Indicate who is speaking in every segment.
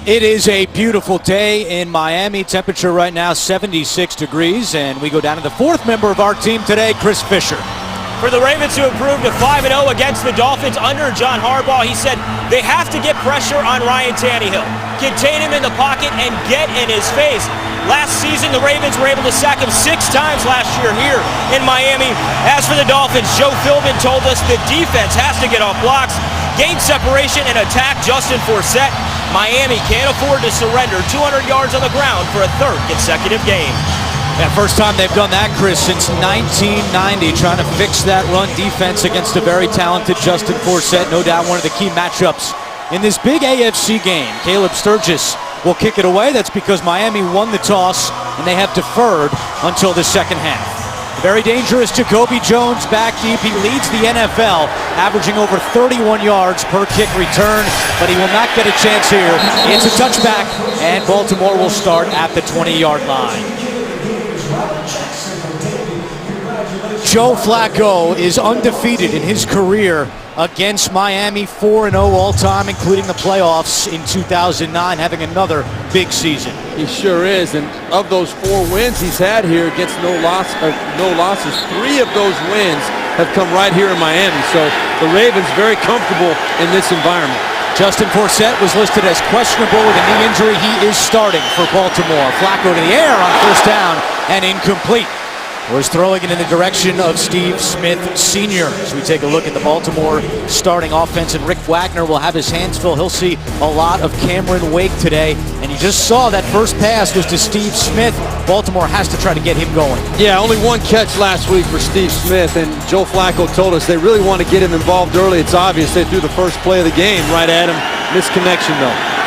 Speaker 1: It is a beautiful day in Miami. Temperature right now 76 degrees, and we go down to the fourth member of our team today, Chris Fisher.
Speaker 2: For the Ravens to improve to 5-0 against the Dolphins under John Harbaugh, he said they have to get pressure on Ryan Tannehill, contain him in the pocket, and get in his face. Last season, the Ravens were able to sack him 6 times last year here in Miami. As for the Dolphins, Joe Philbin told us the defense has to get off blocks, gain separation, and attack Justin Forsett. Miami can't afford to surrender 200 yards on the ground for a third consecutive game.
Speaker 1: Yeah, first time they've done that, Chris, since 1990, trying to fix that run defense against a very talented Justin Forsett. No doubt one of the key matchups in this big AFC game. Caleb Sturgis will kick it away. That's because Miami won the toss, and they have deferred until the second half. Very dangerous Jacoby Jones back deep. He leads the NFL, averaging over 31 yards per kick return, but he will not get a chance here. It's a touchback, and Baltimore will start at the 20-yard line. Joe Flacco is undefeated in his career against Miami, 4-0 all-time, including the playoffs in 2009, having another big season.
Speaker 3: He sure is, and of those 4 wins he's had here against no losses, 3 of those wins have come right here in Miami, so the Ravens very comfortable in this environment.
Speaker 1: Justin Forsett was listed as questionable with a knee injury. He is starting for Baltimore. Flacco to the air on first down and incomplete. Was throwing it in the direction of Steve Smith Sr. As we take a look at the Baltimore starting offense, and Rick Wagner will have his hands full. He'll see a lot of Cameron Wake today, and you just saw that first pass was to Steve Smith. Baltimore has to try to get him going.
Speaker 3: Yeah, only 1 catch last week for Steve Smith, and Joe Flacco told us they really want to get him involved early. It's obvious they threw the first play of the game right at him. Misconnection though.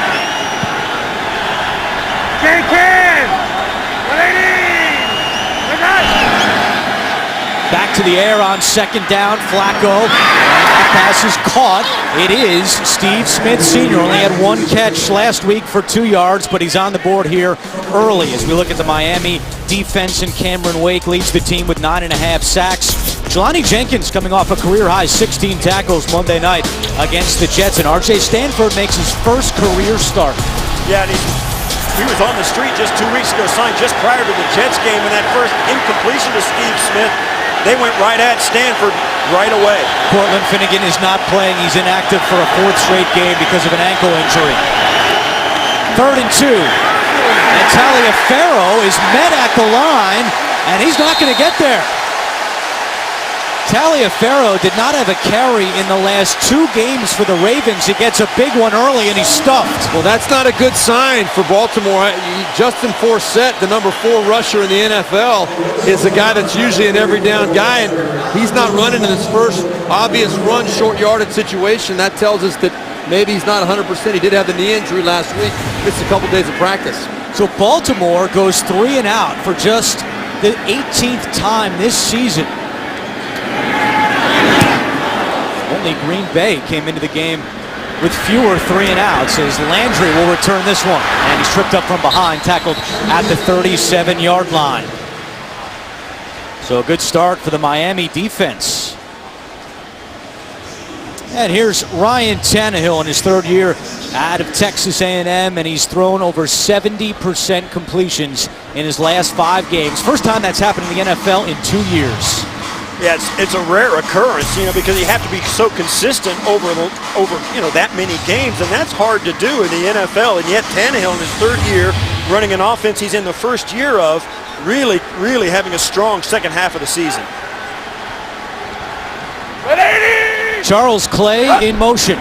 Speaker 1: Back to the air on second down, Flacco. And that pass is caught. It is Steve Smith Sr. Only had 1 catch last week for 2 yards, but he's on the board here early as we look at the Miami defense, and Cameron Wake leads the team with 9.5 sacks. Jelani Jenkins coming off a career-high 16 tackles Monday night against the Jets, and R.J. Stanford makes his first career start.
Speaker 4: Yeah, and he was on the street just 2 weeks ago, signed just prior to the Jets game, and that first incompletion to Steve Smith, they went right at Stanford right away.
Speaker 1: Cortland Finnegan is not playing. He's inactive for a 4th straight game because of an ankle injury. 3rd and 2. And Taliaferro is met at the line, and he's not going to get there. Taliaferro did not have a carry in the last 2 games for the Ravens. He gets a big one early, and he's stuffed.
Speaker 3: Well, that's not a good sign for Baltimore. Justin Forsett, the number 4 rusher in the NFL, is a guy that's usually an every down guy, and he's not running in his first obvious run, short yardage situation. That tells us that maybe he's not 100%. He did have the knee injury last week. Missed a couple days of practice.
Speaker 1: So Baltimore goes 3 and out for just the 18th time this season. Only Green Bay came into the game with fewer 3 and outs, as Landry will return this one. And he's tripped up from behind, tackled at the 37-yard line. So a good start for the Miami defense. And here's Ryan Tannehill in his 3rd year out of Texas A&M, and he's thrown over 70% completions in his last 5 games. First time that's happened in the NFL in 2 years.
Speaker 4: Yeah, it's a rare occurrence, because you have to be so consistent over that many games, and that's hard to do in the NFL. And yet Tannehill in his 3rd year running an offense he's in the 1st year of, really having a strong second half of the season.
Speaker 1: Charles Clay in motion.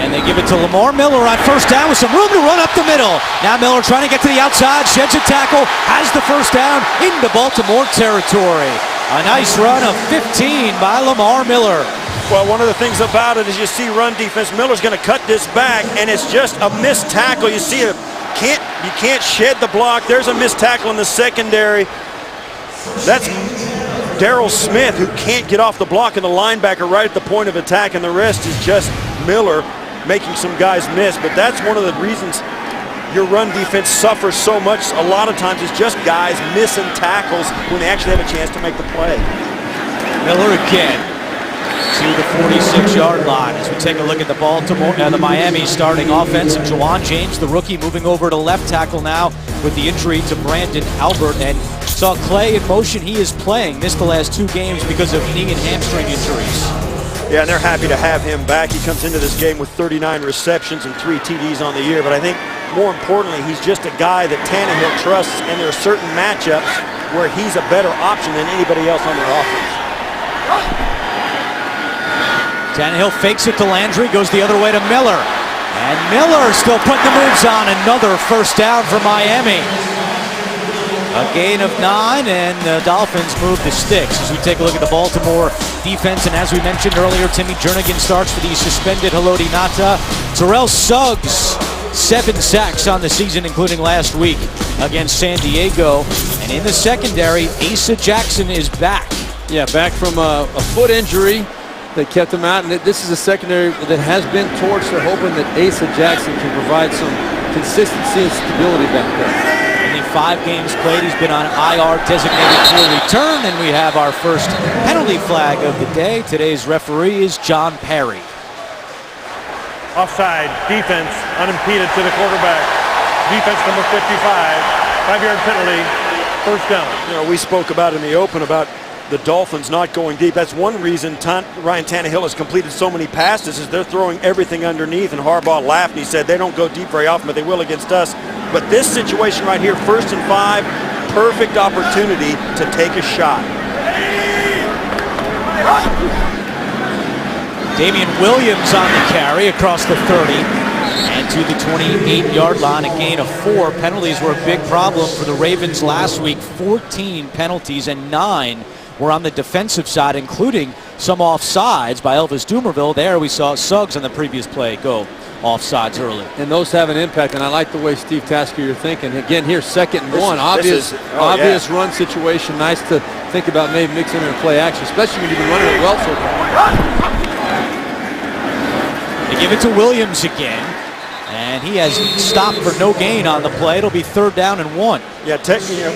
Speaker 1: And they give it to Lamar Miller on first down with some room to run up the middle. Now Miller trying to get to the outside, sheds a tackle, has the first down into Baltimore territory. A nice run of 15 by Lamar Miller.
Speaker 4: Well, one of the things about it is you see run defense. Miller's going to cut this back, and it's just a missed tackle. You see you can't shed the block. There's a missed tackle in the secondary. That's Darrell Smith, who can't get off the block, and the linebacker right at the point of attack, and the rest is just Miller making some guys miss. But that's one of the reasons your run defense suffers so much. A lot of times it's just guys missing tackles when they actually have a chance to make the play.
Speaker 1: Miller again. to the 46-yard line. As we take a look at the Miami starting offense, and Juwan James, the rookie, moving over to left tackle now with the injury to Brandon Albert. And saw Clay in motion. He is playing. Missed the last 2 games because of knee and hamstring injuries.
Speaker 4: Yeah, and they're happy to have him back. He comes into this game with 39 receptions and 3 TDs on the year. But I think more importantly, he's just a guy that Tannehill trusts, and there are certain matchups where he's a better option than anybody else on their offense.
Speaker 1: Tannehill fakes it to Landry, goes the other way to Miller. And Miller still putting the moves on. Another first down for Miami. A gain of 9, and the Dolphins move the sticks. As we take a look at the Baltimore defense, and as we mentioned earlier, Timmy Jernigan starts for the suspended Haloti Ngata. Terrell Suggs, 7 sacks on the season, including last week against San Diego. And in the secondary, Asa Jackson is back.
Speaker 3: Yeah, back from a foot injury. They kept him out, and this is a secondary that has been torched. They're hoping that Asa Jackson can provide some consistency and stability back there.
Speaker 1: Only 5 games played. He's been on IR, designated for return, and we have our first penalty flag of the day. Today's referee is John Perry.
Speaker 5: Offside, defense, unimpeded to the quarterback. Defense number 55, 5-yard penalty, first down.
Speaker 4: You know, we spoke about in the open about the Dolphins not going deep. That's one reason Ryan Tannehill has completed so many passes, is they're throwing everything underneath, and Harbaugh laughed and he said they don't go deep very often, but they will against us. But this situation right here, 1st and 5, perfect opportunity to take a shot.
Speaker 1: Damian Williams on the carry across the 30 and to the 28-yard line, a gain of 4. Penalties were a big problem for the Ravens last week. 14 penalties, and 9 were on the defensive side, including some offsides by Elvis Dumerville. There we saw Suggs on the previous play go offsides early.
Speaker 3: And those have an impact, and I like the way, Steve Tasker, you're thinking. Again, here, 2nd and 1. Obvious run situation. Nice to think about maybe mixing in play action, especially when you've been running it well so far.
Speaker 1: They give it to Williams again, and he has stopped for no gain on the play. It'll be 3rd down and 1.
Speaker 4: Yeah,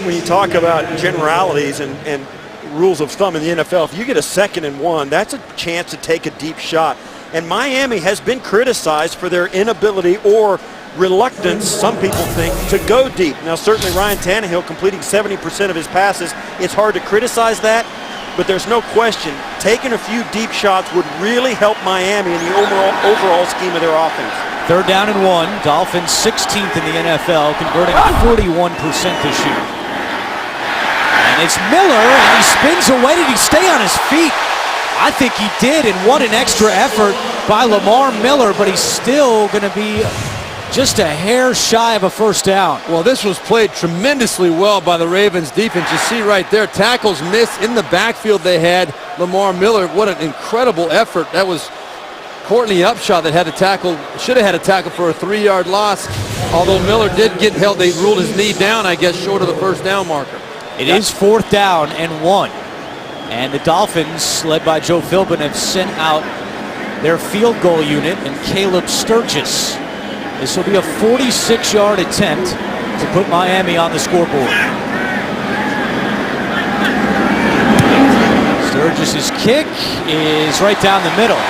Speaker 4: when you talk about generalities and rules of thumb in the NFL, if you get a 2nd and 1, that's a chance to take a deep shot. And Miami has been criticized for their inability or reluctance, some people think, to go deep. Now, certainly Ryan Tannehill completing 70% of his passes, it's hard to criticize that, but there's no question taking a few deep shots would really help Miami in the overall scheme of their offense.
Speaker 1: 3rd down and 1. Dolphins 16th in the NFL, converting 41% this year. And it's Miller, and he spins away. Did he stay on his feet? I think he did, and what an extra effort by Lamar Miller, but he's still going to be just a hair shy of a first down.
Speaker 3: Well, this was played tremendously well by the Ravens defense. You see right there, tackles missed in the backfield. They had Lamar Miller. What an incredible effort. That was Courtney Upshaw that had to tackle, should have had a tackle for a 3-yard loss. Although Miller did get held, they ruled his knee down, I guess, short of the first down marker.
Speaker 1: It is 4th down and 1. And the Dolphins, led by Joe Philbin, have sent out their field goal unit and Caleb Sturgis. This will be a 46-yard attempt to put Miami on the scoreboard. Sturgis' kick is right down the middle.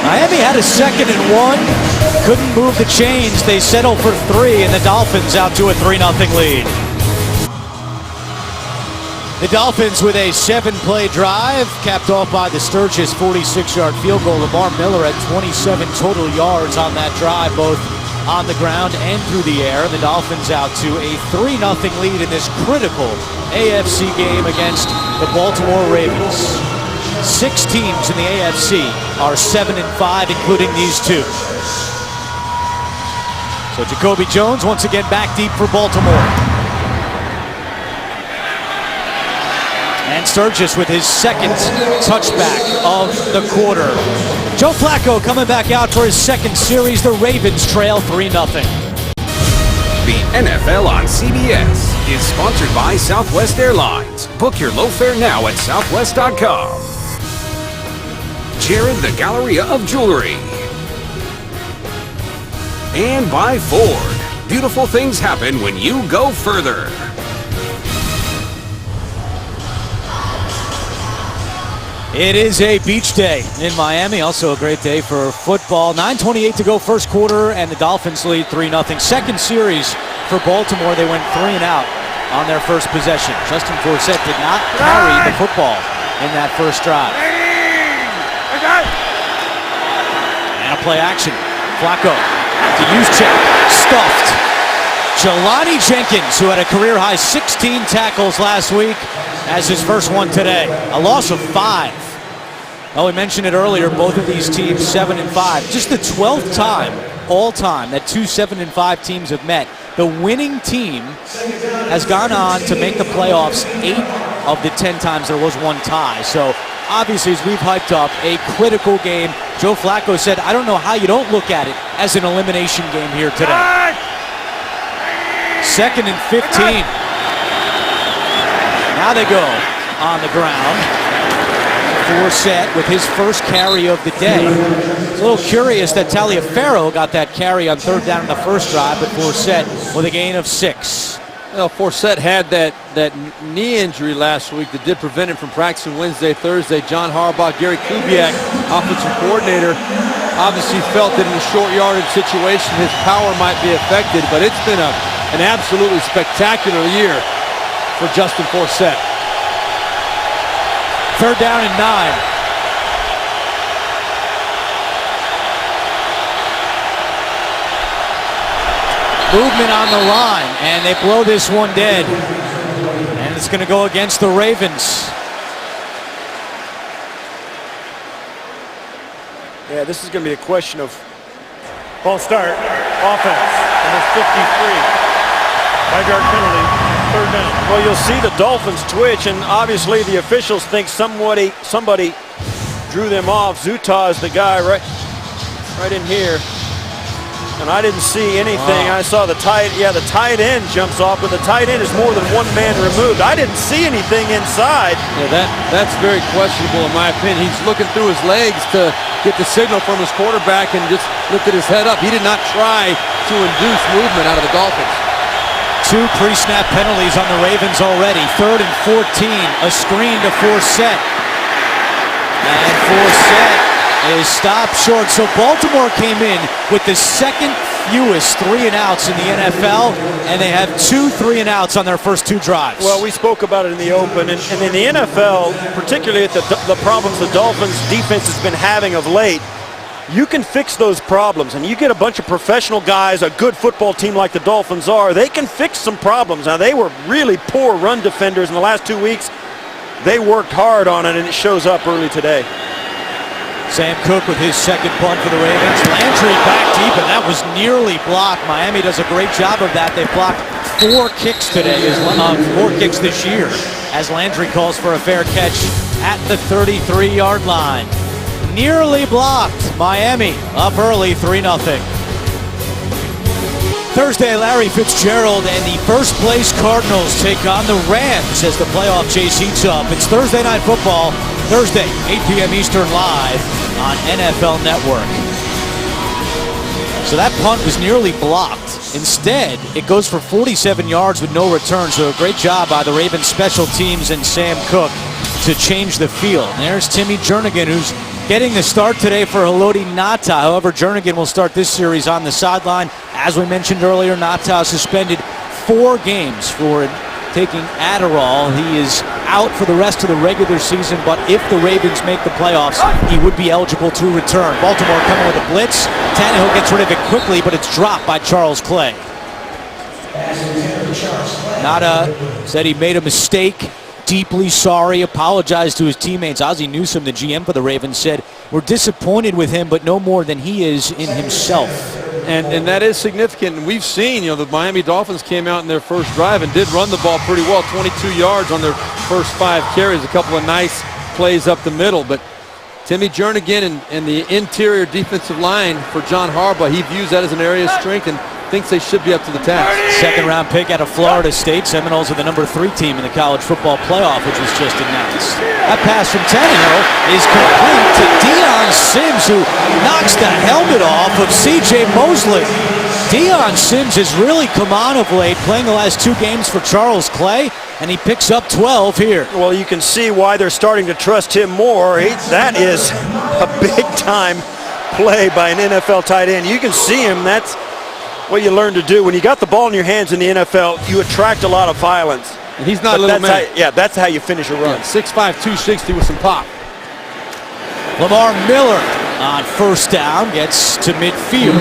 Speaker 1: Miami had a 2nd and 1, couldn't move the chains. They settled for 3, and the Dolphins out to a 3-0 lead. The Dolphins with a 7-play drive, capped off by the Sturgis 46-yard field goal. Lamar Miller at 27 total yards on that drive, both on the ground and through the air. The Dolphins out to a 3-0 lead in this critical AFC game against the Baltimore Ravens. 6 teams in the AFC are 7-5, including these 2. So Jacoby Jones once again back deep for Baltimore. And Sturgis with his 2nd touchback of the quarter. Joe Flacco coming back out for his 2nd series. The Ravens trail 3-0.
Speaker 6: The NFL on CBS is sponsored by Southwest Airlines. Book your low fare now at southwest.com. Jared the Galleria of Jewelry. And by Ford. Beautiful things happen when you go further.
Speaker 1: It is a beach day in Miami, also a great day for football. 9:28 to go first quarter, and the Dolphins lead 3-0. Second series for Baltimore. They went 3 and out on their first possession. Justin Forsett did not carry the football in that first drive. And a play action. Flacco to Juszczyk, stuffed. Jelani Jenkins, who had a career-high 16 tackles last week, has his first one today. A loss of 5. Well, we mentioned it earlier, both of these teams 7 and 5. Just the 12th time, all time, that two 7 and 5 teams have met. The winning team has gone on to make the playoffs 8 of the 10 times there was one tie. So obviously, as we've hyped up, a critical game. Joe Flacco said, I don't know how you don't look at it as an elimination game here today. 2nd and 15. Now they go on the ground. Forsett with his first carry of the day. It's a little curious that Taliaferro got that carry on 3rd down in the first drive, but Forsett with a gain of 6.
Speaker 3: Well, Forsett had that knee injury last week that did prevent him from practicing Wednesday, Thursday. John Harbaugh, Gary Kubiak, offensive coordinator, obviously felt that in a short yardage situation his power might be affected, but it's been an absolutely spectacular year for Justin Forsett.
Speaker 1: 3rd down and 9. Movement on the line, and they blow this one dead. And it's going to go against the Ravens.
Speaker 4: Yeah, this is going to be a question of
Speaker 5: False start. Offense. Number 53. 5-yard penalty. 3rd down.
Speaker 4: well, you'll see the Dolphins twitch, and obviously the officials think somebody drew them off. Zutah is the guy right in here. And I didn't see anything.
Speaker 3: Wow.
Speaker 4: I saw the tight end jumps off, but the tight end is more than one man removed. I didn't see anything inside.
Speaker 3: Yeah, that's very questionable in my opinion. He's looking through his legs to get the signal from his quarterback and just lifted his head up. He did not try to induce movement out of the Dolphins.
Speaker 1: 2 pre-snap penalties on the Ravens already. 3rd and 14, a screen to Forsett. And Forsett is stopped short. So Baltimore came in with the 2nd fewest 3 and outs in the NFL, and they have 2 3 and outs on their first 2 drives.
Speaker 4: Well, we spoke about it in the open, and in the NFL, particularly at the problems the Dolphins defense has been having of late, you can fix those problems, and you get a bunch of professional guys, a good football team like the Dolphins are, they can fix some problems. Now, they were really poor run defenders in the last 2 weeks. They worked hard on it, and it shows up early today.
Speaker 1: Sam Cook with his 2nd punt for the Ravens. Landry back deep, and that was nearly blocked. Miami does a great job of that. They've blocked 4 kicks today, 4 kicks this year, as Landry calls for a fair catch at the 33-yard line. Nearly blocked. Miami up early, 3-0. Thursday, Larry Fitzgerald and the first-place Cardinals take on the Rams as the playoff chase heats up. It's Thursday Night Football, Thursday, 8 p.m. Eastern, live on NFL Network. So that punt was nearly blocked. Instead, it goes for 47 yards with no return. So a great job by the Ravens special teams and Sam Cook to change the field. And there's Timmy Jernigan, who's getting the start today for Haloti Ngata. However, Jernigan will start this series on the sideline. As we mentioned earlier, Ngata suspended 4 games for taking Adderall. He is out for the rest of the regular season, but if the Ravens make the playoffs, he would be eligible to return. Baltimore coming with a blitz. Tannehill gets rid of it quickly, but it's dropped by Charles Clay. Ngata said he made a mistake. Deeply sorry, apologized to his teammates. Ozzie Newsome, the GM for the Ravens, said, "We're disappointed with him, but no more than he is in himself."
Speaker 3: And that is significant. And we've seen, the Miami Dolphins came out in their first drive and did run the ball pretty well, 22 yards on their first 5 carries, a couple of nice plays up the middle. But Timmy Jernigan and the interior defensive line for John Harbaugh, he views that as an area of strength and thinks they should be up to the task.
Speaker 1: 2nd-round pick out of Florida State. Seminoles are the number 3 team in the college football playoff, which was just announced. That pass from Tannehill is complete to Deion Sims, who knocks the helmet off of C.J. Mosley. Deion Sims has really come on of late, playing the last 2 games for Charles Clay. and he picks up 12 here.
Speaker 4: Well, you can see why they're starting to trust him more. That is a big-time play by an NFL tight end. You can see him. That's what you learn to do. When you got the ball in your hands in the NFL, you attract a lot of violence.
Speaker 3: And he's not a little man.
Speaker 4: That's how you finish a run.
Speaker 3: 6'5", 260 with some pop.
Speaker 1: Lamar Miller on first down gets to midfield.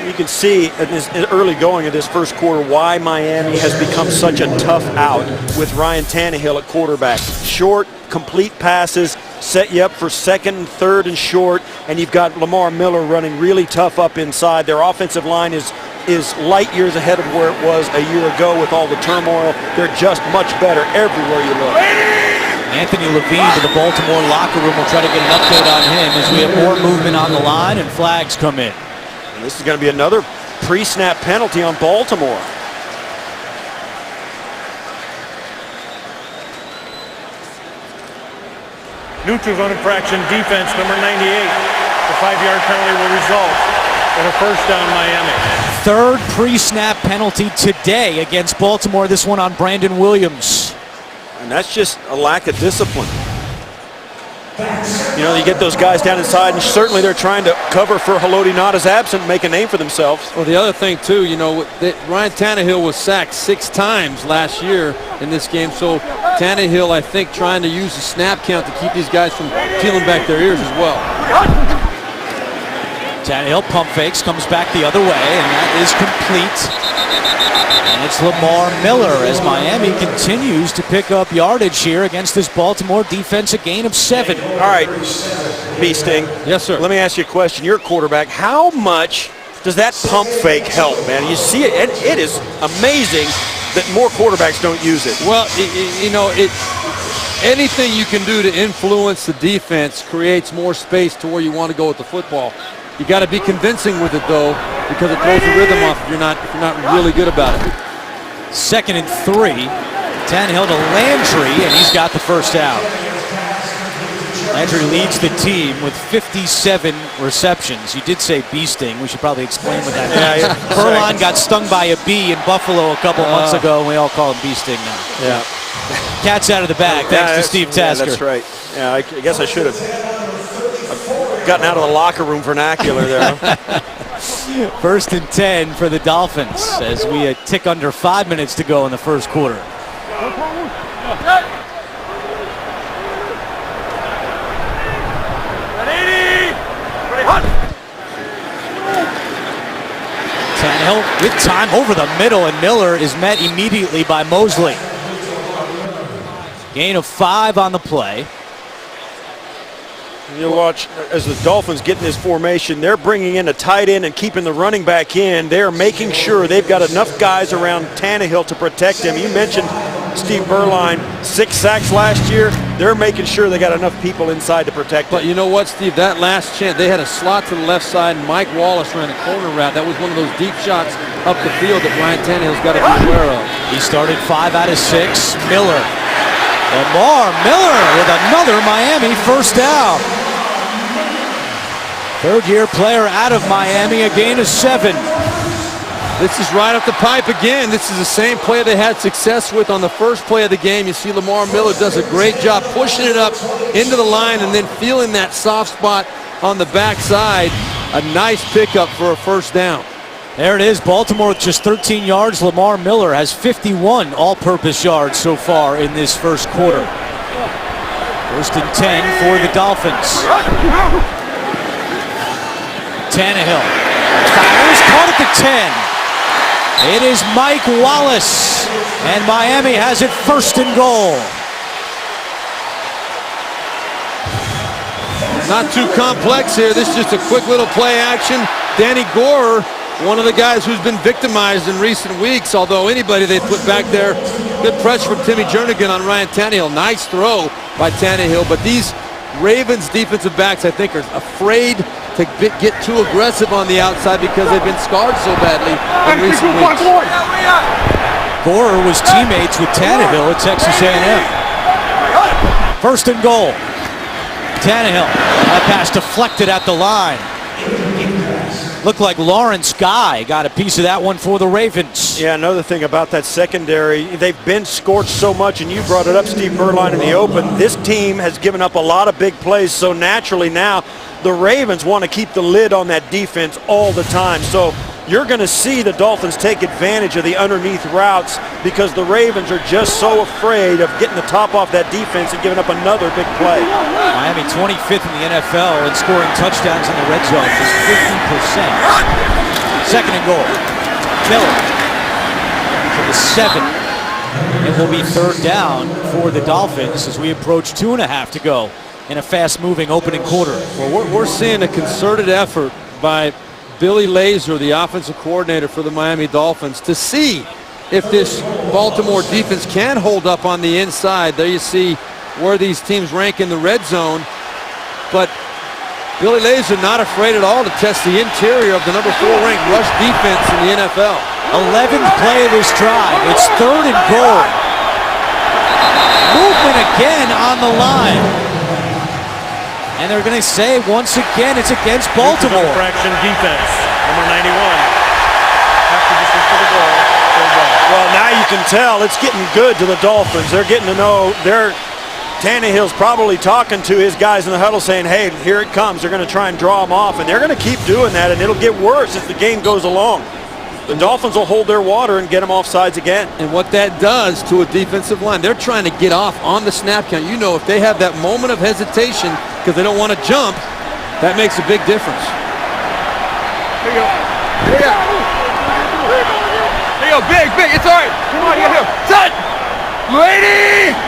Speaker 4: You can see in this early going of this first quarter why Miami has become such a tough out with Ryan Tannehill at quarterback. Short, complete passes, set you up for second and third and short, and you've got Lamar Miller running really tough up inside. Their offensive line is light years ahead of where it was a year ago with all the turmoil. They're just much better everywhere you look.
Speaker 1: Anthony Levine to the Baltimore locker room. We'll try to get an update on him as we have more movement on the line and flags come in.
Speaker 4: And this is going to be another pre-snap penalty on Baltimore.
Speaker 5: Neutral zone infraction, defense, number 98. The 5-yard penalty will result in a first down, Miami.
Speaker 1: Third pre-snap penalty today against Baltimore. This one on Brandon Williams.
Speaker 4: And that's just a lack of discipline. You know, you get those guys down inside, and certainly they're trying to cover for Haloti not as absent, make a name for themselves.
Speaker 3: Well, the other thing, too, you know, Ryan Tannehill was sacked 6 times last year in this game. So Tannehill, I think, trying to use the snap count to keep these guys from peeling back their ears as well.
Speaker 1: Tannehill pump fakes, comes back the other way, and that is complete. And it's Lamar Miller as Miami continues to pick up yardage here against this Baltimore defense, a gain of 7.
Speaker 4: All right, B-Sting.
Speaker 3: Yes, sir.
Speaker 4: Let me ask you a question. You're a quarterback. How much does that pump fake help, man? You see it, it is amazing that more quarterbacks don't use it.
Speaker 3: Well, you know, anything you can do to influence the defense creates more space to where you want to go with the football. You got to be convincing with it, though, because it throws the rhythm off if you're not really good about it.
Speaker 1: 2nd and 3. Tannehill to Landry, and he's got the first down. Landry leads the team with 57 receptions. You did say bee sting. We should probably explain what that means. Furlan got stung by a bee in Buffalo a couple months ago, and we all call him bee sting now.
Speaker 4: Yeah.
Speaker 1: Cat's out of the bag, thanks to Steve Tasker.
Speaker 4: Yeah, that's right. Yeah, I guess I should have gotten out of the locker room vernacular there.
Speaker 1: 1st and 10 for the Dolphins as we tick under 5 minutes to go in the first quarter. Tannehill with time over the middle, and Miller is met immediately by Mosley. Gain of 5 on the play.
Speaker 4: You'll watch as the Dolphins get in this formation, they're bringing in a tight end and keeping the running back in. They're making sure they've got enough guys around Tannehill to protect him. You mentioned Steve Berline, 6 sacks last year. They're making sure they got enough people inside to protect him.
Speaker 3: But you know what, Steve? That last chance, they had a slot to the left side, and Mike Wallace ran a corner route. That was one of those deep shots up the field that Ryan Tannehill's got to be aware of.
Speaker 1: He started 5 out of 6. Miller. Lamar Miller with another Miami first down. Third-year player out of Miami, a gain of 7.
Speaker 3: This is right up the pipe again. This is the same play they had success with on the first play of the game. You see Lamar Miller does a great job pushing it up into the line and then feeling that soft spot on the backside. A nice pickup for a first down.
Speaker 1: There it is, Baltimore with just 13 yards. Lamar Miller has 51 all-purpose yards so far in this first quarter. 1st and 10 for the Dolphins. Tannehill fires, caught at the 10. It is Mike Wallace, and Miami has it 1st and goal.
Speaker 3: Not too complex here. This is just a quick little play action. Danny Gore, one of the guys who's been victimized in recent weeks, although anybody they put back there, good pressure from Timmy Jernigan on Ryan Tannehill. Nice throw by Tannehill, but these Ravens defensive backs, I think, are afraid to get too aggressive on the outside because they've been scarred so badly in recent weeks.
Speaker 1: Gore was teammates with Tannehill at Texas A&M. 1st and goal. Tannehill, that pass deflected at the line. Looked like Lawrence Guy got a piece of that one for the Ravens.
Speaker 4: Yeah, another thing about that secondary, they've been scorched so much, and you brought it up, Steve Berline, in the open. This team has given up a lot of big plays, so naturally now the Ravens want to keep the lid on that defense all the time. So you're going to see the Dolphins take advantage of the underneath routes because the Ravens are just so afraid of getting the top off that defense and giving up another big play.
Speaker 1: Miami 25th in the NFL in scoring touchdowns in the red zone, just 50%. Second and goal. Miller to the 7. It will be third down for the Dolphins as we approach 2.5 to go in a fast-moving opening quarter.
Speaker 3: Well, we're seeing a concerted effort by Billy Lazor, the offensive coordinator for the Miami Dolphins, to see if this Baltimore defense can hold up on the inside. There you see where these teams rank in the red zone. But Billy Lazor not afraid at all to test the interior of the number 4 ranked rush defense in the NFL.
Speaker 1: 11th play of this drive. It's third and goal. Movement again on the line. And they're going to say once again it's against Baltimore.
Speaker 5: Infraction defense, number 91. After distance for the goal.
Speaker 4: Well, now you can tell it's getting good to the Dolphins. They're getting to know Tannehill's probably talking to his guys in the huddle saying, hey, here it comes. They're going to try and draw them off, and they're going to keep doing that, and it'll get worse as the game goes along. The Dolphins will hold their water and get them off sides again.
Speaker 3: And what that does to a defensive line, they're trying to get off on the snap count. You know, if they have that moment of hesitation because they don't want to jump, that makes a big difference.
Speaker 7: There you go. There you go. There you go. Big. It's all right. Come on, you got him. Set. Lady.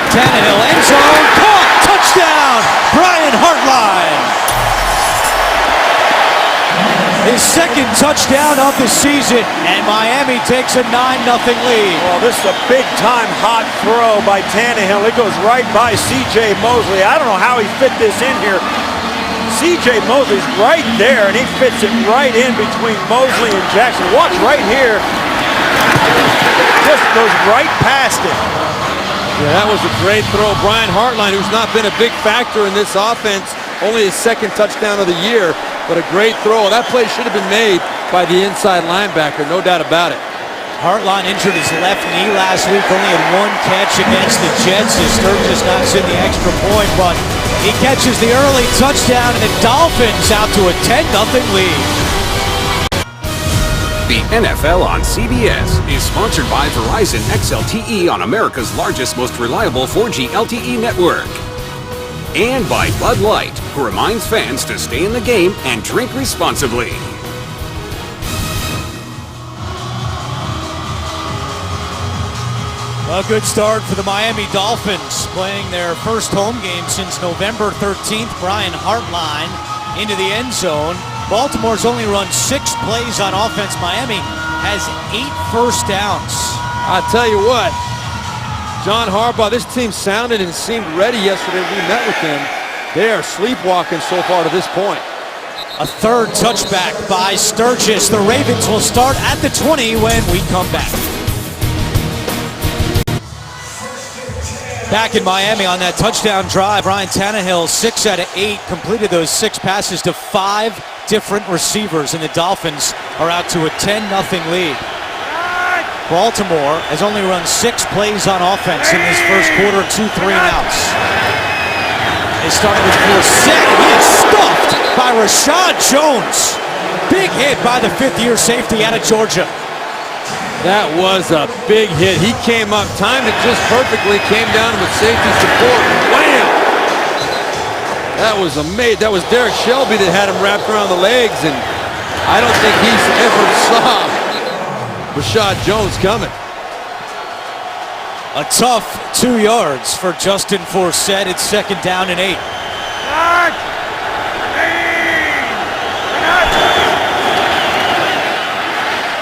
Speaker 1: Tannehill, end zone, caught, touchdown, Brian Hartline. His second touchdown of the season, and Miami takes a 9-0 lead.
Speaker 4: Well, this is a big-time hot throw by Tannehill. It goes right by C.J. Mosley. I don't know how he fit this in here. C.J. Mosley's right there, and he fits it right in between Mosley and Jackson. Watch right here. Just goes right past it.
Speaker 3: Yeah, that was a great throw. Brian Hartline, who's not been a big factor in this offense, only his second touchdown of the year, but a great throw. That play should have been made by the inside linebacker, no doubt about it.
Speaker 1: Hartline injured his left knee last week, only had one catch against the Jets as Sturgis knocks in the extra point, but he catches the early touchdown, and the Dolphins out to a 10-0 lead.
Speaker 6: The NFL on CBS is sponsored by Verizon XLTE on America's largest, most reliable 4G LTE network. And by Bud Light, who reminds fans to stay in the game and drink responsibly.
Speaker 1: A good start for the Miami Dolphins, playing their first home game since November 13th. Brian Hartline into the end zone. Baltimore's only run 6 plays on offense. Miami has 8 first downs.
Speaker 3: I'll tell you what, John Harbaugh, this team sounded and seemed ready yesterday when we met with him. They are sleepwalking so far to this point.
Speaker 1: A third touchback by Sturgis. The Ravens will start at the 20 when we come back. Back in Miami on that touchdown drive, Ryan Tannehill, 6 out of 8, completed those 6 passes to 5 different receivers, and the Dolphins are out to a 10-0 lead. Baltimore has only run 6 plays on offense in this first quarter, 2 3-and-outs. They started with Forsett. He is stuffed by Rashad Jones. Big hit by the 5th-year safety out of Georgia.
Speaker 3: That was a big hit. He came up, timed it just perfectly, came down with safety support. Wham! That was amazing. That was Derek Shelby that had him wrapped around the legs, and I don't think he's ever saw Rashad Jones coming.
Speaker 1: A tough 2 yards for Justin Forsett. It's 2nd down and 8.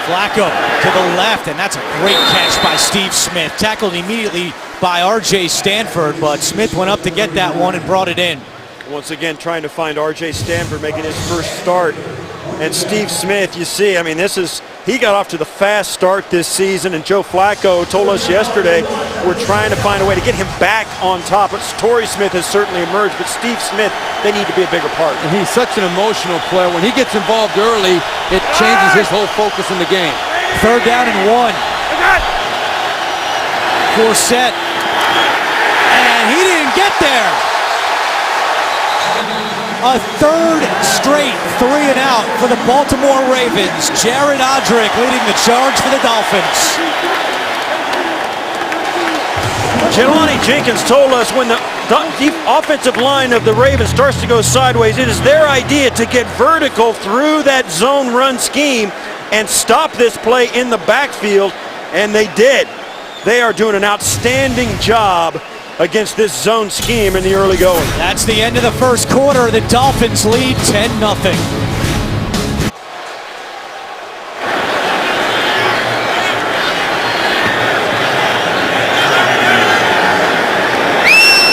Speaker 1: Flacco to the left, and that's a great catch by Steve Smith. Tackled immediately by R.J. Stanford, but Smith went up to get that one and brought it in.
Speaker 4: Once again, trying to find R.J. Stanford making his first start And Steve Smith, you see, I mean, he got off to the fast start this season, and Joe Flacco told us yesterday we're trying to find a way to get him back on top. But Torrey Smith has certainly emerged, but Steve Smith, they need to be a bigger part.
Speaker 3: And he's such an emotional player. When he gets involved early, it changes his whole focus in the game.
Speaker 1: 3rd down and 1. Forsett. And he didn't get there. A 3rd straight 3 and out for the Baltimore Ravens. Jared Odrick leading the charge for the Dolphins.
Speaker 4: Jelani Jenkins told us when the offensive line of the Ravens starts to go sideways, it is their idea to get vertical through that zone run scheme and stop this play in the backfield, and they did. They are doing an outstanding job against this zone scheme in the early going.
Speaker 1: That's the end of the first quarter. The Dolphins lead 10-0.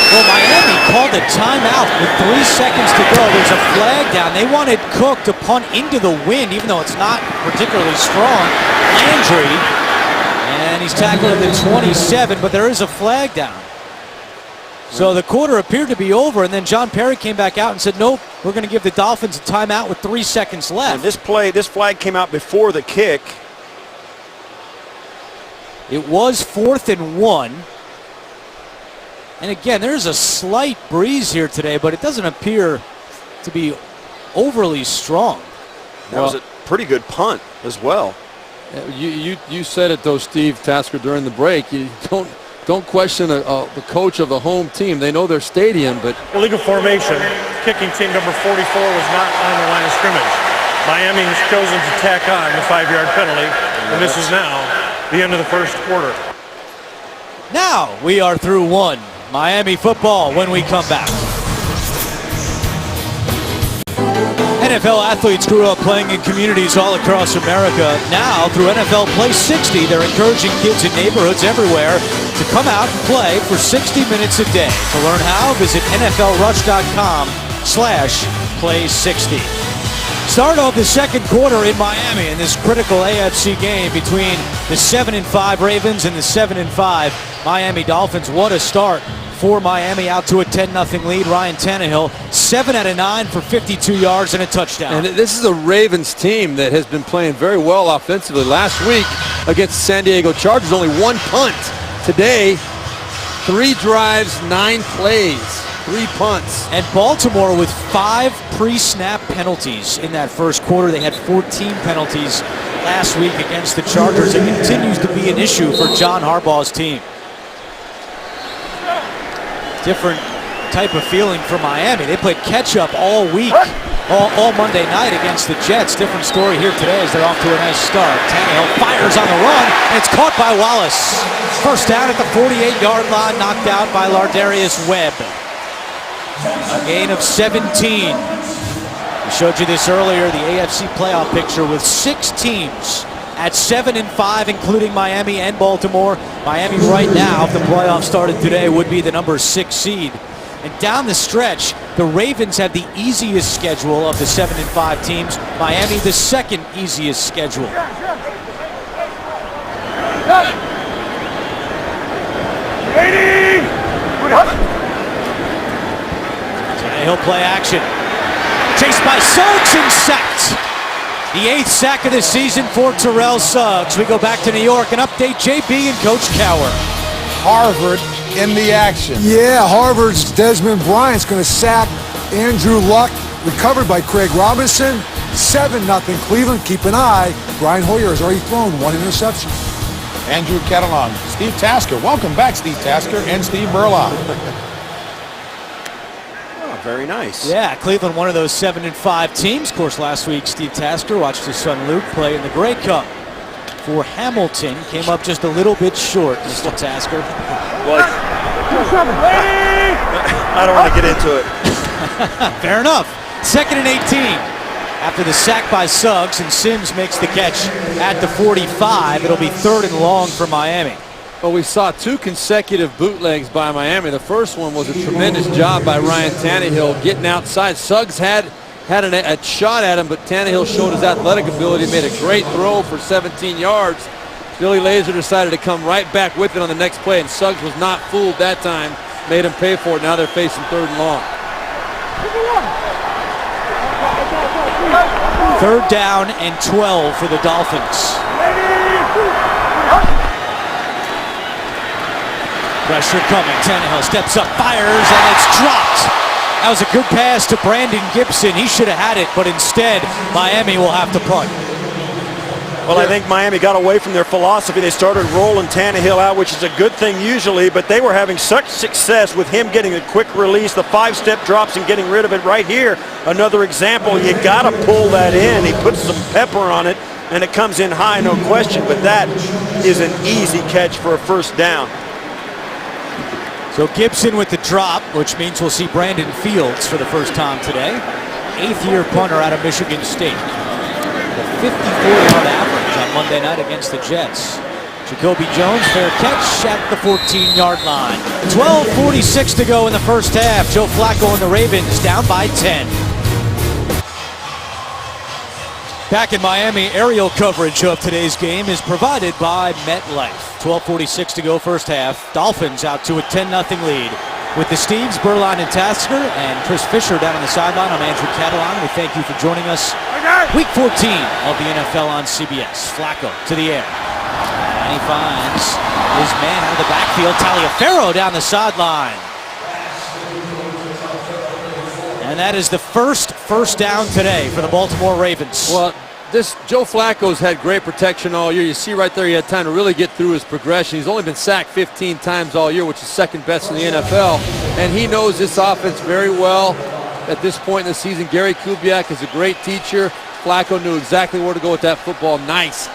Speaker 1: Well, Miami called a timeout with 3 seconds to go. There's a flag down. They wanted Cook to punt into the wind, even though it's not particularly strong. Landry, and he's tackled at the 27, but there is a flag down. So the quarter appeared to be over, and then John Perry came back out and said, nope, we're going to give the Dolphins a timeout with 3 seconds left.
Speaker 4: And this flag came out before the kick.
Speaker 1: It was 4th and 1. And again, there's a slight breeze here today, but it doesn't appear to be overly strong.
Speaker 4: That was a pretty good punt as well.
Speaker 3: You said it though, Steve Tasker, during the break. You don't question the coach of the home team. They know their stadium, but
Speaker 5: Illegal formation. Kicking team number 44 was not on the line of scrimmage. Miami has chosen to tack on the 5-yard penalty, and this is now the end of the first quarter.
Speaker 1: Now we are through 1. Miami football when we come back. NFL athletes grew up playing in communities all across America. Now, through NFL Play 60, they're encouraging kids in neighborhoods everywhere to come out and play for 60 minutes a day. To learn how, visit NFLrush.com/play60. Start of the second quarter in Miami in this critical AFC game between the 7-5 Ravens and the 7-5 Miami Dolphins. What a start for Miami, out to a 10-0 lead. Ryan Tannehill, 7 out of 9 for 52 yards and a touchdown.
Speaker 3: And this is a Ravens team that has been playing very well offensively. Last week against the San Diego Chargers, only 1 punt. Today, 3 drives, 9 plays, 3 punts.
Speaker 1: And Baltimore with 5 pre-snap penalties in that first quarter. They had 14 penalties last week against the Chargers. It continues to be an issue for John Harbaugh's team. Different type of feeling for Miami. They played catch-up all week, all Monday night against the Jets. Different story here today as they're off to a nice start. Tannehill fires on the run, and it's caught by Wallace. First down at the 48-yard line, knocked out by Lardarius Webb. A gain of 17. We showed you this earlier, the AFC playoff picture with 6 teams at 7-5, including Miami and Baltimore. Miami right now, if the playoffs started today, would be the number 6 seed. And down the stretch, the Ravens have the easiest schedule of the 7-5 teams. Miami, the second easiest schedule. He'll play action. Chased by Suggs and sacked. The 8th sack of the season for Terrell Suggs. We go back to New York and update JB and Coach Cowher.
Speaker 8: Harvard in the action.
Speaker 9: Yeah, Harvard's Desmond Bryant's going to sack Andrew Luck. Recovered by Craig Robinson. 7-0 Cleveland. Keep an eye. Brian Hoyer has already thrown 1 interception.
Speaker 8: Andrew Catalan. Steve Tasker. Welcome back, Steve Tasker and Steve Burlock.
Speaker 4: Very nice.
Speaker 1: Yeah, Cleveland, one of those 7-5 teams. Of course, last week, Steve Tasker watched his son Luke play in the Grey Cup for Hamilton. Came up just a little bit short, Mr. Tasker.
Speaker 4: Well, I don't want to get into it.
Speaker 1: Fair enough. 2nd and 18. After the sack by Suggs, and Sims makes the catch at the 45. It'll be 3rd and long for Miami.
Speaker 3: Well, we saw 2 consecutive bootlegs by Miami. The first one was a tremendous job by Ryan Tannehill getting outside. Suggs had had a shot at him, but Tannehill showed his athletic ability, made a great throw for 17 yards. Billy Lazor decided to come right back with it on the next play, and Suggs was not fooled that time, made him pay for it. Now they're facing 3rd and long.
Speaker 1: 3rd down and 12 for the Dolphins. Pressure coming. Tannehill steps up, fires, and it's dropped. That was a good pass to Brandon Gibson. He should have had it, but instead, Miami will have to punt.
Speaker 4: Well, I think Miami got away from their philosophy. They started rolling Tannehill out, which is a good thing usually, but they were having such success with him getting a quick release, the 5-step drops and getting rid of it right here. Another example, you got to pull that in. He puts some pepper on it, and it comes in high, no question, but that is an easy catch for a 1st down.
Speaker 1: So Gibson with the drop, which means we'll see Brandon Fields for the first time today. 8th-year punter out of Michigan State. A 54-yard average on Monday night against the Jets. Jacoby Jones, fair catch at the 14-yard line. 12:46 to go in the first half. Joe Flacco and the Ravens down by 10. Back in Miami, aerial coverage of today's game is provided by MetLife. 12:46 to go first half. Dolphins out to a 10-0 lead. With the Steves, Berline, and Tasker, and Chris Fisher down on the sideline, I'm Andrew Catalan. We thank you for joining us. Week 14 of the NFL on CBS. Flacco to the air. And he finds his man out of the backfield, Taliaferro down the sideline. And that is the first down today for the Baltimore Ravens.
Speaker 3: Well, Joe Flacco's had great protection all year. You see right there, he had time to really get through his progression. He's only been sacked 15 times all year, which is 2nd best in the NFL. And he knows this offense very well. At this point in the season, Gary Kubiak is a great teacher. Flacco knew exactly where to go with that football. Nice.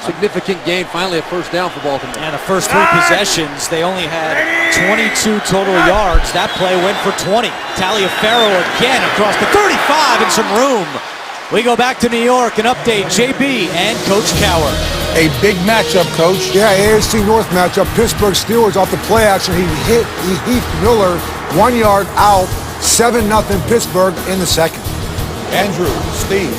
Speaker 3: Significant gain, finally a 1st down for Baltimore.
Speaker 1: And the first 3 possessions, they only had 22 total yards. That play went for 20. Taliaferro again across the 35 and some room. We go back to New York and update JB and Coach Cower.
Speaker 8: A big matchup, Coach.
Speaker 9: Yeah, AFC North matchup. Pittsburgh Steelers off the play action. He hit Heath Miller 1 yard out. 7-0 Pittsburgh in the 2nd.
Speaker 8: Andrew, Steve.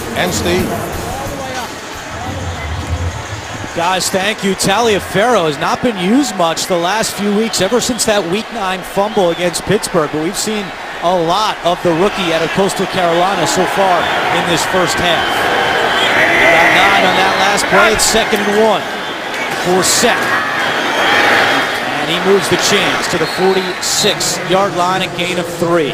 Speaker 1: Guys, thank you. Taliaferro has not been used much the last few weeks, ever since that Week 9 fumble against Pittsburgh. But we've seen a lot of the rookie out of Coastal Carolina so far in this first half. He got 9 on that last play. It's 2nd and 1 for Seth. And he moves the chains to the 46-yard line, a gain of 3.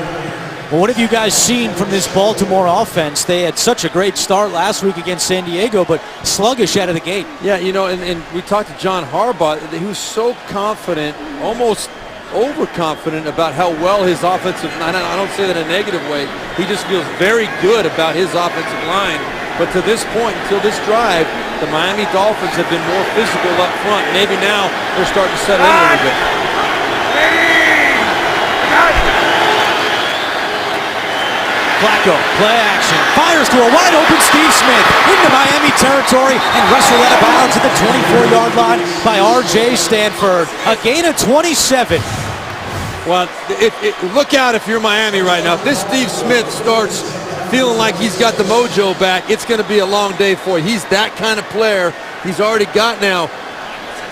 Speaker 1: Well, what have you guys seen from this Baltimore offense? They had such a great start last week against San Diego, but sluggish out of the gate.
Speaker 3: Yeah, you know, and we talked to John Harbaugh. He was so confident, almost overconfident about how well his offensive line, I don't say that in a negative way, he just feels very good about his offensive line. But to this point, until this drive, the Miami Dolphins have been more physical up front. Maybe now they're starting to settle in a little bit.
Speaker 1: Flacco, play action, fires to a wide open Steve Smith into Miami territory and wrestled out of bounds at the 24-yard line by R.J. Stanford. A gain of 27.
Speaker 3: Well, look out if you're Miami right now. If this Steve Smith starts feeling like he's got the mojo back, it's going to be a long day for you. He's that kind of player. He's already got now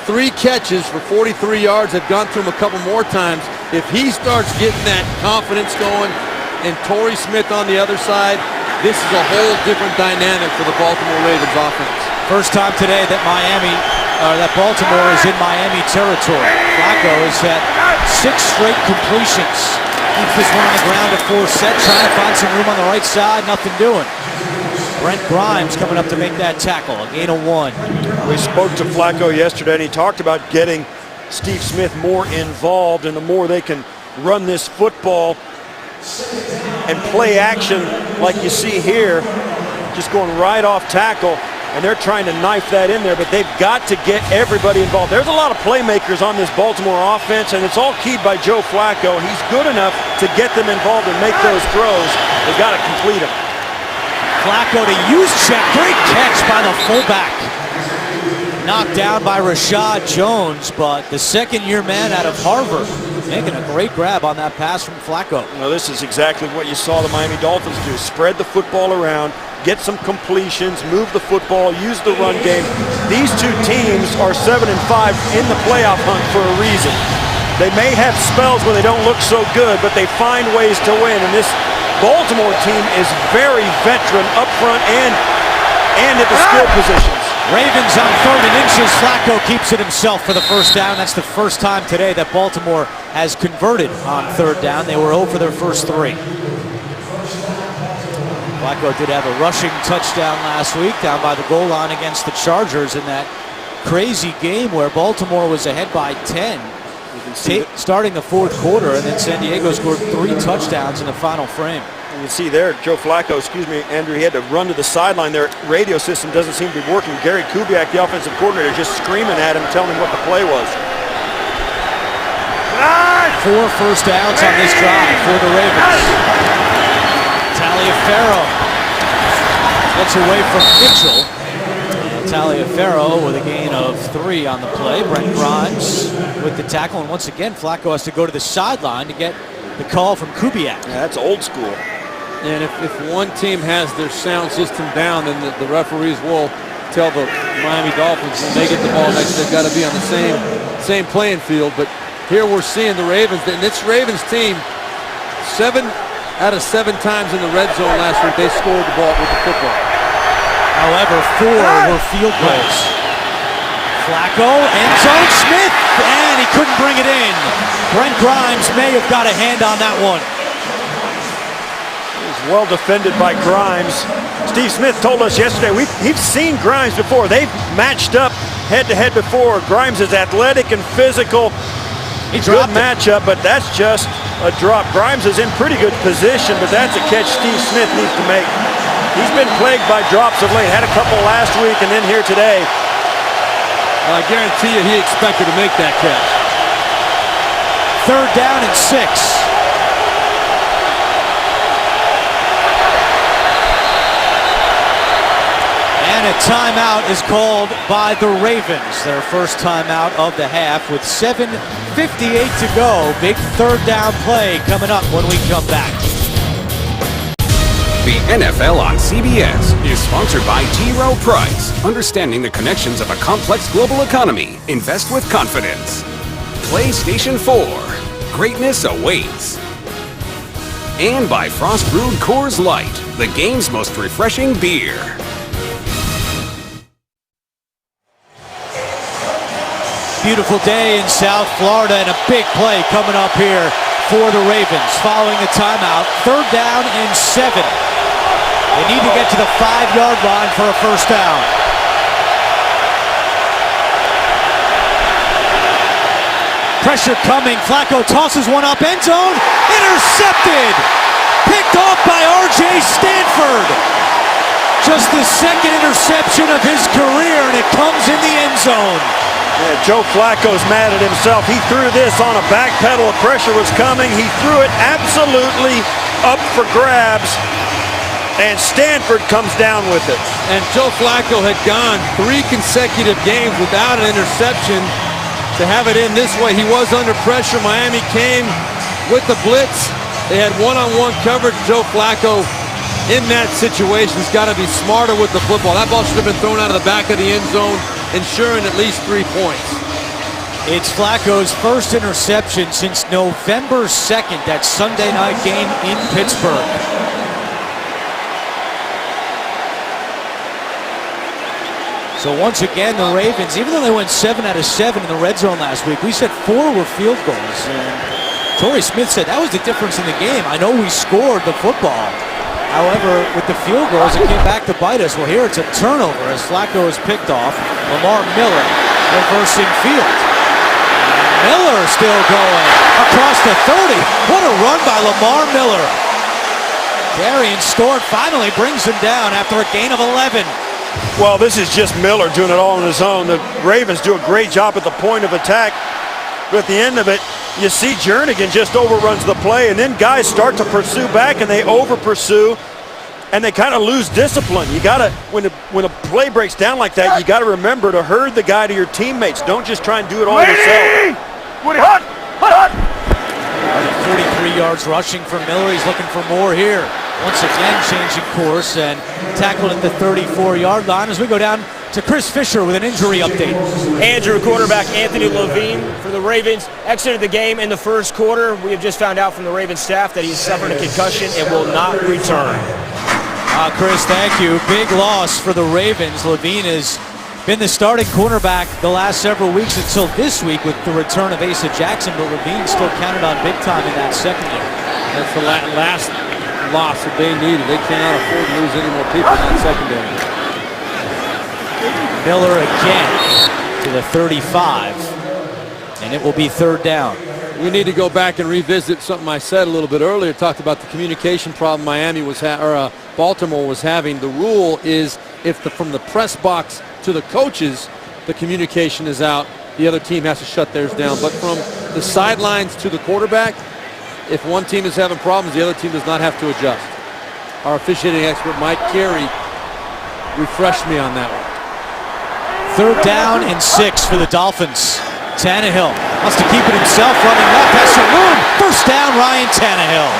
Speaker 3: 3 catches for 43 yards. I've gone through him a couple more times. If he starts getting that confidence going, and Torrey Smith on the other side, this is a whole different dynamic for the Baltimore Ravens offense.
Speaker 1: First time today that Baltimore is in Miami territory. Flacco has had 6 straight completions. Keeps this one on the ground at 4 set, trying to find some room on the right side, nothing doing. Brent Grimes coming up to make that tackle, a gain of 1.
Speaker 4: We spoke to Flacco yesterday, and he talked about getting Steve Smith more involved, and the more they can run this football and play action like you see here, just going right off tackle, and they're trying to knife that in there, but they've got to get everybody involved. There's a lot of playmakers on this Baltimore offense, and it's all keyed by Joe Flacco. He's good enough to get them involved and make those throws. They've got to complete them.
Speaker 1: Flacco to use check, great catch by the fullback. Knocked down by Rashad Jones, but the 2nd-year man out of Harvard Making a great grab on that pass from Flacco.
Speaker 4: Well, this is exactly what you saw the Miami Dolphins do. Spread the football around, get some completions, move the football, use the run game. These two teams are 7-5 in the playoff hunt for a reason. They may have spells where they don't look so good, but they find ways to win. And this Baltimore team is very veteran up front and at the skill positions.
Speaker 1: Ravens on 3rd and inches. Flacco keeps it himself for the first down. That's the first time today that Baltimore has converted on 3rd down. They were 0 for their first 3. Flacco did have a rushing touchdown last week down by the goal line against the Chargers in that crazy game where Baltimore was ahead by 10. Starting the 4th quarter, and then San Diego scored 3 touchdowns in the final frame.
Speaker 4: You can see there, Joe Flacco, Andrew, he had to run to the sideline. Their radio system doesn't seem to be working. Gary Kubiak, the offensive coordinator, just screaming at him, telling him what the play was.
Speaker 1: 4 first downs on this drive for the Ravens. Taliaferro gets away from Mitchell. Taliaferro with a gain of 3 on the play. Brent Grimes with the tackle, and once again Flacco has to go to the sideline to get the call from Kubiak.
Speaker 4: Yeah, that's old school.
Speaker 3: And if one team has their sound system down, then the referees will tell the Miami Dolphins when they get the ball next, they've got to be on the same playing field. But here we're seeing the Ravens, and this Ravens team, 7 out of 7 times in the red zone last week, they scored the ball with the football.
Speaker 1: However, 4 were field goals. Flacco, end zone, Smith, and he couldn't bring it in. Brent Grimes may have got a hand on that one.
Speaker 4: It was well defended by Grimes. Steve Smith told us yesterday, we've seen Grimes before. They've matched up head-to-head before. Grimes is athletic and physical. Good matchup, but that's just a drop. Grimes is in pretty good position, but that's a catch Steve Smith needs to make. He's been plagued by drops of late. Had a couple last week and then here today.
Speaker 3: I guarantee you he expected to make that catch.
Speaker 1: 3rd down and 6. And a timeout is called by the Ravens. Their first timeout of the half with 7:58 to go. Big 3rd down play coming up when we come back.
Speaker 6: The NFL on CBS is sponsored by T. Rowe Price. Understanding the connections of a complex global economy. Invest with confidence. PlayStation 4. Greatness awaits. And by Frost Brewed Coors Light, the game's most refreshing beer.
Speaker 1: Beautiful day in South Florida, and a big play coming up here for the Ravens. Following the timeout, 3rd down and 7. They need to get to the 5-yard line for a first down. Pressure coming. Flacco tosses one up, end zone, intercepted. Picked off by R.J. Stanford. Just the 2nd interception of his career, and it comes in the end zone.
Speaker 4: Yeah, Joe Flacco's mad at himself. He threw this on a back pedal. Pressure was coming. He threw it absolutely up for grabs, and Stanford comes down with it.
Speaker 3: And Joe Flacco had gone 3 consecutive games without an interception. To have it in this way, he was under pressure. Miami came with the blitz. They had one-on-one coverage. Joe Flacco in that situation has got to be smarter with the football. That ball should have been thrown out of the back of the end zone, ensuring at least 3 points.
Speaker 1: It's Flacco's first interception since November 2nd, that Sunday night game in Pittsburgh. So once again, the Ravens, even though they went 7 out of 7 in the red zone last week, we said 4 were field goals. And Torrey Smith said that was the difference in the game. I know we scored the football. However, with the field goals, it came back to bite us. Well, here it's a turnover as Flacco is picked off. Lamar Miller reversing field. Miller still going across the 30. What a run by Lamar Miller. Darian Stewart finally brings him down after a gain of 11.
Speaker 4: Well, this is just Miller doing it all on his own. The Ravens do a great job at the point of attack. But at the end of it, you see Jernigan just overruns the play, and then guys start to pursue back, and they over-pursue, and they kind of lose discipline. You got to, when a play breaks down like that, you got to remember to herd the guy to your teammates. Don't just try and do it all yourself.
Speaker 7: Woody, hot!
Speaker 1: 43 yards rushing from Miller. He's looking for more here. Once again, changing course and tackled at the 34-yard line as we go down to Chris Fisher with an injury update.
Speaker 2: Andrew, quarterback Anthony Levine for the Ravens exited the game in the first quarter. We have just found out from the Ravens staff that he's suffered a concussion and will not return.
Speaker 1: Chris, thank you. Big loss for the Ravens. Levine has been the starting cornerback the last several weeks until this week with the return of Asa Jackson, but Levine still counted on big time in that secondary.
Speaker 3: That's the last loss that they needed. They cannot afford to lose any more people in that secondary.
Speaker 1: Miller again to the 35, and it will be third down.
Speaker 3: We need to go back and revisit something I said a little bit earlier. Talked about the communication problem Baltimore was having. The rule is if from the press box to the coaches, the communication is out, the other team has to shut theirs down. But from the sidelines to the quarterback, if one team is having problems, the other team does not have to adjust. Our officiating expert, Mike Carey, refreshed me on that one.
Speaker 1: Third down and 6 for the Dolphins. Tannehill wants to keep it himself, running left, has some room. First down, Ryan Tannehill.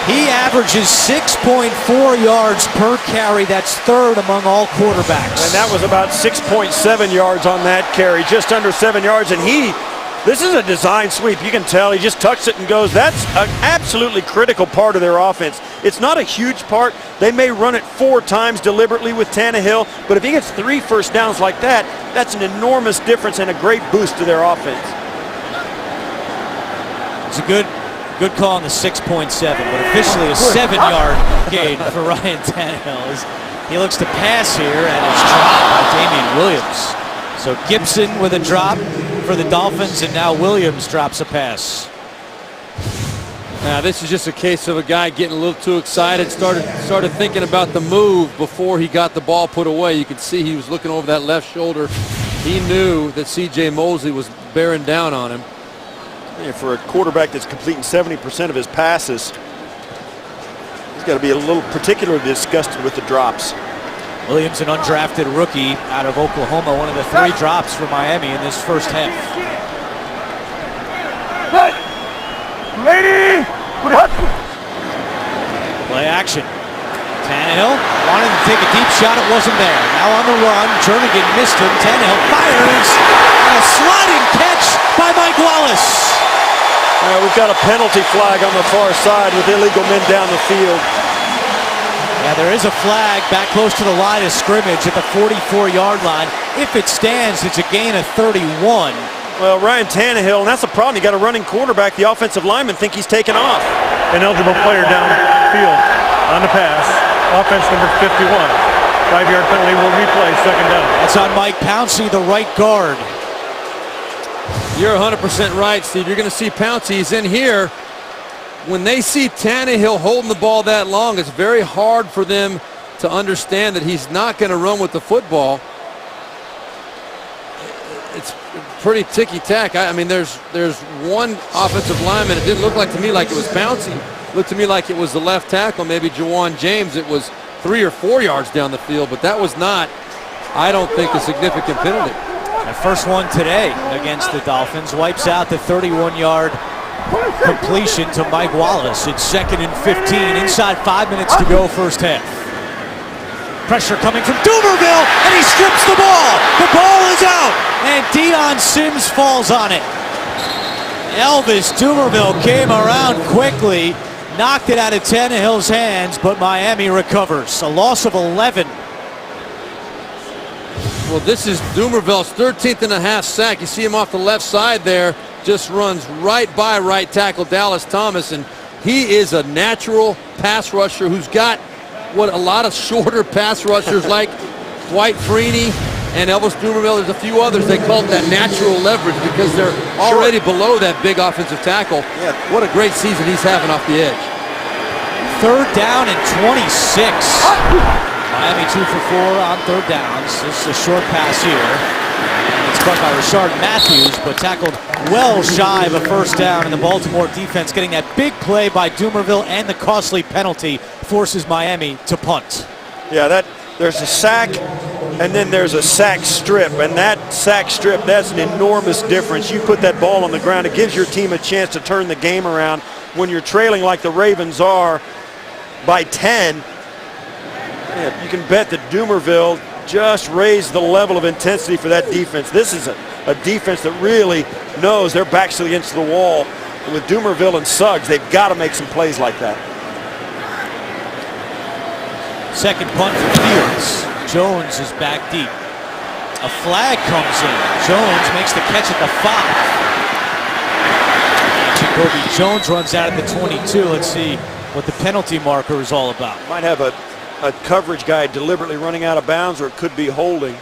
Speaker 1: He averages 6.4 yards per carry. That's third among all quarterbacks.
Speaker 4: And that was about 6.7 yards on that carry, just under 7 yards. And this is a design sweep. You can tell he just tucks it and goes. That's an absolutely critical part of their offense. It's not a huge part. They may run it 4 times deliberately with Tannehill, but if he gets 3 first downs like that, that's an enormous difference and a great boost to their offense.
Speaker 1: It's a good call on the 6.7, but officially a 7-yard gain for Ryan Tannehill. He looks to pass here, and it's dropped by Damian Williams. So Gibson with a drop for the Dolphins, and now Williams drops a pass.
Speaker 3: Now this is just a case of a guy getting a little too excited, started thinking about the move before he got the ball put away. You could see he was looking over that left shoulder. He knew that C.J. Mosley was bearing down on him.
Speaker 4: Yeah, for a quarterback that's completing 70% of his passes, he's got to be a little particularly disgusted with the drops.
Speaker 1: Williams, an undrafted rookie out of Oklahoma, one of the 3 drops for Miami in this first half.
Speaker 7: Lady!
Speaker 1: Play action. Tannehill wanted to take a deep shot. It wasn't there. Now on the run. Jernigan missed him. Tannehill fires. And a sliding catch by Mike Wallace.
Speaker 4: We've got a penalty flag on the far side with illegal men down the field.
Speaker 1: Yeah, there is a flag back close to the line of scrimmage at the 44-yard line. If it stands, it's a gain of 31.
Speaker 4: Well, Ryan Tannehill, and that's the problem. You got a running quarterback. The offensive linemen think he's taken off.
Speaker 5: An eligible player downfield on the pass. Offense number 51. 5-yard penalty will replay, second down.
Speaker 1: That's on Mike Pouncey, the right guard.
Speaker 3: You're 100% right, Steve. You're going to see Pouncey. He's in here. When they see Tannehill holding the ball that long, it's very hard for them to understand that he's not going to run with the football. It's pretty ticky-tack. I mean, there's one offensive lineman. It didn't look like to me like it was Pouncey. It looked to me like it was the left tackle, maybe Jawan James. It was 3 or 4 yards down the field, but that was not, I don't think, a significant penalty.
Speaker 1: The first one today against the Dolphins wipes out the 31-yard completion to Mike Wallace. It's 2nd and 15. Inside 5 minutes to go, first half. Pressure coming from Dumerville, and he strips the ball. The ball is out, and Deion Sims falls on it. Elvis Dumerville came around quickly, knocked it out of Tannehill's hands, but Miami recovers. A loss of 11.
Speaker 3: Well, this is Dumerville's 13th and a half sack. You see him off the left side there, just runs right by right tackle Dallas Thomas, and he is a natural pass rusher who's got what a lot of shorter pass rushers like Dwight Freeney and Elvis Dumerville. There's a few others. They call it that natural leverage because they're already below that big offensive tackle. Yeah. What a great season he's having off the edge.
Speaker 1: Third down and 26. Miami 2 for 4 on third downs. This is a short pass here. And it's caught by Rashard Matthews, but tackled well shy of a first down. And the Baltimore defense getting that big play by Dumerville and the costly penalty forces Miami to punt.
Speaker 4: Yeah, there's a sack. and then there's a sack strip, and that sack strip, that's an enormous difference. You put that ball on the ground, it gives your team a chance to turn the game around. When you're trailing like the Ravens are by 10, you can bet that Dumerville just raised the level of intensity for that defense. This is a defense that really knows their backs against the wall. And with Dumerville and Suggs, they've got to make some plays like that.
Speaker 1: Second punt for Fields. Jones is back deep. A flag comes in. Jones makes the catch at the 5. Jacoby Jones runs out at the 22. Let's see what the penalty marker is all about.
Speaker 4: Might have a coverage guy deliberately running out of bounds, or it could be holding.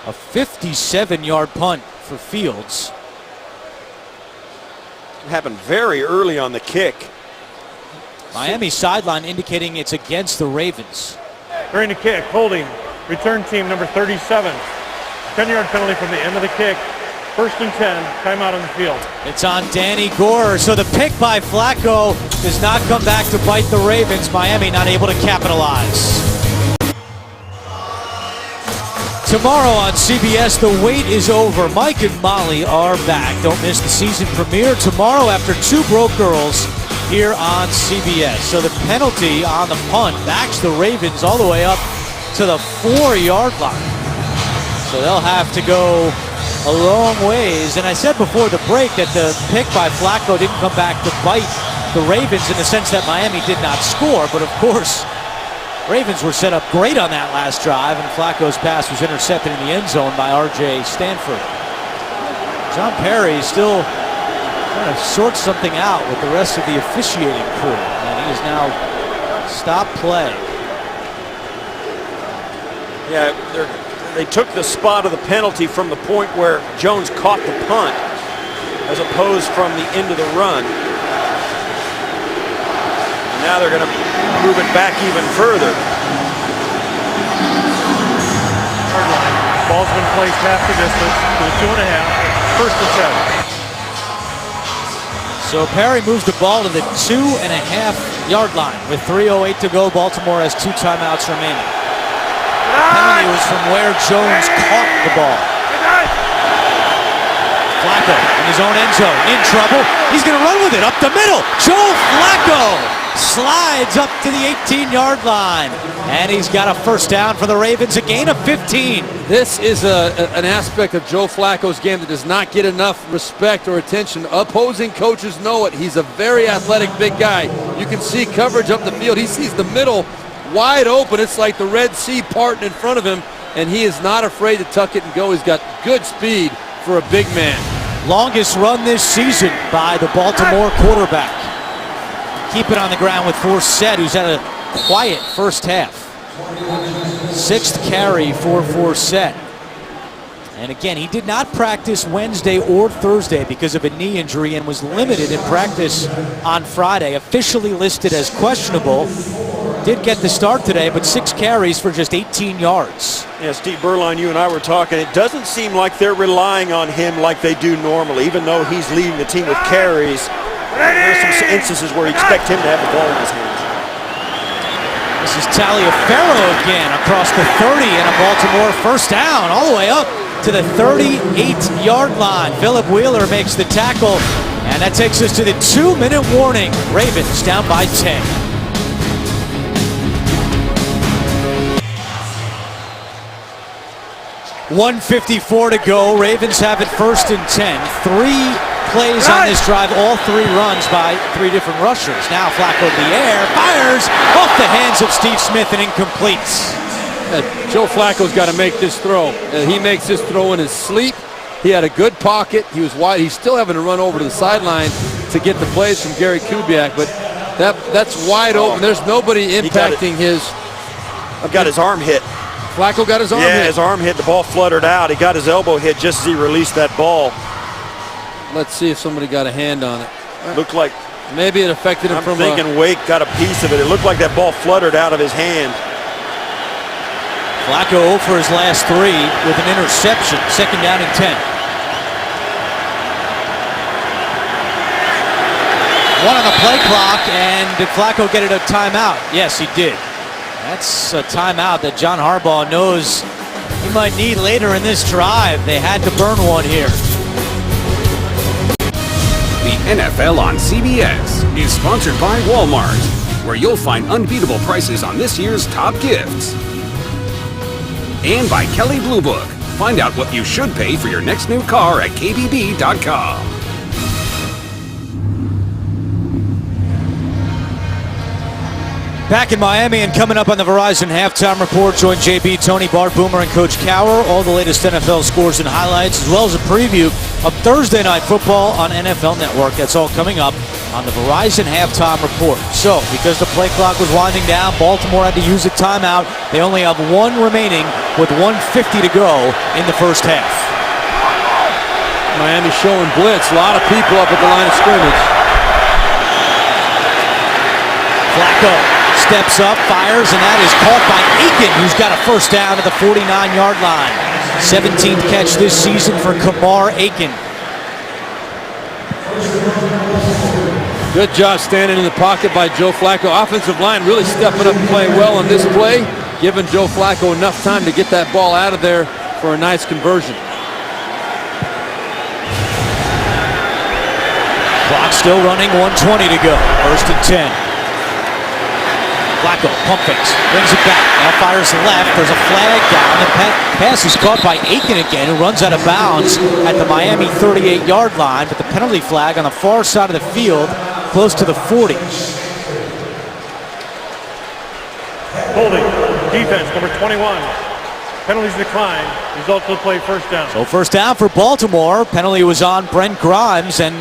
Speaker 1: A 57-yard punt for Fields.
Speaker 4: It happened very early on the kick.
Speaker 1: Miami sideline indicating it's against the Ravens.
Speaker 5: During the kick, holding, return team number 37. 10-yard penalty from the end of the kick. 1st and 10, timeout on the field.
Speaker 1: It's on Danny Gore. So the pick by Flacco does not come back to bite the Ravens. Miami not able to capitalize. Tomorrow on CBS, the wait is over. Mike and Molly are back. Don't miss the season premiere tomorrow after Two Broke Girls here on CBS. So the penalty on the punt backs the Ravens all the way up to the 4-yard line. So they'll have to go a long ways. And I said before the break that the pick by Flacco didn't come back to bite the Ravens in the sense that Miami did not score. But of course, Ravens were set up great on that last drive, and Flacco's pass was intercepted in the end zone by R.J. Stanford. John Perry still trying to sort something out with the rest of the officiating crew, and he has now stopped play.
Speaker 4: Yeah, they took the spot of the penalty from the point where Jones caught the punt as opposed from the end of the run. And now they're going to move it back even further.
Speaker 5: Ball's been placed half the distance to the 2.5. 1st and 7.
Speaker 1: So Perry moves the ball to the 2.5-yard line with 3:08 to go. Baltimore has 2 timeouts remaining. Penalty was from where Jones caught the ball. Flacco in his own end zone, in trouble. He's going to run with it up the middle. Joe Flacco slides up to the 18-yard line, and he's got a first down for the Ravens, a gain of 15.
Speaker 3: This is an aspect of Joe Flacco's game that does not get enough respect or attention. Opposing coaches know it. He's a very athletic big guy. You can see coverage up the field. He sees the middle wide open. It's like the Red Sea parting in front of him, and he is not afraid to tuck it and go. He's got good speed for a big man.
Speaker 1: Longest run this season by the Baltimore quarterback. Keep it on the ground with Forsett, who's had a quiet first half. 6th carry for Forsett. And again, he did not practice Wednesday or Thursday because of a knee injury and was limited in practice on Friday. Officially listed as questionable. Did get the start today, but 6 carries for just 18 yards.
Speaker 4: Yeah, Steve Berline, you and I were talking. It doesn't seem like they're relying on him like they do normally, even though he's leading the team with carries. There's some instances where you expect him to have the ball in his hands.
Speaker 1: This is Taliaferro again across the 30 and a Baltimore first down all the way up to the 38-yard line. Philip Wheeler makes the tackle, and that takes us to the 2-minute warning. Ravens down by 10. .154 to go. Ravens have it 1st and 10. 3 plays on this drive, all 3 runs by 3 different rushers. Now Flacco in the air, fires off the hands of Steve Smith and incomplete.
Speaker 3: Joe Flacco's got to make this throw. He makes this throw in his sleep. He had a good pocket. He was wide. He's still having to run over to the sideline to get the plays from Gary Kubiak, but that's wide open. There's nobody impacting his.
Speaker 4: I've got his arm hit.
Speaker 3: Flacco got his arm hit.
Speaker 4: Yeah, his arm hit. The ball fluttered out. He got his elbow hit just as he released that ball.
Speaker 3: Let's see if somebody got a hand on it.
Speaker 4: Looked like
Speaker 3: maybe it affected him
Speaker 4: I'm thinking Wake got a piece of it. It looked like that ball fluttered out of his hand.
Speaker 1: Flacco 0 for his last 3 with an interception. 2nd down and 10. One on the play clock, and did Flacco get a timeout? Yes, he did. That's a timeout that John Harbaugh knows he might need later in this drive. They had to burn one here.
Speaker 6: The NFL on CBS is sponsored by Walmart, where you'll find unbeatable prices on this year's top gifts. And by Kelley Blue Book. Find out what you should pay for your next new car at KBB.com.
Speaker 1: Back in Miami and coming up on the Verizon Halftime Report, join JB, Tony, Bart, Boomer, and Coach Cower. All the latest NFL scores and highlights, as well as a preview of Thursday Night Football on NFL Network. That's all coming up on the Verizon Halftime Report. So, because the play clock was winding down, Baltimore had to use a timeout. They only have one remaining with 1:50 to go in the first half.
Speaker 3: Miami showing blitz. A lot of people up at the line of scrimmage.
Speaker 1: Flacco steps up, fires, and that is caught by Aiken, who's got a first down at the 49-yard line. 17th catch this season for Kamar Aiken.
Speaker 3: Good job standing in the pocket by Joe Flacco. Offensive line really stepping up and playing well on this play, giving Joe Flacco enough time to get that ball out of there for a nice conversion.
Speaker 1: Clock still running, 1:20 to go. First and 10. Flacco, pump fakes, brings it back, now fires left, there's a flag down, the pass is caught by Aiken again, who runs out of bounds at the Miami 38-yard line, but the penalty flag on the far side of the field, close to the 40.
Speaker 5: Holding, defense, number 21. Penalties decline, result of the play, first down.
Speaker 1: So first down for Baltimore, penalty was on Brent Grimes, and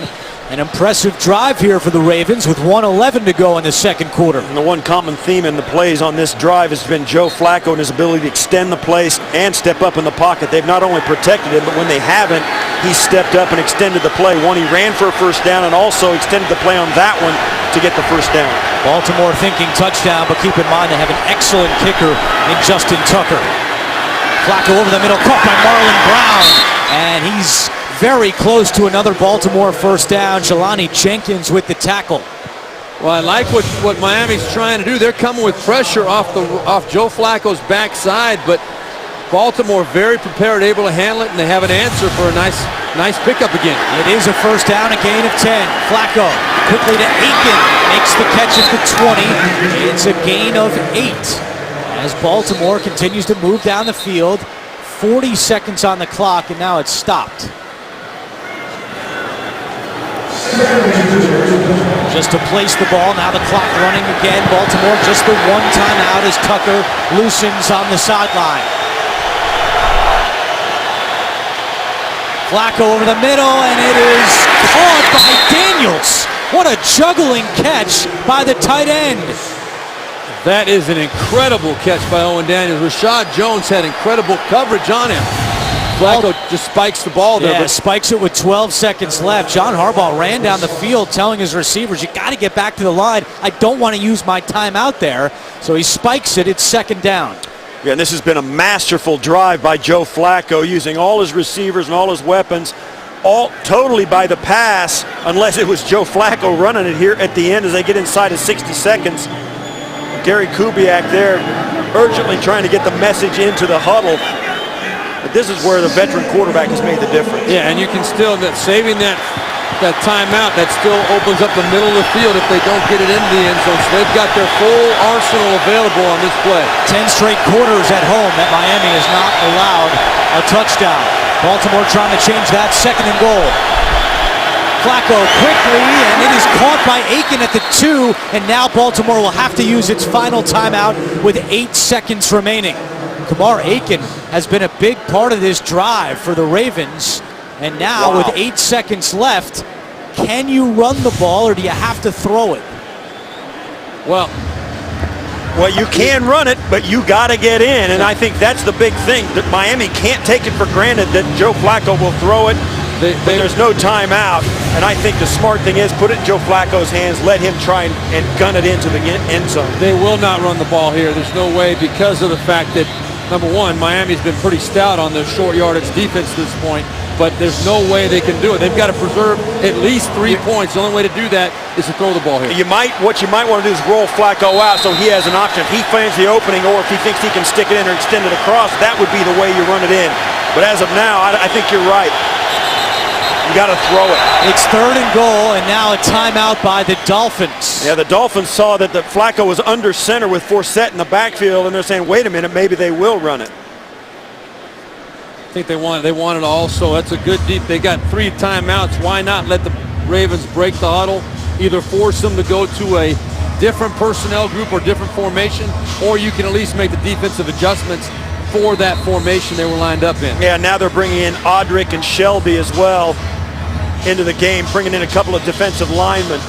Speaker 1: an impressive drive here for the Ravens with 1:11 to go in the second quarter.
Speaker 4: And the one common theme in the plays on this drive has been Joe Flacco and his ability to extend the plays and step up in the pocket. They've not only protected him, but when they haven't, he stepped up and extended the play. One, he ran for a first down and also extended the play on that one to get the first down.
Speaker 1: Baltimore thinking touchdown, but keep in mind they have an excellent kicker in Justin Tucker. Flacco over the middle, caught by Marlon Brown, and he's very close to another Baltimore first down. Jelani Jenkins with the tackle.
Speaker 3: Well, I like what Miami's trying to do. They're coming with pressure off Joe Flacco's backside, but Baltimore very prepared, able to handle it, and they have an answer for a nice pickup again.
Speaker 1: It is a first down, a gain of 10. Flacco quickly to Aiken, makes the catch at the 20. It's a gain of 8 as Baltimore continues to move down the field. 40 seconds on the clock, and now it's stopped. Just to place the ball, now the clock running again. Baltimore just the one timeout as Tucker loosens on the sideline. Flacco over the middle, and it is caught by Daniels. What a juggling catch by the tight end.
Speaker 3: That is an incredible catch by Owen Daniels. Rashad Jones had incredible coverage on him. Flacco just spikes the ball there.
Speaker 1: Yeah, spikes it with 12 seconds left. John Harbaugh ran down the field telling his receivers, you got to get back to the line. I don't want to use my timeout there. So he spikes it. It's second down.
Speaker 4: Yeah, and this has been a masterful drive by Joe Flacco, using all his receivers and all his weapons, all totally by the pass, unless it was Joe Flacco running it here at the end as they get inside of 60 seconds. Gary Kubiak there urgently trying to get the message into the huddle. But this is where the veteran quarterback has made the difference.
Speaker 3: Yeah, and you can still, saving that timeout, that still opens up the middle of the field if they don't get it into the end zone. So they've got their full arsenal available on this play.
Speaker 1: 10 straight quarters at home that Miami has not allowed a touchdown. Baltimore trying to change that, second and goal. Flacco quickly, and it is caught by Aiken at the 2, and now Baltimore will have to use its final timeout with 8 seconds remaining. Kamar Aiken has been a big part of this drive for the Ravens, and now with 8 seconds left, can you run the ball or do you have to throw it?
Speaker 4: Well, you can run it, but you got to get in, and I think that's the big thing. That Miami can't take it for granted that Joe Flacco will throw it. But there's no timeout, and I think the smart thing is put it in Joe Flacco's hands, let him try and gun it into the end zone.
Speaker 3: They will not run the ball here. There's no way, because of the fact that, number one, Miami's been pretty stout on their short yardage defense to this point. but there's no way they can do it. They've got to preserve at least 3 points. The only way to do that is to throw the ball here.
Speaker 4: What you might want to do is roll Flacco out so he has an option. If he finds the opening, or if he thinks he can stick it in or extend it across, that would be the way you run it in. But as of now, I think you're right. You got to throw it.
Speaker 1: It's 3rd and goal, and now a timeout by the Dolphins.
Speaker 4: Yeah, the Dolphins saw that the Flacco was under center with Forsett in the backfield, and they're saying, wait a minute, maybe they will run it.
Speaker 3: I think they wanted also. That's a good deep. They got 3 timeouts. Why not let the Ravens break the huddle? Either force them to go to a different personnel group or different formation, or you can at least make the defensive adjustments for that formation they were lined up in.
Speaker 4: Yeah, now they're bringing in Audric and Shelby as well into the game, bringing in a couple of defensive linemen.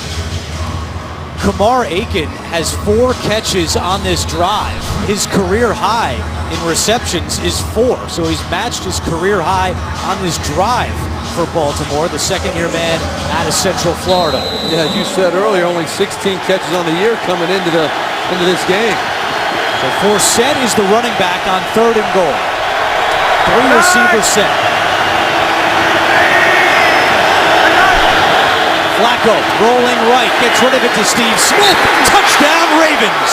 Speaker 1: Kamar Aiken has 4 catches on this drive. His career high in receptions is 4, so he's matched his career high on this drive for Baltimore, the second-year man out of Central Florida.
Speaker 3: Yeah, as you said earlier, only 16 catches on the year coming into this game.
Speaker 1: So Forsett is the running back on 3rd and goal. 3 receivers set. Flacco rolling right, gets rid of it to Steve Smith. Touchdown Ravens.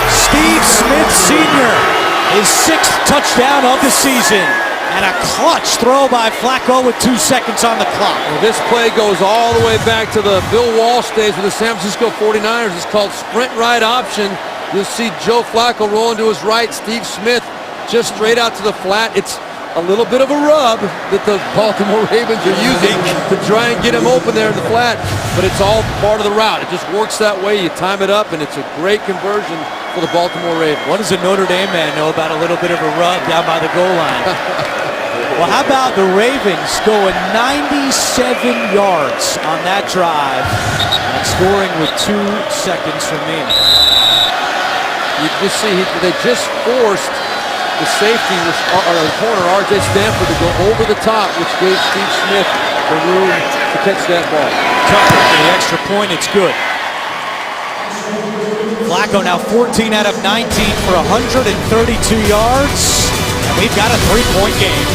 Speaker 1: Steve Smith Sr., his 6th touchdown of the season. And a clutch throw by Flacco with 2 seconds on the clock.
Speaker 3: Well, this play goes all the way back to the Bill Walsh days with the San Francisco 49ers. It's called sprint right option. You'll see Joe Flacco rolling to his right, Steve Smith just straight out to the flat. It's a little bit of a rub that the Baltimore Ravens are using to try and get him open there in the flat, but it's all part of the route. It just works that way. You time it up, and it's a great conversion for the Baltimore Ravens.
Speaker 1: What does a Notre Dame man know about a little bit of a rub down by the goal line? Well, how about the Ravens going 97 yards on that drive and scoring with 2 seconds remaining?
Speaker 3: You just see they just forced the safety, or the corner, R.J. Stanford, to go over the top, which gave Steve Smith the room to catch that ball.
Speaker 1: Tucker for the extra point, it's good. Flacco now 14 out of 19 for 132 yards, and we've got a 3-point game.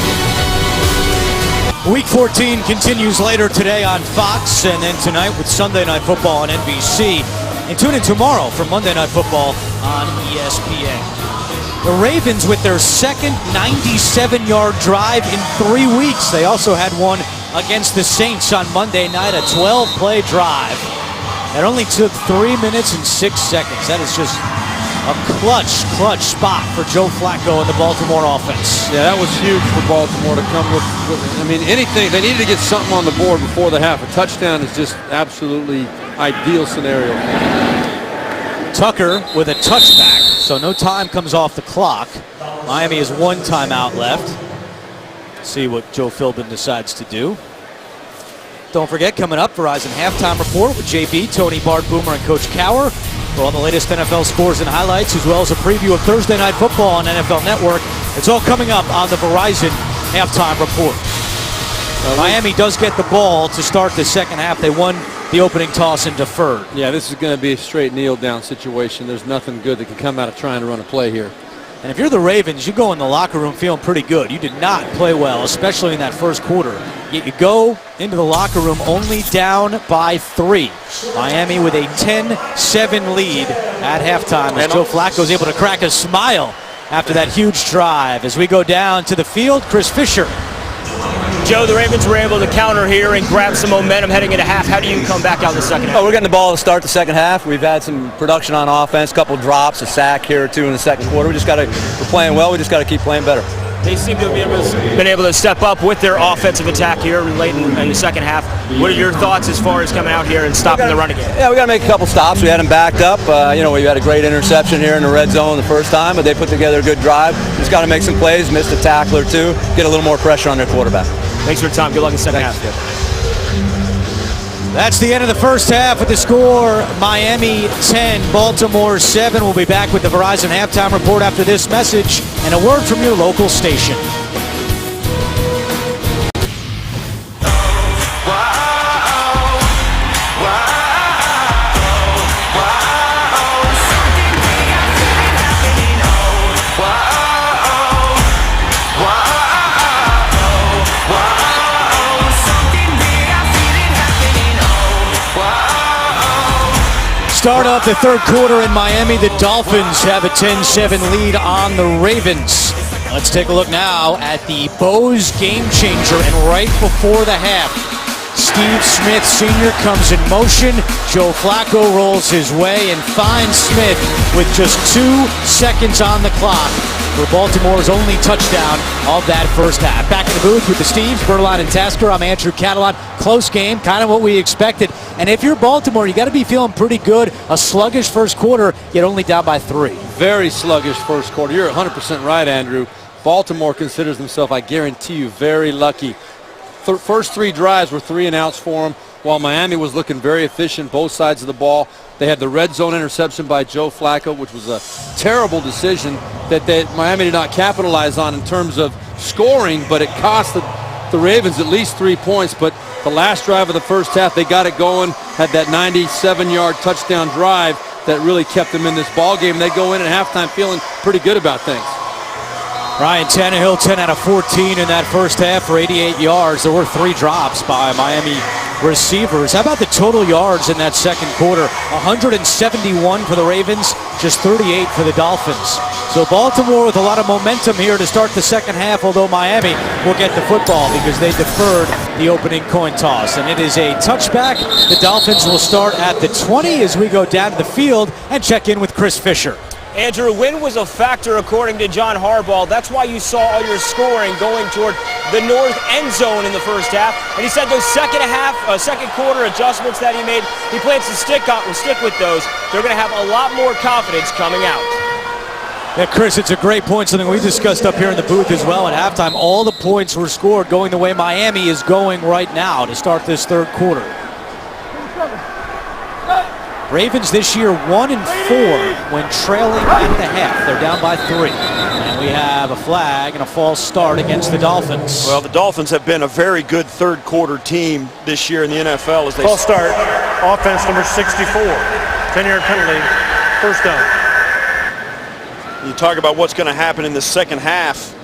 Speaker 1: Week 14 continues later today on Fox, and then tonight with Sunday Night Football on NBC. And tune in tomorrow for Monday Night Football on ESPN. The Ravens with their second 97-yard drive in 3 weeks. They also had one against the Saints on Monday night, a 12-play drive. That only took 3 minutes and 6 seconds. That is just a clutch spot for Joe Flacco and the Baltimore offense.
Speaker 3: Yeah, that was huge for Baltimore to come with I mean, anything. They needed to get something on the board before the half. A touchdown is just absolutely ideal scenario.
Speaker 1: Tucker with a touchback, so no time comes off the clock. Miami has 1 timeout left. See what Joe Philbin decides to do. Don't forget, coming up, Verizon Halftime Report with JB, Tony, Bart, Boomer, and Coach Cower for all the latest NFL scores and highlights, as well as a preview of Thursday Night Football on NFL Network. It's all coming up on the Verizon Halftime Report. Miami does get the ball to start the second half. They won the opening toss and deferred.
Speaker 3: Yeah, this is going to be a straight kneel-down situation. There's nothing good that can come out of trying to run a play here.
Speaker 1: And if you're the Ravens, you go in the locker room feeling pretty good. You did not play well, especially in that first quarter. Yet you go into the locker room only down by 3. Miami with a 10-7 lead at halftime as Joe Flacco is able to crack a smile after that huge drive. As we go down to the field, Chris Fisher.
Speaker 2: Joe, the Ravens were able to counter here and grab some momentum heading into half. How do you come back out in the second half?
Speaker 10: Oh, we're getting the ball to start the second half. We've had some production on offense, a couple drops, a sack here or 2 in the second quarter. We're playing well. We just got to keep playing better.
Speaker 2: They seem to have been able to step up with their offensive attack here late in the second half. What are your thoughts as far as coming out here and stopping the run again?
Speaker 10: Yeah, we got to make a couple stops. We had them backed up. We had a great interception here in the red zone the first time, but they put together a good drive. Just got to make some plays, missed a tackle or 2, get a little more pressure on their quarterback.
Speaker 2: Thanks for your time. Good luck in the second half.
Speaker 1: That's the end of the first half with the score Miami 10, Baltimore 7. We'll be back with the Verizon Halftime Report after this message and a word from your local station. Start of the third quarter in Miami. The Dolphins have a 10-7 lead on the Ravens. Let's take a look now at the Bose game changer, and right before the half, Steve Smith Sr. comes in motion. Joe Flacco rolls his way and finds Smith with just 2 seconds on the clock for Baltimore's only touchdown of that first half. Back in the booth with the Steves, Berline and Tasker. I'm Andrew Catalan. Close game, kind of what we expected. And if you're Baltimore, you got to be feeling pretty good. A sluggish first quarter, yet only down by 3.
Speaker 3: Very sluggish first quarter. You're 100% right, Andrew. Baltimore considers themselves, I guarantee you, very lucky. First 3 drives were 3 and outs for them, while Miami was looking very efficient both sides of the ball. They had the red zone interception by Joe Flacco, which was a terrible decision that Miami did not capitalize on in terms of scoring, but it cost the Ravens at least 3 points. But the last drive of the first half, they got it going, had that 97-yard touchdown drive that really kept them in this ball game. They go in at halftime feeling pretty good about things.
Speaker 1: Ryan Tannehill, 10 out of 14 in that first half for 88 yards. There were 3 drops by Miami receivers. How about the total yards in that second quarter? 171 for the Ravens, just 38 for the Dolphins. So Baltimore with a lot of momentum here to start the second half, although Miami will get the football because they deferred the opening coin toss. And it is a touchback. The Dolphins will start at the 20 as we go down to the field and check in with Chris Fisher.
Speaker 2: Andrew, wind was a factor according to John Harbaugh. That's why you saw all your scoring going toward the north end zone in the first half. And he said those second quarter adjustments that he made, he plans to stick with those. They're going to have a lot more confidence coming out.
Speaker 1: Yeah, Chris, it's a great point, something we discussed up here in the booth as well at halftime. All the points were scored going the way Miami is going right now to start this third quarter. Ravens this year 1-4 when trailing at the half. They're down by 3. And we have a flag and a false start against the Dolphins.
Speaker 4: Well, the Dolphins have been a very good third quarter team this year in the NFL. As they
Speaker 5: False start, offense number 64, 10-yard penalty, first down.
Speaker 4: You talk about what's going to happen in the second half.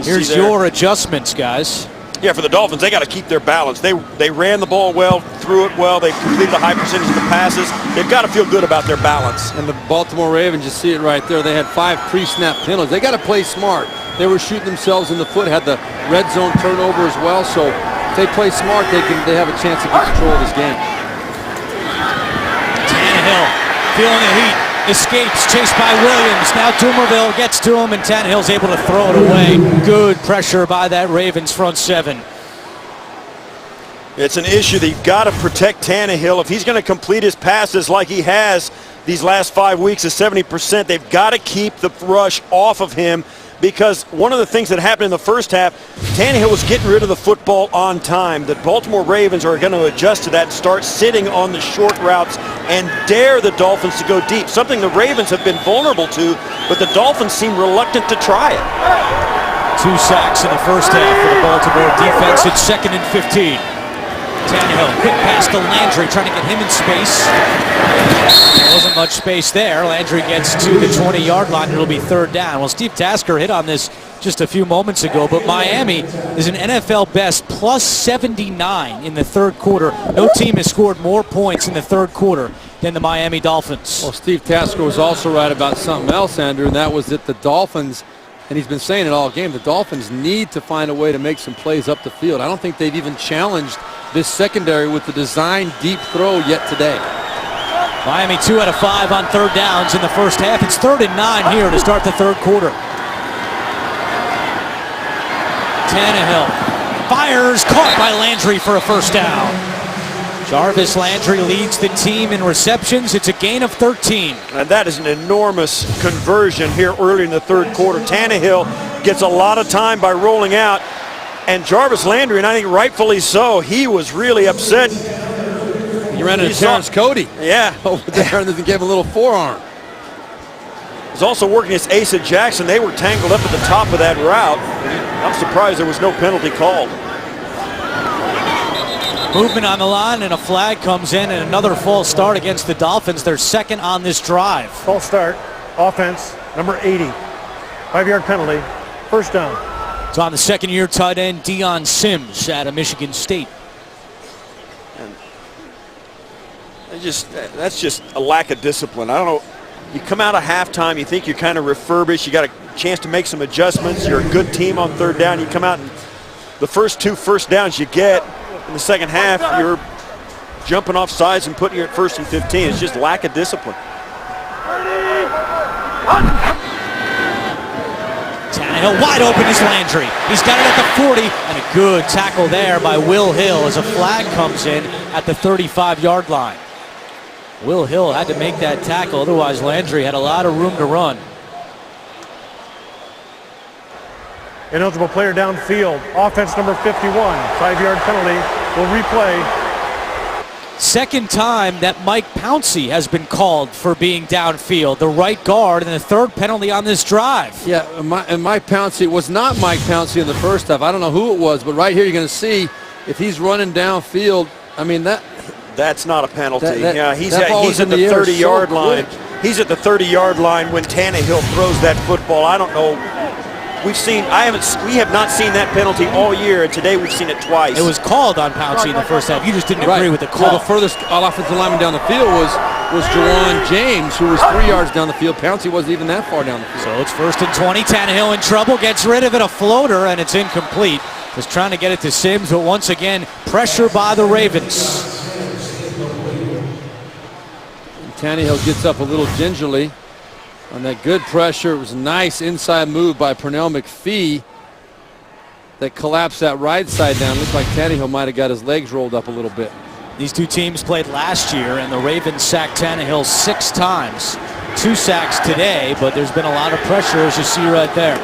Speaker 1: Here's your adjustments, guys.
Speaker 4: Yeah, for the Dolphins, they got to keep their balance. They ran the ball well, threw it well. They completed a high percentage of the passes. They've got to feel good about their balance.
Speaker 3: And the Baltimore Ravens, you see it right there. They had 5 pre-snap penalties. They got to play smart. They were shooting themselves in the foot, had the red zone turnover as well. So if they play smart, they have a chance to get control of this game.
Speaker 1: Tannehill feeling the heat. Escapes, chased by Williams. Now Dumerville gets to him, and Tannehill's able to throw it away. Good pressure by that Ravens front 7.
Speaker 4: It's an issue that you've got to protect Tannehill. If he's going to complete his passes like he has these last 5 weeks at 70%, they've got to keep the rush off of him, because one of the things that happened in the first half, Tannehill was getting rid of the football on time. The Baltimore Ravens are going to adjust to that and start sitting on the short routes and dare the Dolphins to go deep, something the Ravens have been vulnerable to, but the Dolphins seem reluctant to try it.
Speaker 1: 2 sacks in the first half for the Baltimore defense. It's 2nd and 15. Tannehill, quick pass to Landry, trying to get him in space. There wasn't much space there. Landry gets to the 20-yard line. It'll be 3rd down. Well, Steve Tasker hit on this just a few moments ago, but Miami is an NFL best plus 79 in the third quarter. No team has scored more points in the third quarter than the Miami Dolphins.
Speaker 3: Well, Steve Tasker was also right about something else, Andrew, and that was that the Dolphins, and he's been saying it all game, the Dolphins need to find a way to make some plays up the field. I don't think they've even challenged this secondary with the design deep throw yet today.
Speaker 1: Miami 2 out of 5 on 3rd downs in the first half. It's 3rd and 9 here to start the third quarter. Tannehill fires, caught by Landry for a first down. Jarvis Landry leads the team in receptions. It's a gain of 13.
Speaker 4: And that is an enormous conversion here early in the third quarter. Tannehill gets a lot of time by rolling out, and Jarvis Landry, and I think rightfully so, he was really upset.
Speaker 3: He ran into Terrence Cody.
Speaker 4: Yeah.
Speaker 3: Over there and gave him a little forearm.
Speaker 4: He's also working against Asa Jackson. They were tangled up at the top of that route. I'm surprised there was no penalty called.
Speaker 1: Movement on the line, and a flag comes in, and another false start against the Dolphins. They're 2nd on this drive.
Speaker 5: False start, offense number 80, 5-yard penalty, first down.
Speaker 1: It's on the second-year tight end, Deion Sims out of Michigan State.
Speaker 4: That's just a lack of discipline. I don't know. You come out of halftime, you think you're kind of refurbished, you got a chance to make some adjustments, you're a good team on third down, you come out and the first 2 first downs you get in the second half, you're jumping off sides and putting you at 1st and 15. It's just lack of discipline.
Speaker 1: Tannehill wide open is Landry. He's got it at the 40, and a good tackle there by Will Hill as a flag comes in at the 35-yard line. Will Hill had to make that tackle, otherwise Landry had a lot of room to run.
Speaker 5: Ineligible player downfield. Offense number 51. 5-yard penalty. Will replay.
Speaker 1: Second time that Mike Pouncey has been called for being downfield, the right guard, and the third penalty on this drive.
Speaker 3: Yeah, and Mike Pouncey, it was not Mike Pouncey in the first half. I don't know who it was, but right here you're going to see if he's running downfield. I mean,
Speaker 4: that's not a penalty.
Speaker 3: Yeah,
Speaker 4: he's at the 30-yard line. He's at the 30-yard line when Tannehill throws that football. I don't know. We have not seen that penalty all year, and today we've seen it twice.
Speaker 1: It was called on Pouncey in the first half. You just didn't agree with the call.
Speaker 3: Well, the furthest offensive lineman down the field was Jawan James, who was 3 yards down the field. Pouncey wasn't even that far down the field.
Speaker 1: So it's 1st and 20. Tannehill in trouble, gets rid of it, a floater, and it's incomplete. Was trying to get it to Sims, but once again, pressure by the Ravens.
Speaker 3: And Tannehill gets up a little gingerly on that good pressure. It was a nice inside move by Pernell McPhee that collapsed that right side down. Looked like Tannehill might have got his legs rolled up a little bit.
Speaker 1: These two teams played last year, and the Ravens sacked Tannehill 6 times. 2 sacks today, but there's been a lot of pressure, as you see right there.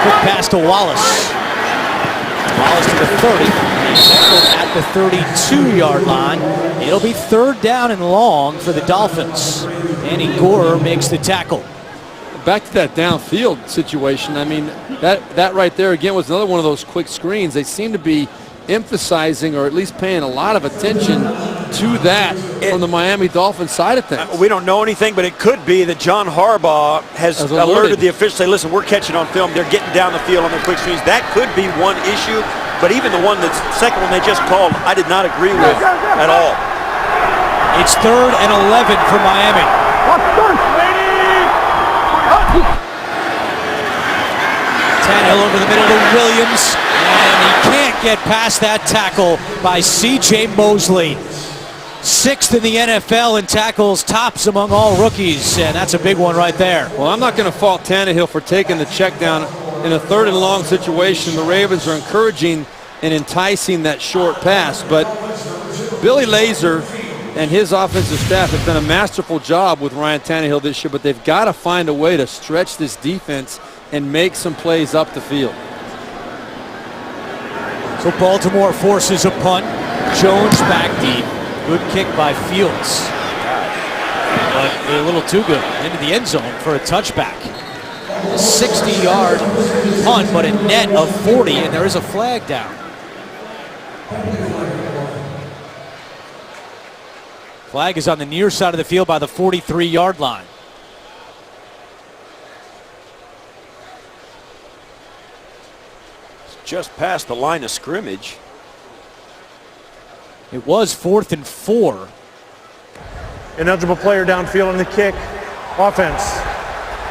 Speaker 1: Quick pass to Wallace. Wallace to the 30. Tackled at the 32-yard line. It'll be 3rd down and long for the Dolphins. Danny Gore makes the tackle.
Speaker 3: Back to that downfield situation. I mean, that right there again was another one of those quick screens. They seem to be emphasizing, or at least paying a lot of attention to that from the Miami Dolphins side of things.
Speaker 4: We don't know anything, but it could be that John Harbaugh has alerted the officials. Say, listen, we're catching on film. They're getting down the field on the quick screens. That could be one issue, but even the second one they just called, I did not agree with at all.
Speaker 1: It's 3rd and 11 for Miami. Tannehill over the middle to Williams, and he can't get past that tackle by C.J. Mosley. 6th in the NFL in tackles, tops among all rookies, and that's a big one right there.
Speaker 3: Well, I'm not going to fault Tannehill for taking the check down in a 3rd and long situation. The Ravens are encouraging and enticing that short pass, but Billy Lazor and his offensive staff have done a masterful job with Ryan Tannehill this year, but they've got to find a way to stretch this defense and make some plays up the field.
Speaker 1: So Baltimore forces a punt. Jones back deep. Good kick by Fields. But a little too good into the end zone for a touchback. A 60-yard punt, but a net of 40, and there is a flag down. Flag is on the near side of the field by the 43-yard line.
Speaker 4: Just past the line of scrimmage.
Speaker 1: It was 4th and 4.
Speaker 5: Ineligible player downfield on the kick. Offense,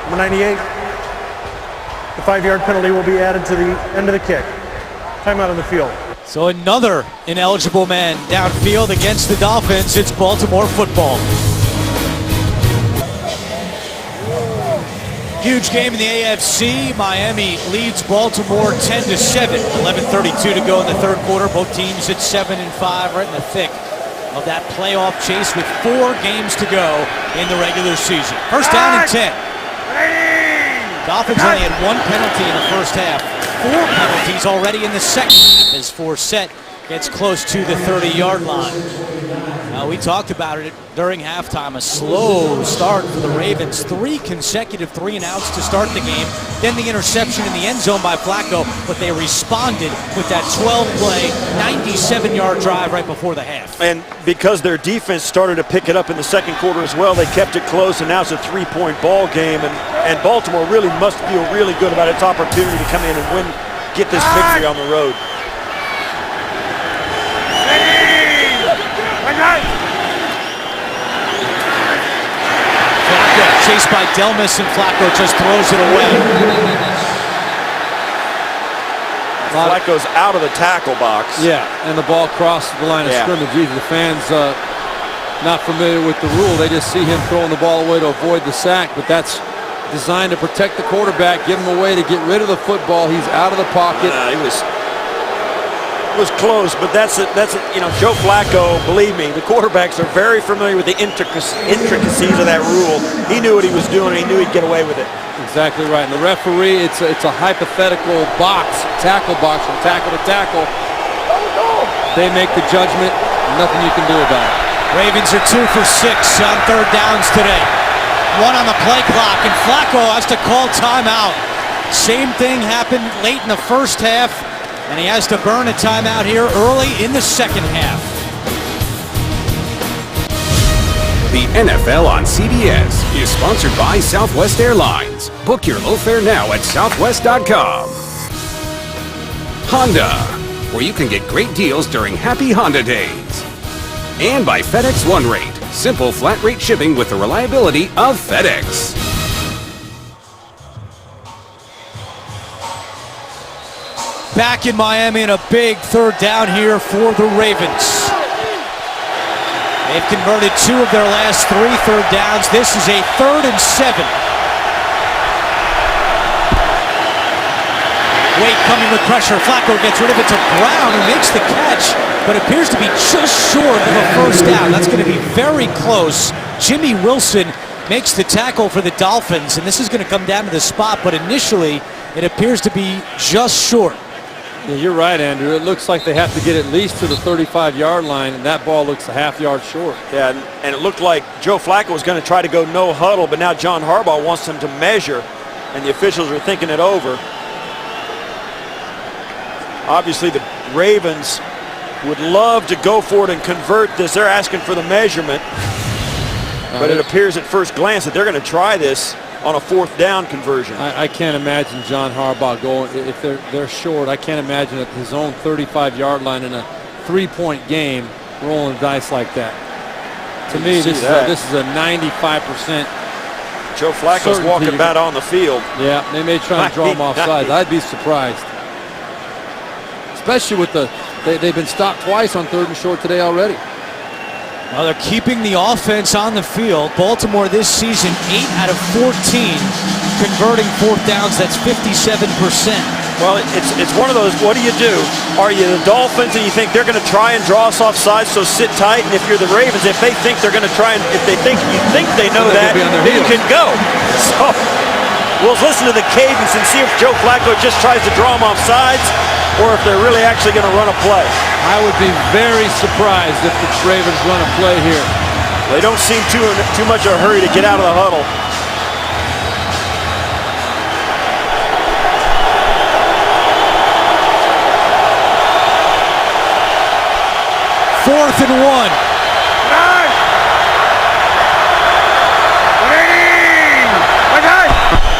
Speaker 5: number 98. The 5-yard penalty will be added to the end of the kick. Timeout on the field.
Speaker 1: So another ineligible man downfield against the Dolphins. It's Baltimore football. Huge game in the AFC. Miami leads Baltimore 10-7. 11:32 to go in the 3rd quarter. Both teams at 7-5, right in the thick of that playoff chase with 4 games to go in the regular season. 1st down and 10. Dolphins only had 1 penalty in the first half. 4 penalties already in the second half as Forsett gets close to the 30-yard line. We talked about it during halftime. A slow start for the Ravens. 3 consecutive 3-and-outs to start the game. Then the interception in the end zone by Flacco, but they responded with that 12-play, 97-yard drive right before the half.
Speaker 4: And because their defense started to pick it up in the second quarter as well, they kept it close, and now it's a 3-point ball game. And Baltimore really must feel really good about its opportunity to come in and get this victory on the road.
Speaker 1: chased by Delmas, and Flacco just throws it away.
Speaker 4: Flacco's out of the tackle box.
Speaker 3: Yeah, and the ball crosses the line of scrimmage. Either the fans not familiar with the rule, they just see him throwing the ball away to avoid the sack, but that's designed to protect the quarterback, give him a way to get rid of the football. He's out of the pocket.
Speaker 4: It was close, but that's Joe Flacco, believe me, the quarterbacks are very familiar with the intricacies of that rule. He knew what he was doing, and he knew he'd get away with it.
Speaker 3: Exactly right. And the referee, it's a hypothetical tackle box from tackle to tackle. They make the judgment, nothing you can do about it.
Speaker 1: Ravens are 2 for 6 on third downs today. 1 on the play clock, and Flacco has to call timeout. Same thing happened late in the first half, and he has to burn a timeout here early in the second half.
Speaker 6: The NFL on CBS is sponsored by Southwest Airlines. Book your low fare now at southwest.com. Honda, where you can get great deals during Happy Honda Days. And by FedEx One Rate, simple flat rate shipping with the reliability of FedEx.
Speaker 1: Back in Miami, and a big third down here for the Ravens. They've converted 2 of their last 3 third downs. This is a 3rd and 7. Wade coming with pressure. Flacco gets rid of it to Brown, who makes the catch, but appears to be just short of a first down. That's going to be very close. Jimmy Wilson makes the tackle for the Dolphins, and this is going to come down to the spot, but initially it appears to be just short.
Speaker 3: Yeah, you're right, Andrew. It looks like they have to get at least to the 35-yard line, and that ball looks a half yard short.
Speaker 4: Yeah, and it looked like Joe Flacco was going to try to go no huddle, but now John Harbaugh wants him to measure, and the officials are thinking it over. Obviously, the Ravens would love to go for it and convert this. They're asking for the measurement, but it appears at first glance that they're going to try this on a 4th down conversion.
Speaker 3: I can't imagine John Harbaugh going, if they're short, I can't imagine at his own 35-yard line in a 3-point game rolling dice like that. To me, this is a 95%.
Speaker 4: Joe Flacco's walking back on the field.
Speaker 3: Yeah, they may try and draw him off sides. I'd be surprised. Especially with they've been stopped twice on 3rd and short today already.
Speaker 1: Well, they're keeping the offense on the field. Baltimore this season, 8 out of 14 converting 4th downs. That's 57%.
Speaker 4: Well, it's one of those, what do? Are you the Dolphins and you think they're going to try and draw us off sides, so sit tight? And if you're the Ravens, if they think they're going to try and, if they think you think they know that, then you can go. So we'll listen to the cadence and see if Joe Flacco just tries to draw them off sides, or if they're really actually going to run a play.
Speaker 3: I would be very surprised if the Ravens run a play here.
Speaker 4: They don't seem too much of a hurry to get out of the huddle.
Speaker 1: Fourth and 1.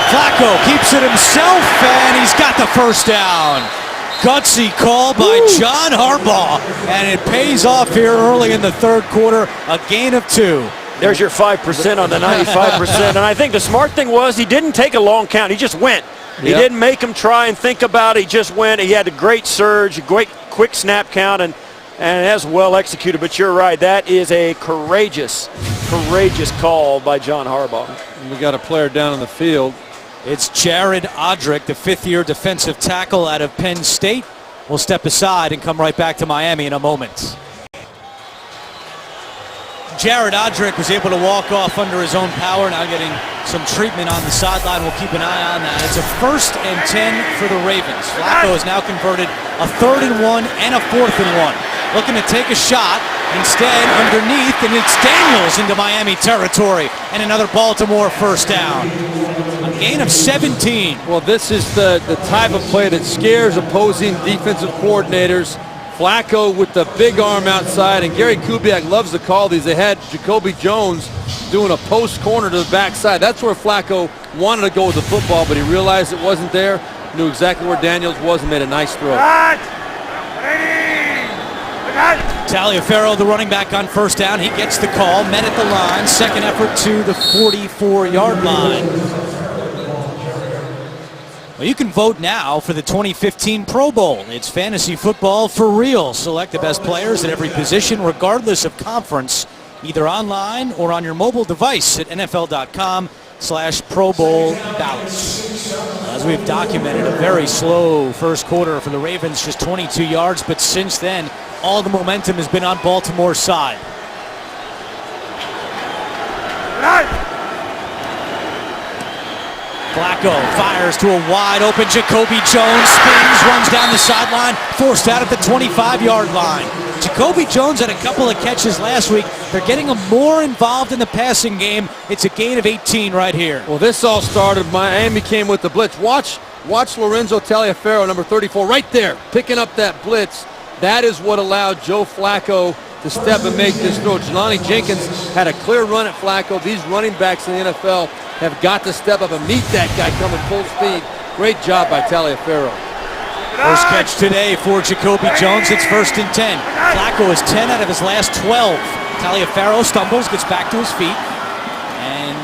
Speaker 1: Flacco keeps it himself, and he's got the first down. Gutsy call by John Harbaugh, and it pays off here early in the 3rd quarter, a gain of 2.
Speaker 4: There's your 5% on the 95%, and I think the smart thing was he didn't take a long count. He just went. He didn't make him try and think about it. He just went. He had a great surge, a great quick snap count, and that's well executed. But you're right, that is a courageous call by John Harbaugh.
Speaker 3: And we got a player down on the field.
Speaker 1: It's Jared Odrick, the 5th-year defensive tackle out of Penn State. We'll step aside and come right back to Miami in a moment. Jared Odrick was able to walk off under his own power, now getting some treatment on the sideline. We'll keep an eye on that. It's a 1st and 10 for the Ravens. Flacco has now converted a 3rd and 1 and a 4th and 1. Looking to take a shot. Instead, underneath, and it's Daniels into Miami territory. And another Baltimore first down. A gain of 17.
Speaker 3: Well, this is the type of play that scares opposing defensive coordinators. Flacco with the big arm outside, and Gary Kubiak loves to call these. They had Jacoby Jones doing a post corner to the backside. That's where Flacco wanted to go with the football, but he realized it wasn't there, knew exactly where Daniels was, and made a nice throw.
Speaker 1: Taliaferro, the running back on first down, he gets the call, met at the line, second effort to the 44-yard line. Well, you can vote now for the 2015 Pro Bowl. It's fantasy football for real. Select the best players at every position, regardless of conference, either online or on your mobile device at NFL.com/Pro Bowl ballots. As we've documented, a very slow first quarter for the Ravens, just 22 yards, but since then, all the momentum has been on Baltimore's side. Flacco fires to a wide open Jacoby Jones, spins, runs down the sideline, forced out at the 25-yard line. Jacoby Jones had a couple of catches last week. They're getting him more involved in the passing game. It's a gain of 18 right here.
Speaker 3: Well, this all started, Miami came with the blitz. Watch Lorenzo Taliaferro, number 34, right there, picking up that blitz. That is what allowed Joe Flacco to step and make this throw. Jelani Jenkins had a clear run at Flacco. These running backs in the NFL have got to step up and meet that guy coming full speed. Great job by Taliaferro.
Speaker 1: First catch today for Jacoby Jones. It's 1st and 10. Flacco is 10 out of his last 12. Taliaferro stumbles, gets back to his feet, and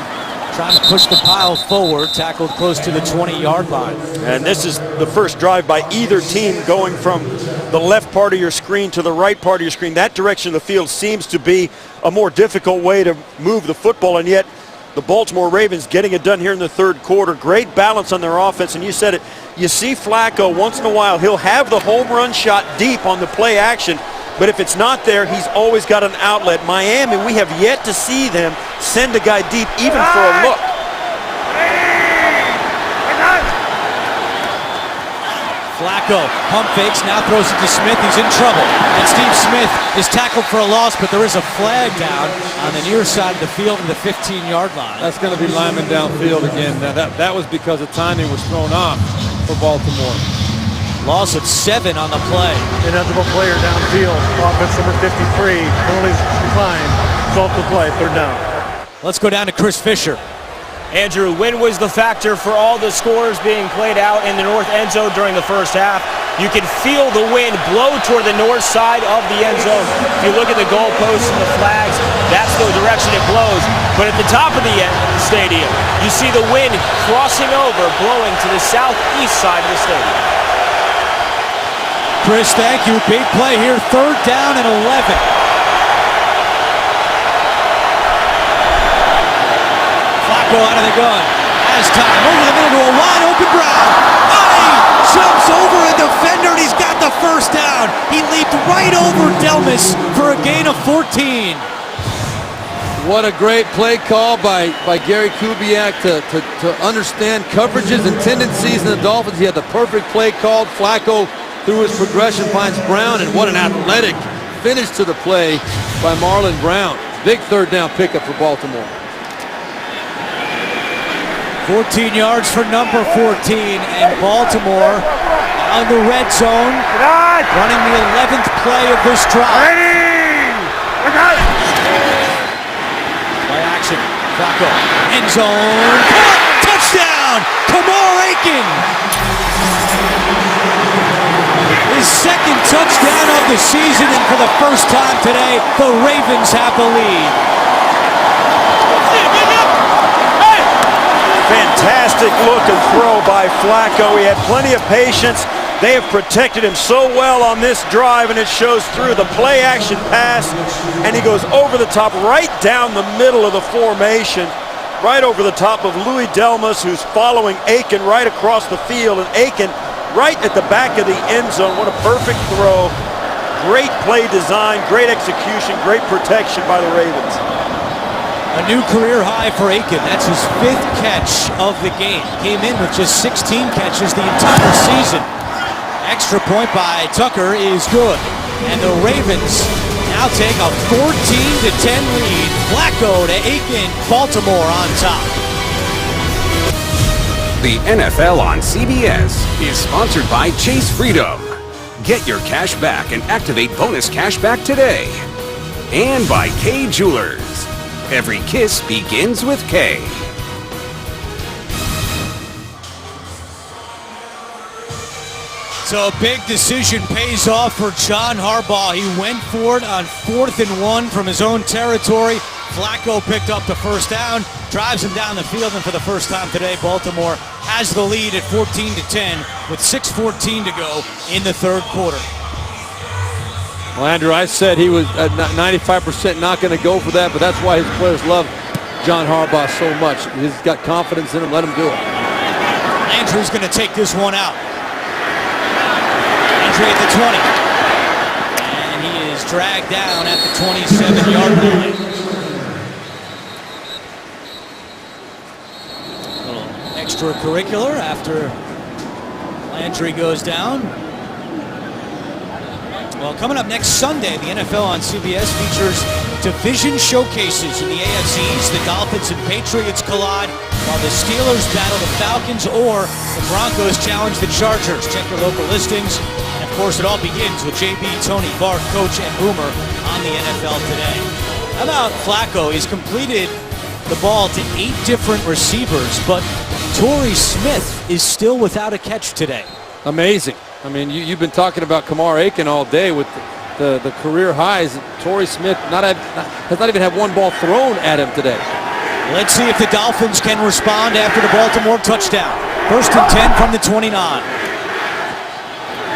Speaker 1: trying to push the pile forward, tackled close to the 20-yard line.
Speaker 4: And this is the first drive by either team going from the left part of your screen to the right part of your screen. That direction of the field seems to be a more difficult way to move the football, and yet the Baltimore Ravens getting it done here in the third quarter. Great balance on their offense, and you said it. You see Flacco once in a while, he'll have the home run shot deep on the play action, but if it's not there, he's always got an outlet. Miami, we have yet to see them send a guy deep even for a look.
Speaker 1: Flacco pump fakes, now throws it to Smith. He's in trouble. And Steve Smith is tackled for a loss, but there is a flag down on the near side of the field at the 15-yard line.
Speaker 3: That's going to be lineman downfield again. Now that was because the timing was thrown off for Baltimore.
Speaker 1: Loss of 7 on the play.
Speaker 5: Ineligible player downfield. Offense number 53. Penalties declined. Result of play. Third down.
Speaker 1: Let's go down to Chris Fisher.
Speaker 2: Andrew, when was the factor for all the scores being played out in the north end zone during the first half? You can feel the wind blow toward the north side of the end zone. If you look at the goalposts and the flags, that's the direction it blows. But at the top of the stadium, you see the wind crossing over, blowing to the southeast side of the stadium.
Speaker 1: Chris, thank you. Big play here. 3rd down and 11. Flacco out of the gun. Has time. Over the middle to a wide open Brown. Jumps over a defender, and he's got the first down. He leaped right over Delmas for a gain of 14.
Speaker 3: What a great play call by Gary Kubiak to understand coverages and tendencies in the Dolphins. He had the perfect play called. Flacco through his progression finds Brown, and what an athletic finish to the play by Marlon Brown. Big 3rd down pickup for Baltimore.
Speaker 1: 14 yards for number 14, and Baltimore on the red zone, running the 11th play of this drive. Play action, Flacco, end zone, touchdown, Kamar Aiken. His 2nd touchdown of the season, and for the first time today, the Ravens have the lead.
Speaker 4: Fantastic look and throw by Flacco. He had plenty of patience. They have protected him so well on this drive, and it shows through the play action pass, and he goes over the top, right down the middle of the formation, right over the top of Louis Delmas, who's following Aiken right across the field, and Aiken right at the back of the end zone. What a perfect throw. Great play design, great execution, great protection by the Ravens.
Speaker 1: A new career high for Aiken. That's his 5th catch of the game. Came in with just 16 catches the entire season. Extra point by Tucker is good. And the Ravens now take a 14-10 lead. Flacco to Aiken, Baltimore on top.
Speaker 6: The NFL on CBS is sponsored by Chase Freedom. Get your cash back and activate bonus cash back today. And by K Jewelers. Every kiss begins with K.
Speaker 1: So a big decision pays off for John Harbaugh. He went for it on 4th and 1 from his own territory. Flacco picked up the first down, drives him down the field, and for the first time today, Baltimore has the lead at 14-10 with 6:14 to go in the third quarter.
Speaker 3: Well, Andrew, I said he was at 95% not going to go for that, but that's why his players love John Harbaugh so much. He's got confidence in him. Let him do it.
Speaker 1: Landry's going to take this one out. Landry at the 20. And he is dragged down at the 27-yard line. A little extracurricular after Landry goes down. Well, coming up next Sunday, the NFL on CBS features division showcases in the AFC East. The Dolphins and Patriots collide while the Steelers battle the Falcons or the Broncos challenge the Chargers. Check your local listings. And of course, it all begins with JB, Tony, Bart, Coach, and Boomer on the NFL Today. How about Flacco? He's completed the ball to 8 different receivers, but Torrey Smith is still without a catch today.
Speaker 3: Amazing. I mean, you've been talking about Kamar Aiken all day with the career highs. Torrey Smith has not even had one ball thrown at him today.
Speaker 1: Let's see if the Dolphins can respond after the Baltimore touchdown. 1st and 10 from the 29.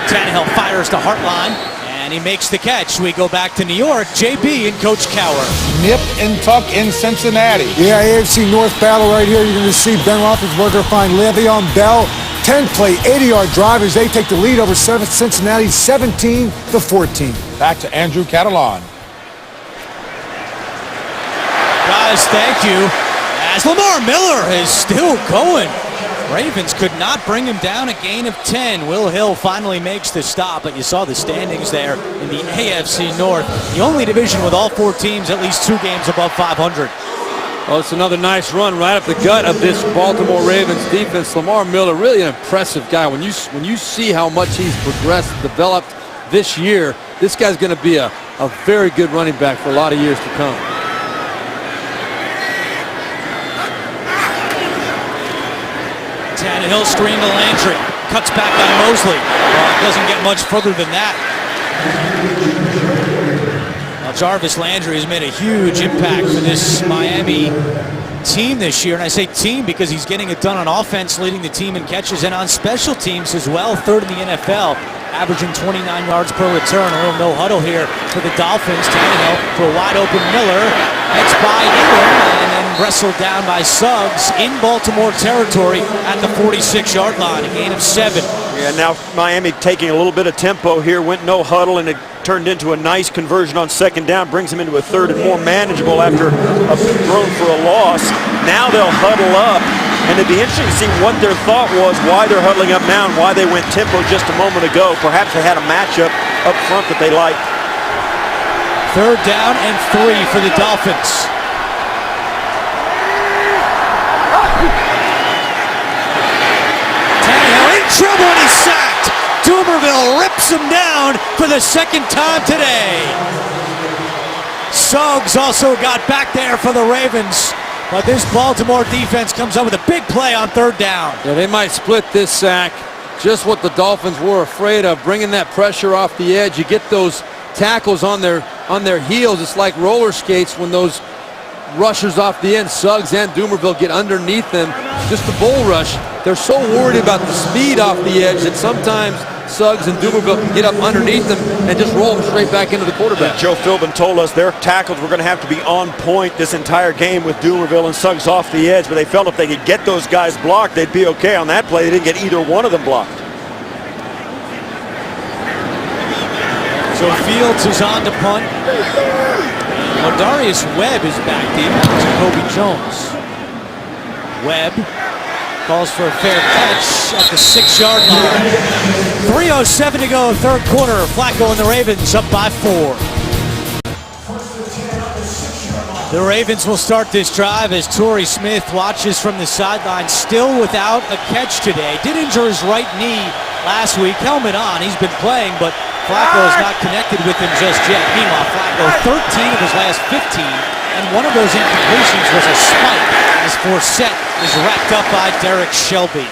Speaker 1: Tannehill fires to Hartline, and he makes the catch. We go back to New York. JB and Coach Cowher.
Speaker 8: Nip and tuck in Cincinnati.
Speaker 9: Yeah, AFC North battle right here. You're going to see Ben Roethlisberger find Le'Veon Bell. 10-play, 80-yard drivers. They take the lead over Cincinnati 17-14.
Speaker 8: Back to Andrew Catalan.
Speaker 1: Guys, thank you. As Lamar Miller is still going. Ravens could not bring him down, a gain of 10. Will Hill finally makes the stop, but you saw the standings there in the AFC North. The only division with all 4 teams at least 2 games above 500.
Speaker 3: Oh, it's another nice run right up the gut of this Baltimore Ravens defense. Lamar Miller, really an impressive guy. When you see how much he's progressed, developed this year, this guy's going to be a very good running back for a lot of years to come.
Speaker 1: Tannehill screen to Landry. Cuts back on Mosley. Well, it doesn't get much further than that. Jarvis Landry has made a huge impact for this Miami team this year. And I say team because he's getting it done on offense, leading the team in catches, and on special teams as well, 3rd in the NFL, averaging 29 yards per return. A little no huddle here for the Dolphins. Tannehill for a wide open Miller. Heads by Ingram and then wrestled down by Suggs in Baltimore territory at the 46-yard line. A gain of 7.
Speaker 4: Yeah, now Miami taking a little bit of tempo here, went no huddle, and it turned into a nice conversion on 2nd down, brings them into a 3rd and more manageable after a thrown for a loss. Now they'll huddle up, and it'd be interesting to see what their thought was, why they're huddling up now, and why they went tempo just a moment ago. Perhaps they had a matchup up front that they liked.
Speaker 1: 3rd down and 3 for the Dolphins. Tannehill in trouble, and he's sacked. Dumerville rips him down for the 2nd time today. Suggs also got back there for the Ravens, but this Baltimore defense comes up with a big play on 3rd down.
Speaker 3: Yeah, they might split this sack. Just what the Dolphins were afraid of, bringing that pressure off the edge. You get those tackles on their heels. It's like roller skates when those rushers off the end, Suggs and Dumerville, get underneath them. Just the bull rush. They're so worried about the speed off the edge that sometimes Suggs and Dumerville can get up underneath them and just roll them straight back into the quarterback.
Speaker 4: Joe Philbin told us their tackles were going to have to be on point this entire game with Dumerville and Suggs off the edge, but they felt if they could get those guys blocked, they'd be okay. On that play, they didn't get either one of them blocked.
Speaker 1: So Fields is on to punt. Darius Webb is back deep to Kobe Jones. Webb calls for a fair catch at the 6-yard line. 3:07 to go, 3rd quarter. Flacco and the Ravens up by 4. The Ravens will start this drive as Torrey Smith watches from the sideline, still without a catch today. Did injure his right knee last week. Helmet on, he's been playing, but Flacco is not connected with him just yet. Meanwhile, Flacco 13 of his last 15, and one of those incompletions was a spike as Forsett is wrapped up by Derek Shelby.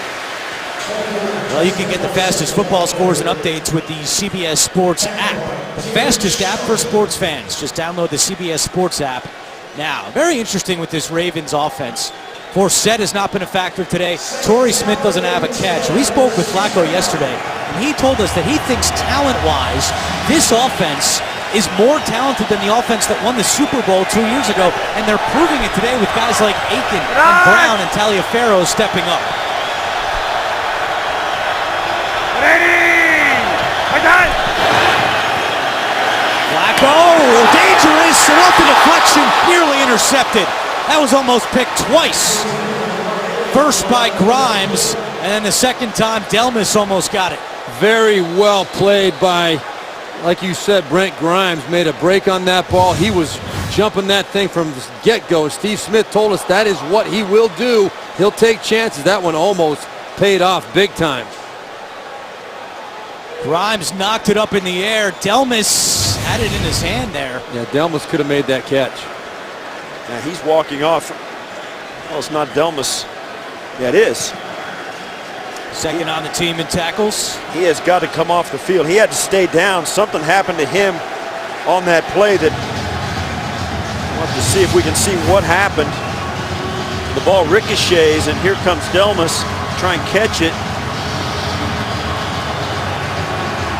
Speaker 1: Well, you can get the fastest football scores and updates with the CBS Sports app. The fastest app for sports fans. Just download the CBS Sports app now. Very interesting with this Ravens offense. Forsett has not been a factor today. Torrey Smith doesn't have a catch. We spoke with Flacco yesterday, and he told us that he thinks talent-wise, this offense is more talented than the offense that won the Super Bowl 2 years ago, and they're proving it today with guys like Aiken and Brown and Taliaferro stepping up. Flacco, dangerous, and off the deflection, nearly intercepted. That was almost picked twice. First by Grimes, and then the second time, Delmas almost got it.
Speaker 3: Very well played by, like you said, Brent Grimes made a break on that ball. He was jumping that thing from the get-go. Steve Smith told us that is what he will do. He'll take chances. That one almost paid off big time.
Speaker 1: Grimes knocked it up in the air. Delmas had it in his hand there.
Speaker 3: Yeah, Delmas could have made that catch.
Speaker 4: Now he's walking off. Well, it's not Delmas. Yeah, it is.
Speaker 1: Second on the team in tackles.
Speaker 4: He has got to come off the field. He had to stay down. Something happened to him on that play that we'll have to see if we can see what happened. The ball ricochets, and here comes Delmas to try and catch it.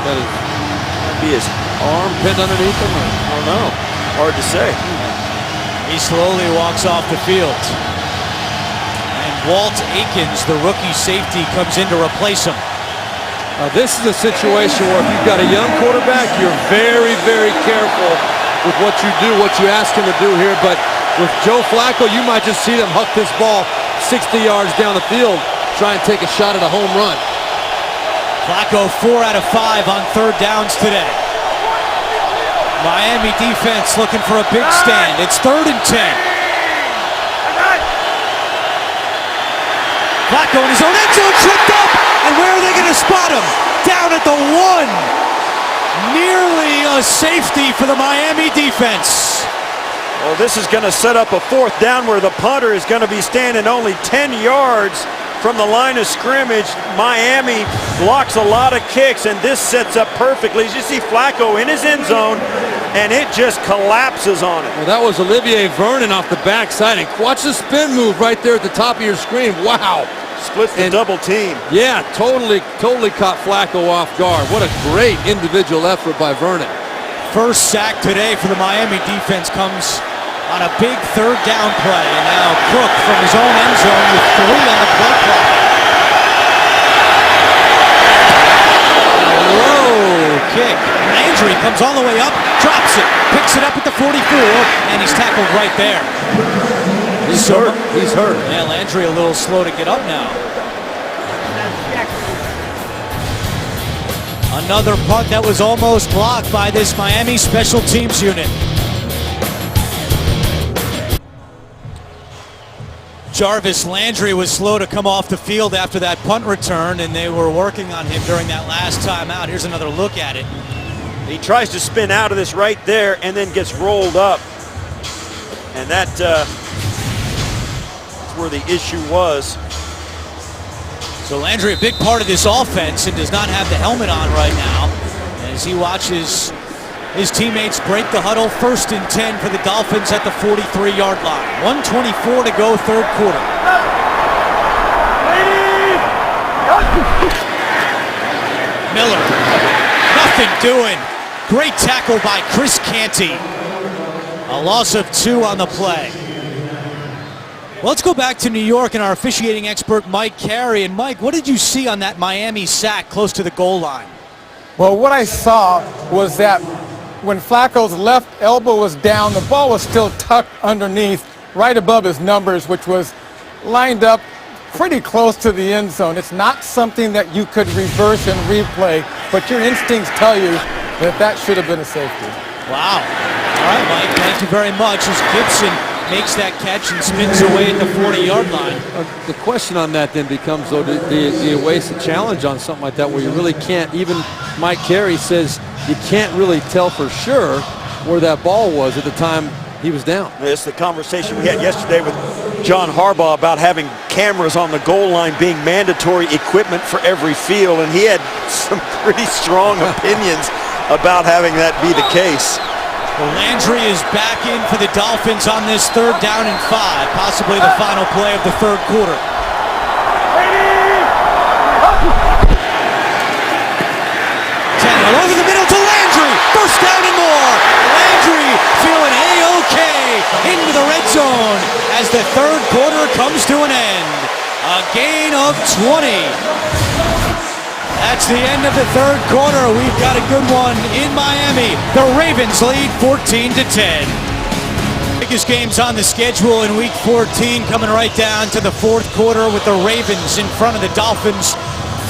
Speaker 3: That
Speaker 4: Might be his
Speaker 3: arm pinned underneath him.
Speaker 4: I don't know. Hard to say.
Speaker 1: He slowly walks off the field. And Walt Aikens, the rookie safety, comes in to replace him.
Speaker 3: This is a situation where if you've got a young quarterback, you're very, very careful with what you do, what you ask him to do here. But with Joe Flacco, you might just see them huck this ball 60 yards down the field, try and take a shot at a home run.
Speaker 1: Flacco 4 out of 5 on third downs today. Miami defense looking for a big stand. It's 3rd and 10. Flacco in his own end zone, tripped up, and where are they going to spot him? Down at the 1. Nearly a safety for the Miami defense.
Speaker 4: Well, this is going to set up a 4th down where the punter is going to be standing only 10 yards from the line of scrimmage. Miami blocks a lot of kicks, and this sets up perfectly. As you see Flacco in his end zone, and it just collapses on it.
Speaker 3: Well, that was Olivier Vernon off the backside, and watch the spin move right there at the top of your screen. Wow.
Speaker 4: Splits the double team.
Speaker 3: Yeah, totally caught Flacco off guard. What a great individual effort by Vernon.
Speaker 1: First sack today for the Miami defense comes on a big 3rd down play. And now Cook from his own end zone with 3 on the play clock. Low kick. Landry comes all the way up, drops it, picks it up at the 44, and he's tackled right there.
Speaker 3: He's hurt. He's hurt.
Speaker 1: Yeah, Landry a little slow to get up now. Another punt that was almost blocked by this Miami special teams unit. Jarvis Landry was slow to come off the field after that punt return, and they were working on him during that last time out. Here's another look at it.
Speaker 4: He tries to spin out of this right there and then gets rolled up. And that's where the issue was.
Speaker 1: So Landry, a big part of this offense, and does not have the helmet on right now as he watches his teammates break the huddle. 1st and 10 for the Dolphins at the 43-yard line. 1:24 to go, 3rd quarter. Miller, nothing doing. Great tackle by Chris Canty. A loss of 2 on the play. Well, let's go back to New York and our officiating expert, Mike Carey. And Mike, what did you see on that Miami sack close to the goal line?
Speaker 11: Well, what I saw was that when Flacco's left elbow was down, the ball was still tucked underneath, right above his numbers, which was lined up pretty close to the end zone. It's not something that you could reverse and replay, but your instincts tell you that that should have been a safety.
Speaker 1: Wow. All right, Mike, thank you very much. As Gibson makes that catch and spins away at the 40-yard line.
Speaker 3: The question on that then becomes, though, do you waste a challenge on something like that where you really can't? Even Mike Carey says you can't really tell for sure where that ball was at the time he was down.
Speaker 4: It's the conversation we had yesterday with John Harbaugh about having cameras on the goal line being mandatory equipment for every field, and he had some pretty strong opinions about having that be the case.
Speaker 1: Well, Landry is back in for the Dolphins on this 3rd down and 5, possibly the final play of the 3rd quarter. Tannehill over the middle to Landry, 1st down and more. Landry feeling A-OK into the red zone as the 3rd quarter comes to an end. A gain of 20. That's the end of the 3rd quarter. We've got a good one in Miami. The Ravens lead 14-10. Biggest games on the schedule in week 14, coming right down to the 4th quarter with the Ravens in front of the Dolphins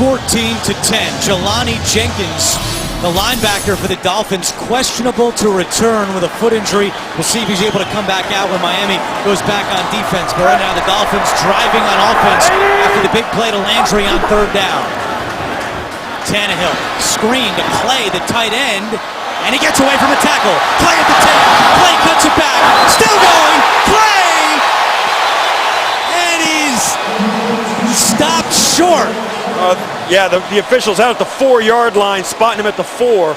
Speaker 1: 14-10. Jelani Jenkins, the linebacker for the Dolphins, questionable to return with a foot injury. We'll see if he's able to come back out when Miami goes back on defense. But right now the Dolphins driving on offense after the big play to Landry on 3rd down. Tannehill, screen to Clay, the tight end, and he gets away from a tackle. Clay at the 10, Clay cuts it back, still going, Clay! And he's stopped short.
Speaker 4: Yeah, the officials out at the 4-yard line, spotting him at the 4.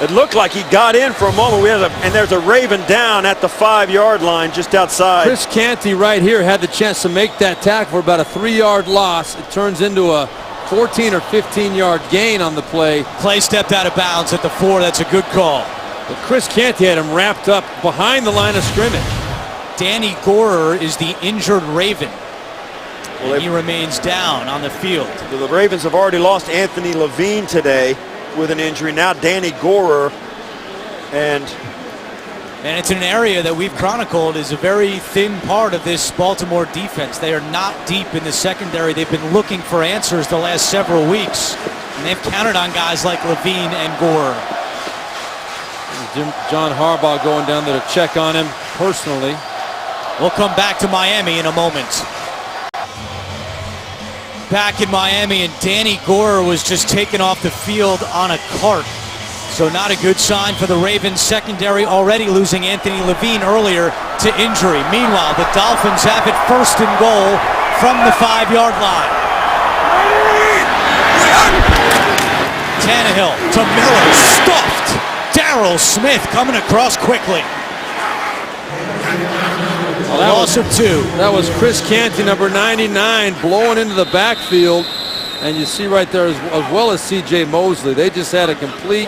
Speaker 4: It looked like he got in for a moment. And there's a Raven down at the 5-yard line just outside.
Speaker 3: Chris Canty right here had the chance to make that tackle for about a 3-yard loss. It turns into a 14 or 15-yard gain on the play.
Speaker 1: Clay stepped out of bounds at the 4. That's a good call.
Speaker 3: But Chris Canty had him wrapped up behind the line of scrimmage.
Speaker 1: Danny Gorer is the injured Raven.
Speaker 4: Well,
Speaker 1: he remains down on the field.
Speaker 4: The Ravens have already lost Anthony Levine today with an injury. Now Danny Gorer, and
Speaker 1: it's an area that we've chronicled is a very thin part of this Baltimore defense. They are not deep in the secondary. They've been looking for answers the last several weeks, and they've counted on guys like Levine and Gorer.
Speaker 3: John Harbaugh going down there to check on him personally.
Speaker 1: We'll come back to Miami in a moment. Back in Miami, and Danny Gorer was just taken off the field on a cart. So not a good sign for the Ravens secondary, already losing Anthony Levine earlier to injury. Meanwhile, the Dolphins have it 1st and goal from the 5-yard line. Tannehill to Miller, stuffed. Darryl Smith coming across quickly. A loss of 2.
Speaker 3: That was Chris Canty, number 99, blowing into the backfield. And you see right there, as well as C.J. Mosley, they just had a complete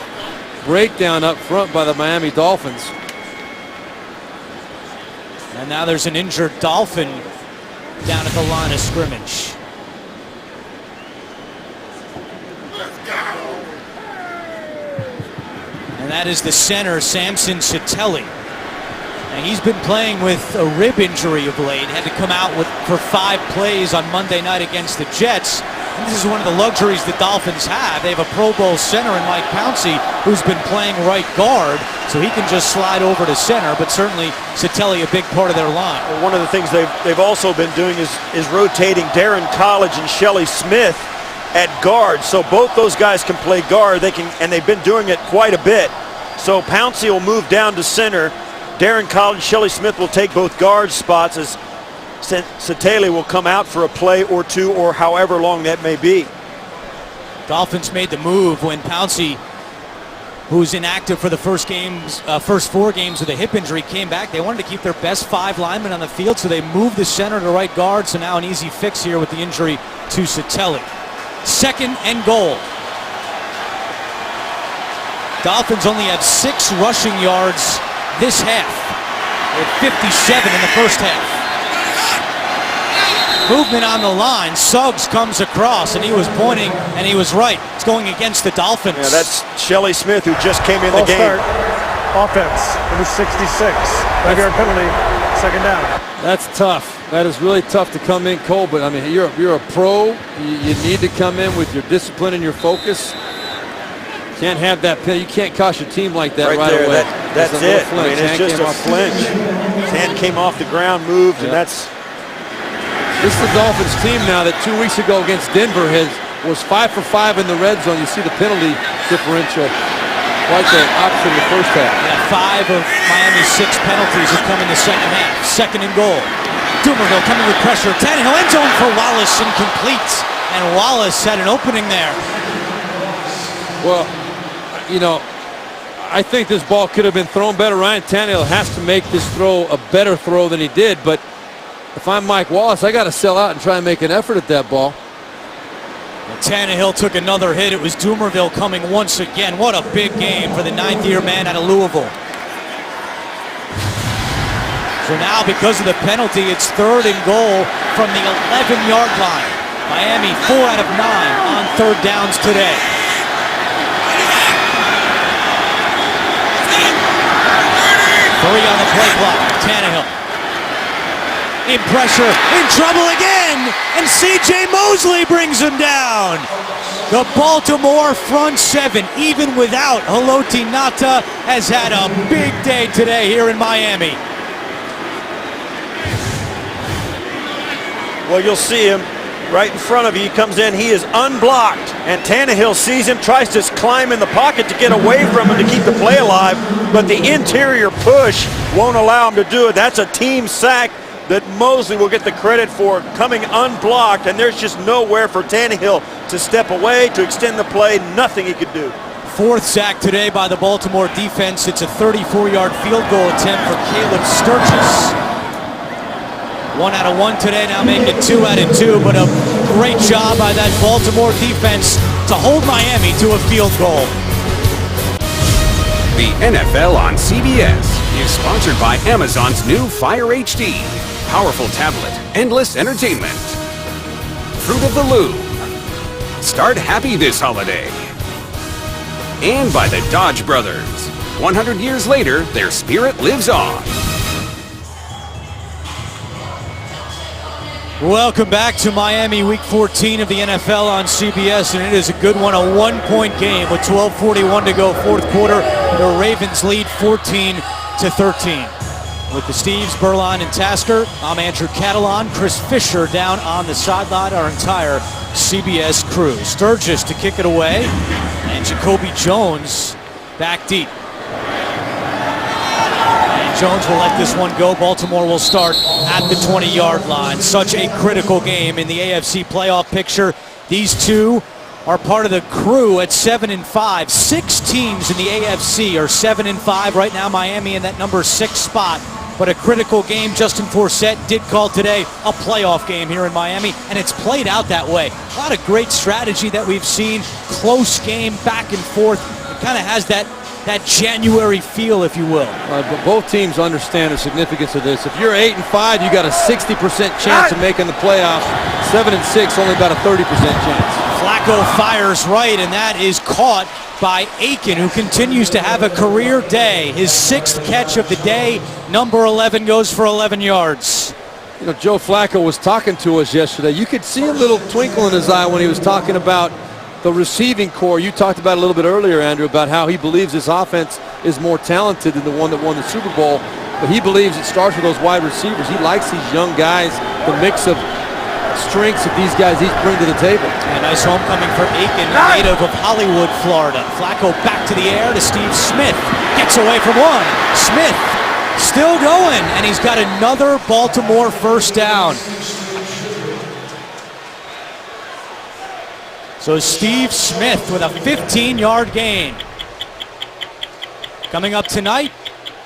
Speaker 3: breakdown up front by the Miami Dolphins.
Speaker 1: And now there's an injured Dolphin down at the line of scrimmage. And that is the center, Samson Satelli. And he's been playing with a rib injury of late. Had to come out for 5 plays on Monday night against the Jets. And this is one of the luxuries the Dolphins have. They have a Pro Bowl center in Mike Pouncey, who's been playing right guard, so he can just slide over to center. But certainly Satelli a big part of their line.
Speaker 4: Well, one of the things they've also been doing is rotating Darren College and Shelley Smith at guard. So both those guys can play guard. And they've been doing it quite a bit. So Pouncey will move down to center. Darren Collins, Shelley Smith will take both guard spots as Satelli will come out for a play or 2 or however long that may be.
Speaker 1: Dolphins made the move when Pouncey, who's inactive for the first 4 games with a hip injury, came back. They wanted to keep their best 5 linemen on the field, so they moved the center to right guard. So now an easy fix here with the injury to Satelli. 2nd and goal. Dolphins only had 6 rushing yards this half. They had 57 in the first half. Movement on the line. Suggs comes across, and he was pointing, and he was right. It's going against the Dolphins.
Speaker 4: Yeah, that's Shelley Smith, who just came in the game.
Speaker 5: Start. Offense, number 66. 5-yard penalty, 2nd down.
Speaker 3: That's tough. That is really tough to come in cold, but I mean, you're a pro. You need to come in with your discipline and your focus. Can't have that penalty. You can't cost your team like that right
Speaker 4: there,
Speaker 3: away.
Speaker 4: That's it. I mean, it's just a flinch. His hand came off the ground, moved, and that's...
Speaker 3: This is the Dolphins team now that 2 weeks ago against Denver was 5 for 5 in the red zone. You see the penalty differential quite the opposite in the first half.
Speaker 1: Yeah, 5 of Miami's 6 penalties have come in the second half. 2nd and goal. Dumerville coming with pressure. Tannehill end zone for Wallace, incomplete. And Wallace had an opening there.
Speaker 3: Well, you know, I think this ball could have been thrown better. Ryan Tannehill has to make this throw a better throw than he did, but if I'm Mike Wallace, I got to sell out and try and make an effort at that ball.
Speaker 1: Well, Tannehill took another hit. It was Dumerville coming once again. What a big game for the ninth-year man out of Louisville. So now, because of the penalty, it's 3rd and goal from the 11-yard line. Miami 4 out of 9 on 3rd downs today. Three on the play clock. Tannehill in pressure, in trouble again, and C.J. Mosley brings him down. The Baltimore front seven, even without Haloti Ngata, has had a big day today here in Miami.
Speaker 4: Well, you'll see him right in front of you. He comes in, he is unblocked, and Tannehill sees him, tries to climb in the pocket to get away from him to keep the play alive, but the interior push won't allow him to do it. That's a team sack that Mosley will get the credit for, coming unblocked, and there's just nowhere for Tannehill to step away, to extend the play, nothing he could do.
Speaker 1: 4th sack today by the Baltimore defense. It's a 34-yard field goal attempt for Caleb Sturgis. 1 out of 1 today, now making 2 out of 2, but a great job by that Baltimore defense to hold Miami to a field goal.
Speaker 6: The NFL on CBS is sponsored by Amazon's new Fire HD. Powerful tablet, endless entertainment. Fruit of the Loom. Start happy this holiday. And by the Dodge Brothers. 100 years later, their spirit lives on.
Speaker 1: Welcome back to Miami, Week 14 of the NFL on CBS, and it is a good one, a 1-point game with 12:41 to go, 4th quarter. The Ravens lead 14-13. With the Steves, Berline, and Tasker, I'm Andrew Catalon. Chris Fisher down on the sideline, our entire CBS crew. Sturgis to kick it away, and Jacoby Jones back deep. Jones will let this one go. Baltimore will start at the 20-yard line. Such a critical game in the AFC playoff picture. These two are part of the crew at 7-5. 6 teams in the AFC are 7-5 right now. Miami in that number 6 spot. But a critical game. Justin Forsett did call today a playoff game here in Miami, and it's played out that way. A lot of great strategy that we've seen. Close game, back and forth. It kind of has that January feel, if you will.
Speaker 3: But both teams understand the significance of this. If you're 8-5, you got a 60% chance of making the playoffs. 7-6, only about a 30% chance.
Speaker 1: Flacco fires right, and that is caught by Aiken, who continues to have a career day. His 6th catch of the day. Number 11 goes for 11 yards.
Speaker 3: You know, Joe Flacco was talking to us yesterday. You could see a little twinkle in his eye when he was talking about the receiving core. You talked about a little bit earlier, Andrew, about how he believes this offense is more talented than the one that won the Super Bowl. But he believes it starts with those wide receivers. He likes these young guys, the mix of strengths that these guys each bring to the table.
Speaker 1: A nice homecoming for Aiken, native of Hollywood, Florida. Flacco back to the air to Steve Smith. Gets away from one. Smith still going, and he's got another Baltimore first down. So Steve Smith with a 15-yard gain. Coming up tonight,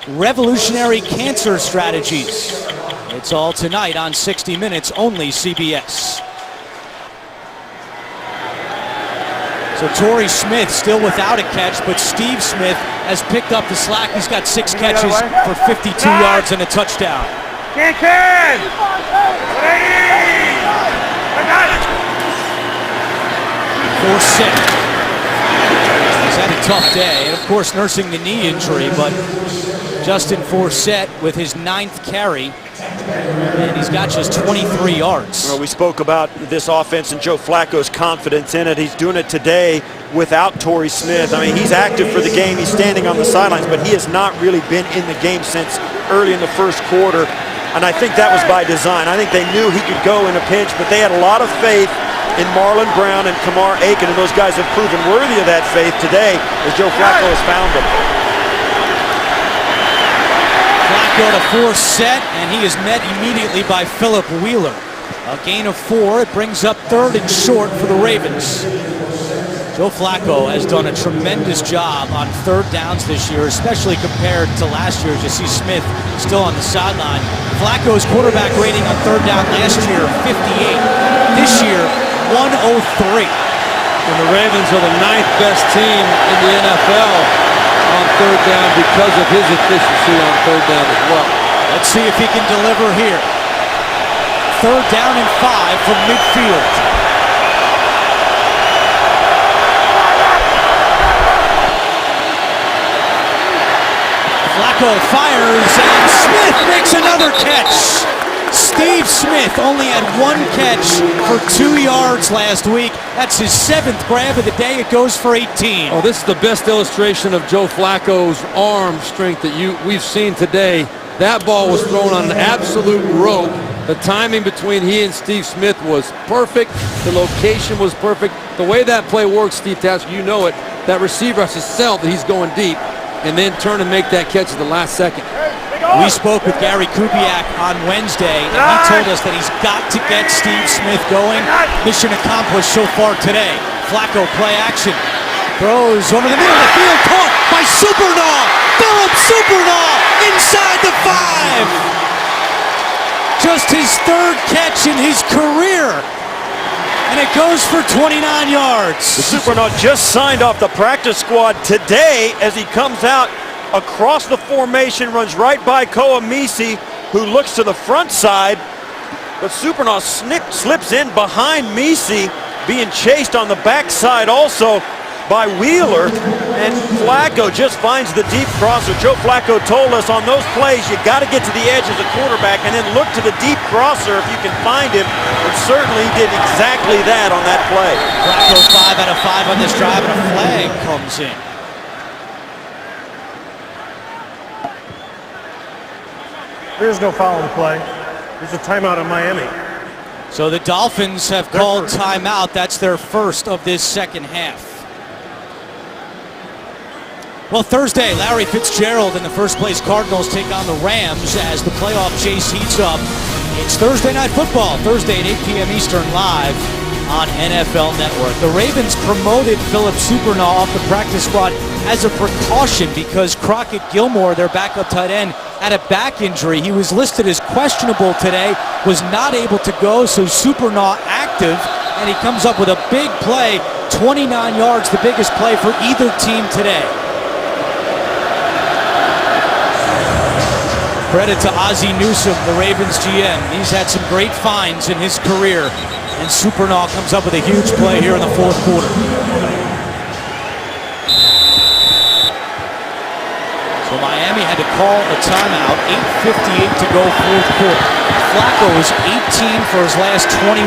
Speaker 1: revolutionary cancer strategies. It's all tonight on 60 Minutes, only CBS. So Torrey Smith still without a catch, but Steve Smith has picked up the slack. He's got 6 catches for 52 yards and a touchdown. Forsett. He's had a tough day, and of course nursing the knee injury, but Justin Forsett with his 9th carry, and he's got just 23 yards.
Speaker 4: Well, we spoke about this offense and Joe Flacco's confidence in it. He's doing it today without Torrey Smith. I mean, he's active for the game. He's standing on the sidelines, but he has not really been in the game since early in the first quarter, and I think that was by design. I think they knew he could go in a pinch, but they had a lot of faith in Marlon Brown and Kamar Aiken, and those guys have proven worthy of that faith today as Joe Flacco has found them.
Speaker 1: Flacco go to force set, and he is met immediately by Philip Wheeler. A gain of 4. It brings up 3rd and short for the Ravens. Joe Flacco has done a tremendous job on 3rd downs this year, especially compared to last year, as you see Smith still on the sideline. Flacco's quarterback rating on 3rd down last year, 58. This year, 103.
Speaker 3: And the Ravens are the 9th best team in the NFL on 3rd down because of his efficiency on 3rd down as well.
Speaker 1: Let's see if he can deliver here. 3rd down and 5 from midfield. Flacco fires, and Smith makes another catch. Steve Smith only had 1 catch for 2 yards last week. That's his 7th grab of the day. It goes for 18.
Speaker 3: Oh, this is the best illustration of Joe Flacco's arm strength that we've seen today. That ball was thrown on an absolute rope. The timing between he and Steve Smith was perfect. The location was perfect. The way that play works, Steve Tasker, you know it. That receiver has to sell that he's going deep and then turn and make that catch at the last second.
Speaker 1: We spoke with Gary Kubiak on Wednesday, and he told us that he's got to get Steve Smith going. Mission accomplished so far today. Flacco play action. Throws over the middle of the field, caught by Supernaw. Philip Supernaw inside the 5. Just his 3rd catch in his career. And it goes for 29 yards.
Speaker 4: Supernaw just signed off the practice squad today as he comes out across the formation, runs right by Koamisi, who looks to the front side. But Supernaw slips in behind Misi, being chased on the backside also by Wheeler, and Flacco just finds the deep crosser. Joe Flacco told us on those plays you got to get to the edge as a quarterback and then look to the deep crosser if you can find him, and certainly did exactly that on that play.
Speaker 1: Flacco 5 out of 5 on this drive, and a flag comes in.
Speaker 5: There's no foul on the play. There's a timeout on Miami.
Speaker 1: So the Dolphins have called timeout. That's their first of this second half. Well, Thursday, Larry Fitzgerald and the first-place Cardinals take on the Rams as the playoff chase heats up. It's Thursday Night Football, Thursday at 8 p.m. Eastern, live on NFL Network. The Ravens promoted Philip Supernaw off the practice squad as a precaution because Crockett Gilmore, their backup tight end, had a back injury. He was listed as questionable today, was not able to go, so Supernaw active, and he comes up with a big play, 29 yards, the biggest play for either team today. Credit to Ozzie Newsome, the Ravens GM. He's had some great finds in his career, and Supernaw comes up with a huge play here in the 4th quarter. So Miami had to call a timeout, 8:58 to go, 4th quarter. Flacco is 18 for his last 21.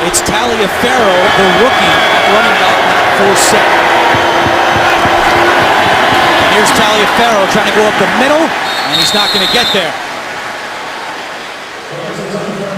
Speaker 1: It's Taliaferro, the rookie, running back for set. Here's Taliaferro trying to go up the middle, and he's not going to get there.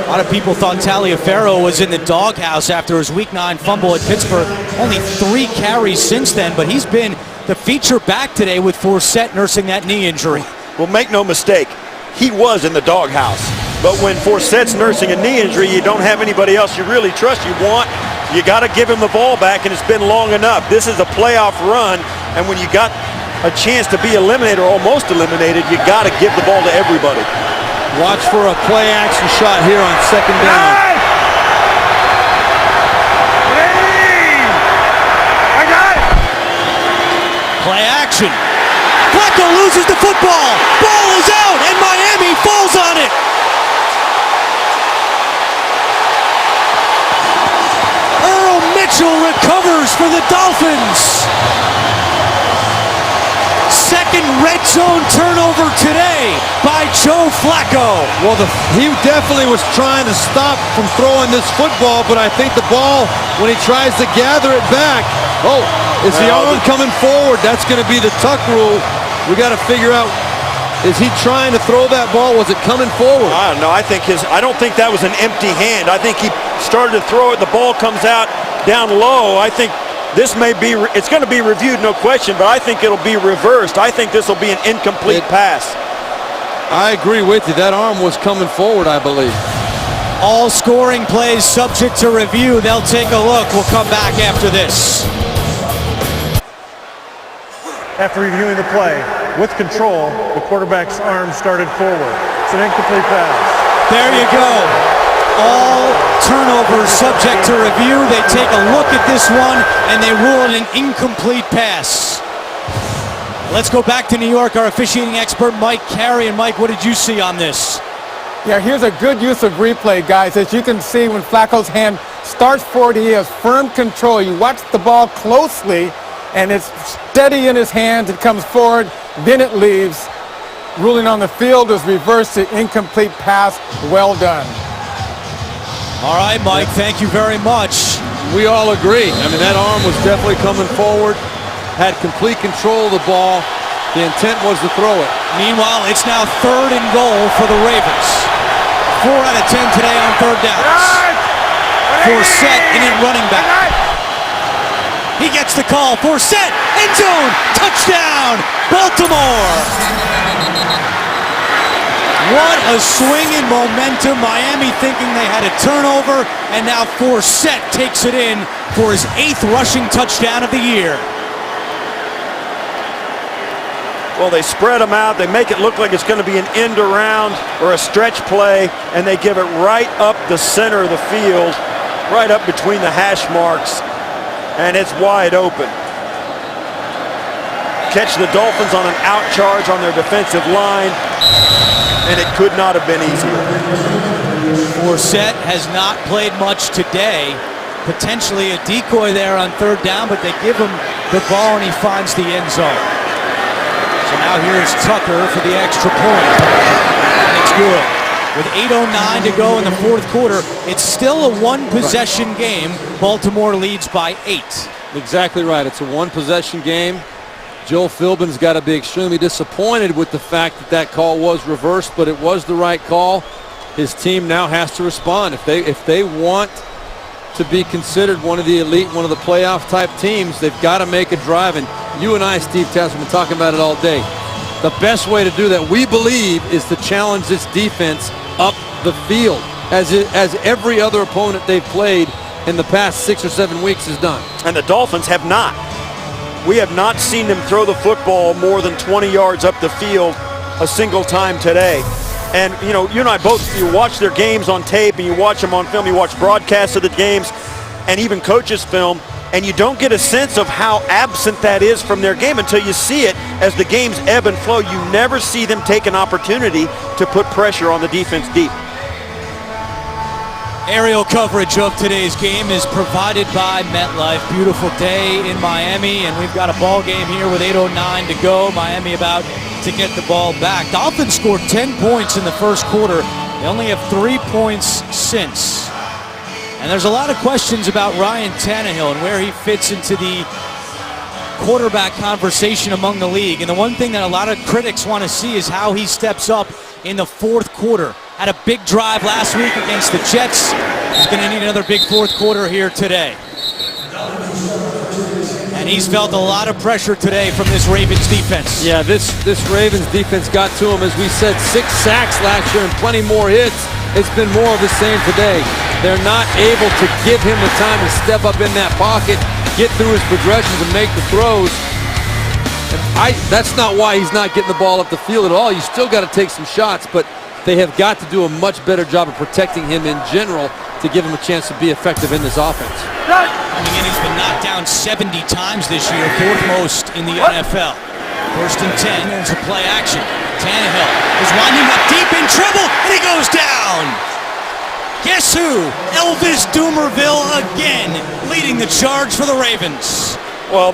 Speaker 1: A lot of people thought Taliaferro was in the doghouse after his Week 9 fumble at Pittsburgh. Only 3 carries since then, but he's been the feature back today with Forsett nursing that knee injury.
Speaker 4: Well, make no mistake, he was in the doghouse. But when Forsett's nursing a knee injury, you don't have anybody else you really trust. You got to give him the ball back, and it's been long enough. This is a playoff run, and when you got a chance to be eliminated or almost eliminated, you got to give the ball to everybody.
Speaker 3: Watch for a play action shot here on 2nd down.
Speaker 1: Play action. Flacco loses the football. Ball is out, and Miami falls on it. Earl Mitchell recovers for the Dolphins. Second red zone turnover today by Joe Flacco.
Speaker 3: Well, he definitely was trying to stop from throwing this football, but I think the ball, when he tries to gather it back, is the arm coming forward? That's going to be the tuck rule. We got to figure out, is he trying to throw that ball? Was it coming forward?
Speaker 4: I don't know. I don't think that was an empty hand. I think he started to throw it. The ball comes out down low. I think this may be, it's going to be reviewed, no question, but I think it'll be reversed. I think this will be an incomplete pass.
Speaker 3: I agree with you. That arm was coming forward, I believe.
Speaker 1: All scoring plays subject to review. They'll take a look. We'll come back after this.
Speaker 5: After reviewing the play, with control, the quarterback's arm started forward. It's an incomplete pass.
Speaker 1: There you go. All turnovers subject to review. They take a look at this one, and they rule it an incomplete pass. Let's go back to New York. Our officiating expert, Mike Carey. And Mike, what did you see on this?
Speaker 11: Yeah, here's a good use of replay, guys. As you can see, when Flacco's hand starts forward, he has firm control. You watch the ball closely, and it's steady in his hands. It comes forward, then it leaves. Ruling on the field is reversed to incomplete pass. Well done.
Speaker 1: All right, Mike, thank you very much.
Speaker 3: We all agree. I mean, that arm was definitely coming forward, had complete control of the ball. The intent was to throw it.
Speaker 1: Meanwhile, it's now 3rd and goal for the Ravens. 4 out of 10 today on 3rd downs. Forsett in it, running back. He gets the call. Forsett, end zone, touchdown, Baltimore. What a swing in momentum. Miami thinking they had a turnover, and now Forsett takes it in for his 8th rushing touchdown of the year.
Speaker 4: Well, they spread them out. They make it look like it's going to be an end around or a stretch play, and they give it right up the center of the field, right up between the hash marks, and it's wide open. Catch the Dolphins on an out charge on their defensive line, and it could not have been easier.
Speaker 1: Forsett has not played much today. Potentially a decoy there on 3rd down, but they give him the ball, and he finds the end zone. So now here's Tucker for the extra point. And it's good. With 8:09 to go in the 4th quarter, it's still a 1-possession game. Baltimore leads by 8.
Speaker 3: Exactly right. It's a 1-possession game. Joel Philbin's got to be extremely disappointed with the fact that that call was reversed, but it was the right call. His team now has to respond. If they want to be considered one of the elite, one of the playoff type teams, they've got to make a drive. And you and I, Steve Tass, have been talking about it all day. The best way to do that, we believe, is to challenge this defense up the field, as every other opponent they've played in the past 6 or 7 weeks has done.
Speaker 4: And the Dolphins have not. We have not seen them throw the football more than 20 yards up the field a single time today. And, you know, you and I both, you watch their games on tape and you watch them on film, you watch broadcasts of the games and even coaches' film, and you don't get a sense of how absent that is from their game until you see it as the games ebb and flow. You never see them take an opportunity to put pressure on the defense deep.
Speaker 1: Aerial coverage of today's game is provided by MetLife. Beautiful day in Miami, and we've got a ball game here with 8:09 to go. Miami about to get the ball back. Dolphins scored 10 points in the 1st quarter. They only have 3 points since. And there's a lot of questions about Ryan Tannehill and where he fits into the quarterback conversation among the league. And the one thing that a lot of critics want to see is how he steps up in the 4th quarter. Had a big drive last week against the Jets. He's going to need another big 4th quarter here today. And he's felt a lot of pressure today from this Ravens defense.
Speaker 3: Yeah, this Ravens defense got to him. As we said, 6 sacks last year and plenty more hits. It's been more of the same today. They're not able to give him the time to step up in that pocket, get through his progressions, and make the throws. And that's not why he's not getting the ball up the field at all. You still got to take some shots, but they have got to do a much better job of protecting him in general to give him a chance to be effective in this offense.
Speaker 1: Coming in, he's been knocked down 70 times this year, 4th most in the NFL. 1st and 10, there's a play action. Tannehill is winding up deep in trouble, and he goes down. Guess who? Elvis Dumervil again, leading the charge for the Ravens.
Speaker 4: Well,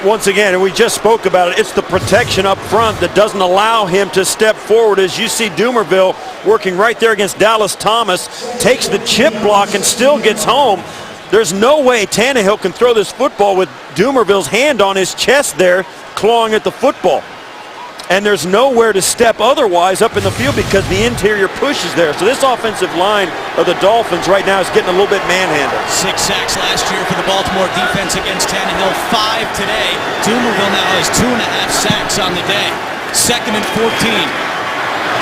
Speaker 4: once again, and we just spoke about it, it's the protection up front that doesn't allow him to step forward. As you see Dumervil working right there against Dallas Thomas, takes the chip block and still gets home. There's no way Tannehill can throw this football with Dumervil's hand on his chest there, clawing at the football. And there's nowhere to step otherwise up in the field because the interior push is there. So this offensive line of the Dolphins right now is getting a little bit manhandled.
Speaker 1: 6 sacks last year for the Baltimore defense against Tannehill, 5 today. Dumervil now has 2.5 sacks on the day. 2nd and 14.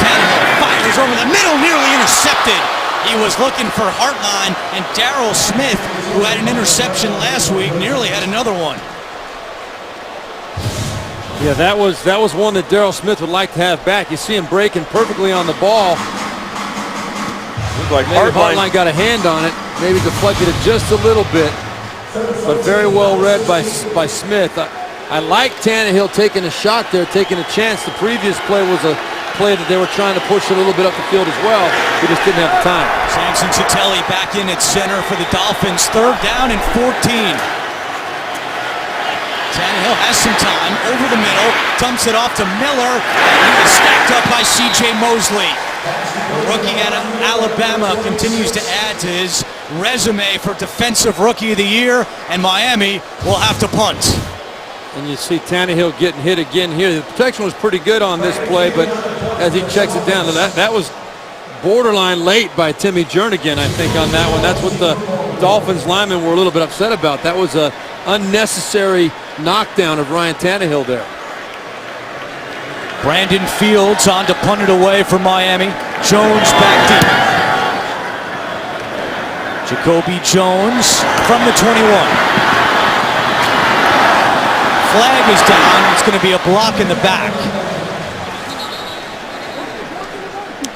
Speaker 1: Tannehill fires over the middle, nearly intercepted. He was looking for Hartline, and Darryl Smith, who had an interception last week, nearly had another one.
Speaker 3: Yeah, that was one that Darryl Smith would like to have back. You see him breaking perfectly on the ball.
Speaker 4: Looks like
Speaker 3: Maybe Hartline got a hand on it, maybe deflected it just a little bit, but very well read by Smith. I like Tannehill taking a shot there, taking a chance. The previous play was a play that they were trying to push a little bit up the field as well. He just didn't have the time.
Speaker 1: Samson Chitelli back in at center for the Dolphins. 3rd down and 14. Tannehill has some time over the middle, dumps it off to Miller, and he is stacked up by C.J. Mosley. The rookie out of Alabama continues to add to his resume for Defensive Rookie of the Year, and Miami will have to punt.
Speaker 3: And you see Tannehill getting hit again here. The protection was pretty good on this play, but as he checks it down, that was borderline late by Timmy Jernigan, I think, on that one. That's what the Dolphins linemen were a little bit upset about. That was an unnecessary knockdown of Ryan Tannehill there.
Speaker 1: Brandon Fields on to punt it away for Miami. Jones back deep. Jacoby Jones from the 21. Flag is down. It's going to be a block in the back.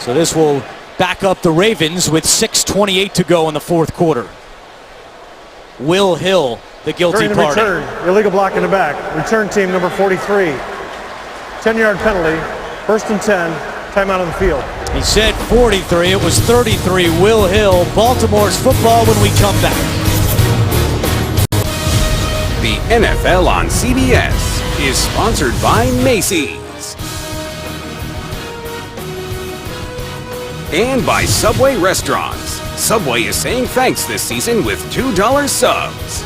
Speaker 1: So this will back up the Ravens with 6:28 to go in the 4th quarter. Will Hill, the guilty party.
Speaker 5: Return. Illegal block in the back. Return team number 43. 10-yard penalty. 1st and 10. Timeout on the field.
Speaker 1: He said 43. It was 33. Will Hill. Baltimore's football when we come back.
Speaker 6: The NFL on CBS is sponsored by Macy's and by Subway Restaurants. Subway is saying thanks this season with $2 subs.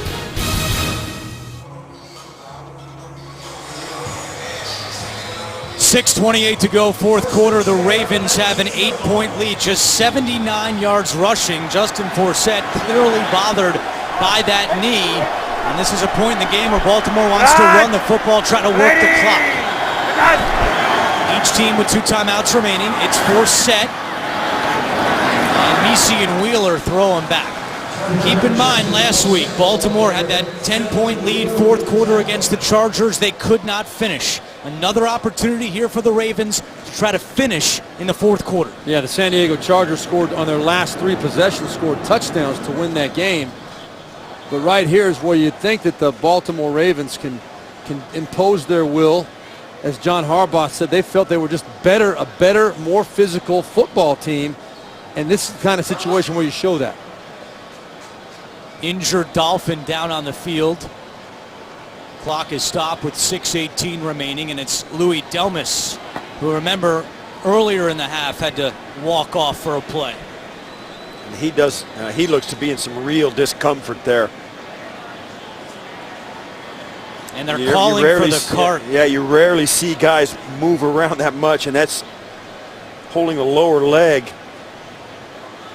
Speaker 1: .6:28 to go, 4th quarter. The Ravens have an 8-point lead, just 79 yards rushing. Justin Forsett clearly bothered by that knee. And this is a point in the game where Baltimore wants to run the football, try to work the clock. Each team with 2 timeouts remaining. It's Forsett. And Messi and Wheeler throw him back. Keep in mind, last week, Baltimore had that 10-point lead, 4th quarter against the Chargers. They could not finish. Another opportunity here for the Ravens to try to finish in the 4th quarter.
Speaker 3: Yeah, the San Diego Chargers scored on their last 3 possessions, scored touchdowns to win that game. But right here is where you'd think that the Baltimore Ravens can impose their will. As John Harbaugh said, they felt they were just a better, more physical football team. And this is the kind of situation where you show that.
Speaker 1: Injured Dolphin down on the field. Clock is stopped with 6:18 remaining, and it's Louis Delmas, who, remember, earlier in the half had to walk off for a play.
Speaker 4: And he looks to be in some real discomfort there.
Speaker 1: And they're calling for the cart.
Speaker 4: Yeah, you rarely see guys move around that much, and that's holding the lower leg.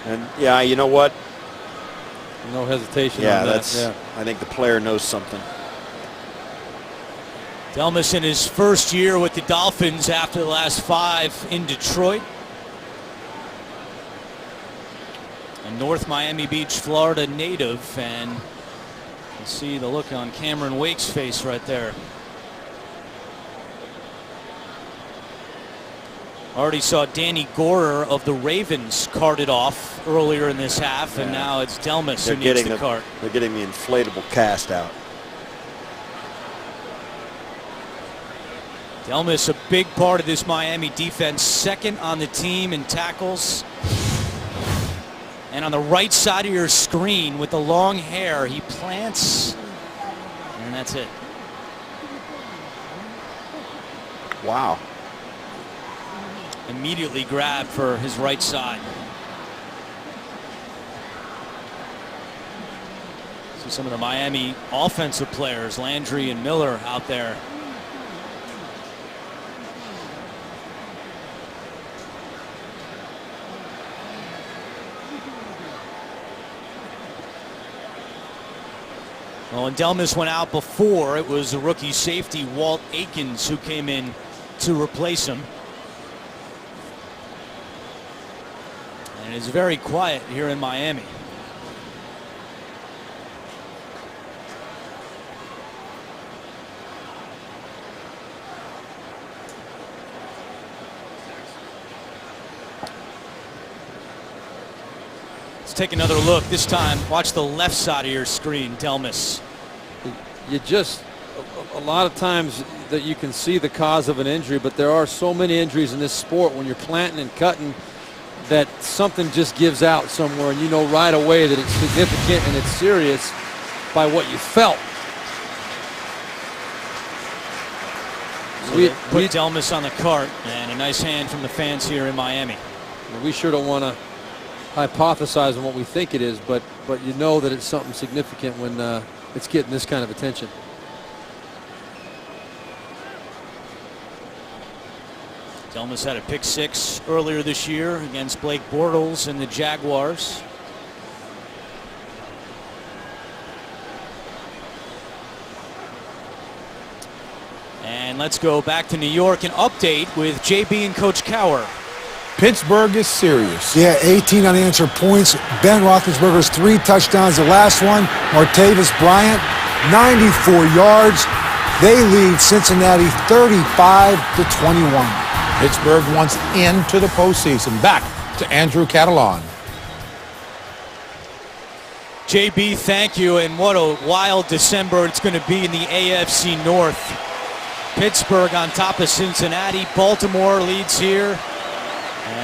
Speaker 4: And yeah, you know what?
Speaker 3: No hesitation
Speaker 4: yeah,
Speaker 3: on that.
Speaker 4: That's, yeah, I think the player knows something.
Speaker 1: Delmas in his first year with the Dolphins after the last 5 in Detroit. A North Miami Beach, Florida native, and you see the look on Cameron Wake's face right there. Already saw Danny Gorer of the Ravens carted off earlier in this half, and now it's Delmas who needs the cart.
Speaker 4: They're getting the inflatable cast out.
Speaker 1: Delmas, a big part of this Miami defense, 2nd on the team in tackles. And on the right side of your screen with the long hair, he plants, and that's it.
Speaker 4: Wow.
Speaker 1: Immediately grabbed for his right side. See some of the Miami offensive players, Landry and Miller, out there. Well, when Delmas went out before, it was a rookie safety, Walt Aikens, who came in to replace him. And it's very quiet here in Miami. Let's take another look. This time, watch the left side of your screen, Delmas.
Speaker 3: You just, a lot of times that you can see the cause of an injury, but there are so many injuries in this sport when you're planting and cutting that something just gives out somewhere, and you know right away that it's significant and it's serious by what you felt.
Speaker 1: So we put Delmas on the cart, and a nice hand from the fans here in Miami.
Speaker 3: We sure don't want to hypothesize on what we think it is, but you know that it's something significant when it's getting this kind of attention.
Speaker 1: Delmas had a pick 6 earlier this year against Blake Bortles and the Jaguars. And let's go back to New York and update with JB and Coach Cowher.
Speaker 8: Pittsburgh is serious.
Speaker 9: Yeah, 18 unanswered points. Ben Roethlisberger's 3 touchdowns. The last one, Martavis Bryant, 94 yards. They lead Cincinnati 35-21.
Speaker 8: Pittsburgh wants into the postseason. Back to Andrew Catalon.
Speaker 1: JB, thank you. And what a wild December it's going to be in the AFC North. Pittsburgh on top of Cincinnati. Baltimore leads here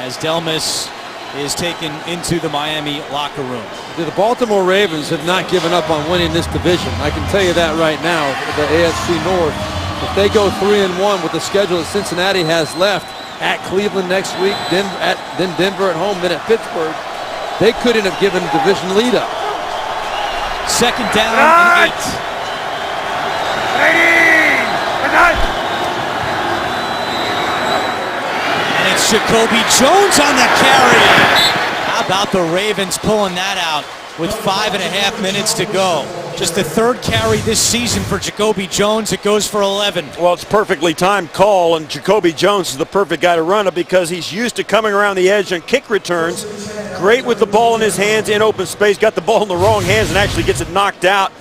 Speaker 1: as Delmas is taken into the Miami locker room.
Speaker 3: The Baltimore Ravens have not given up on winning this division. I can tell you that right now, the AFC North. If they go 3-1 with the schedule that Cincinnati has left, at Cleveland next week, then Denver at home, then at Pittsburgh, they couldn't have given the division lead up.
Speaker 1: Second down and 8. And it's Jacoby Jones on the carry. How about the Ravens pulling that out with 5.5 minutes to go? Just the 3rd carry this season for Jacoby Jones. It goes for 11.
Speaker 4: Well, it's perfectly timed call, and Jacoby Jones is the perfect guy to run it because he's used to coming around the edge on kick returns. Great with the ball in his hands in open space. Got the ball in the wrong hands and actually gets it knocked out.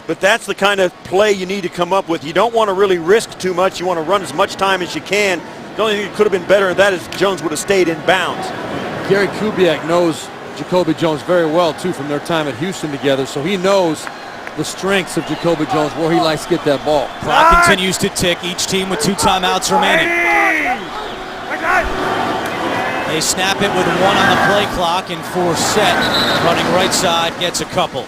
Speaker 4: But that's the kind of play you need to come up with. You don't want to really risk too much. You want to run as much time as you can. The only thing that could have been better than that is Jones would have stayed in bounds.
Speaker 3: Gary Kubiak knows Jacoby Jones very well, too, from their time at Houston together, so he knows the strengths of Jacoby Jones, where he likes to get that ball.
Speaker 1: Clock continues to tick, each team with 2 timeouts remaining. They snap it with 1 on the play clock, and Forsett, running right side, gets a couple.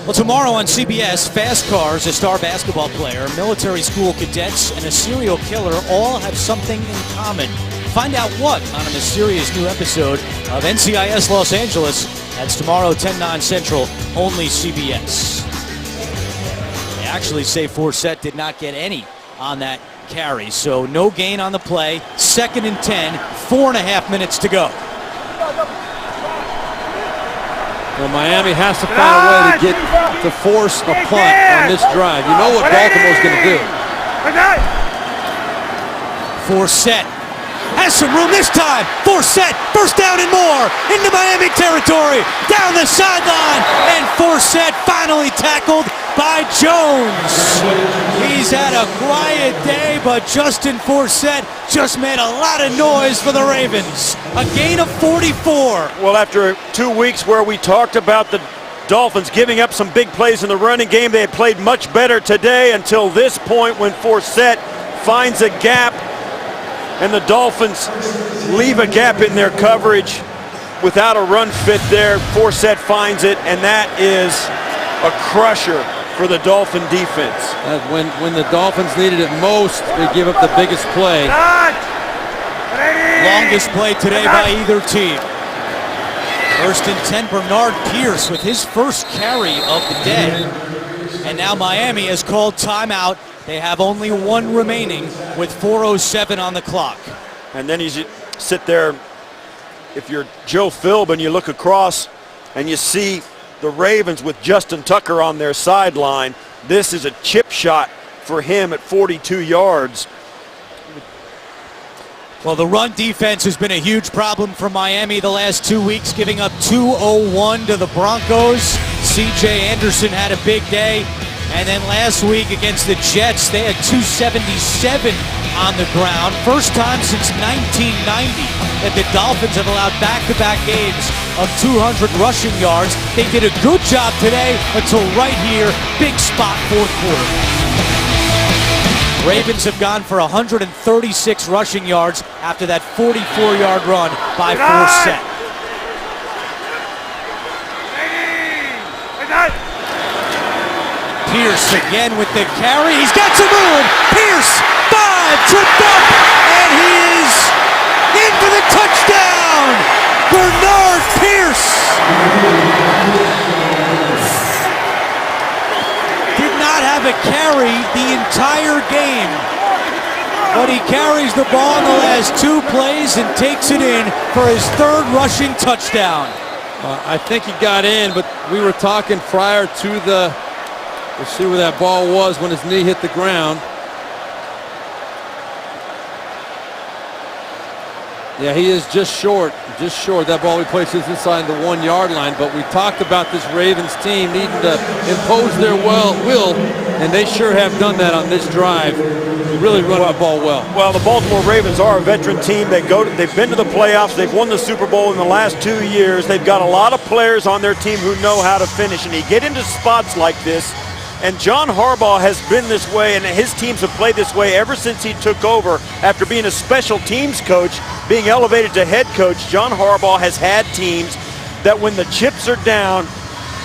Speaker 1: Well, tomorrow on CBS, fast cars, a star basketball player, military school cadets, and a serial killer all have something in common. Find out what on a mysterious new episode of NCIS Los Angeles. That's tomorrow, 10/9 Central, only CBS. They actually say Forsett did not get any on that carry, so no gain on the play. 2nd and 10, 4.5 minutes to go.
Speaker 3: Well, Miami has to find a way to force a punt on this drive. You know what Baltimore's going to do.
Speaker 1: Forsett has some room this time. Forsett, first down and more into Miami territory, down the sideline, and Forsett finally tackled by Jones. He's had a quiet day, but Justin Forsett just made a lot of noise for the Ravens. A gain of 44.
Speaker 4: Well, after 2 weeks where we talked about the Dolphins giving up some big plays in the running game, they had played much better today until this point when Forsett finds a gap and the Dolphins leave a gap in their coverage without a run fit there. Forsett finds it, and that is a crusher for the Dolphin defense.
Speaker 3: When the Dolphins needed it most, they give up the biggest play.
Speaker 1: Longest play today by either team. 1st and 10, Bernard Pierce with his first carry of the day. And now Miami has called timeout. They have only 1 remaining with 4:07 on the clock.
Speaker 4: And then you sit there, if you're Joe Philbin, you look across and you see the Ravens with Justin Tucker on their sideline. This is a chip shot for him at 42 yards.
Speaker 1: Well, the run defense has been a huge problem for Miami the last 2 weeks, giving up 201 to the Broncos. C.J. Anderson had a big day. And then last week against the Jets, they had 277 on the ground. First time since 1990 that the Dolphins have allowed back-to-back games of 200 rushing yards. They did a good job today until right here, big spot, fourth quarter. Ravens have gone for 136 rushing yards after that 44-yard run by Forsett. Pierce again with the carry. He's got some room. Pierce, 5, tripped up, and he is in for the touchdown. Bernard Pierce. Did not have a carry the entire game, but he carries the ball in the last 2 plays and takes it in for his 3rd rushing touchdown.
Speaker 3: I think he got in, but we were talking prior to the, let's see where that ball was when his knee hit the ground. Yeah, he is just short. That ball he places inside the 1-yard line. But we talked about this Ravens team needing to impose their will, and they sure have done that on this drive. Really running the ball well.
Speaker 4: Well, the Baltimore Ravens are a veteran team. They've been to the playoffs. They've won the Super Bowl in the last 2 years. They've got a lot of players on their team who know how to finish, and you get into spots like this. And John Harbaugh has been this way, and his teams have played this way ever since he took over after being a special teams coach, being elevated to head coach. John Harbaugh has had teams that when the chips are down,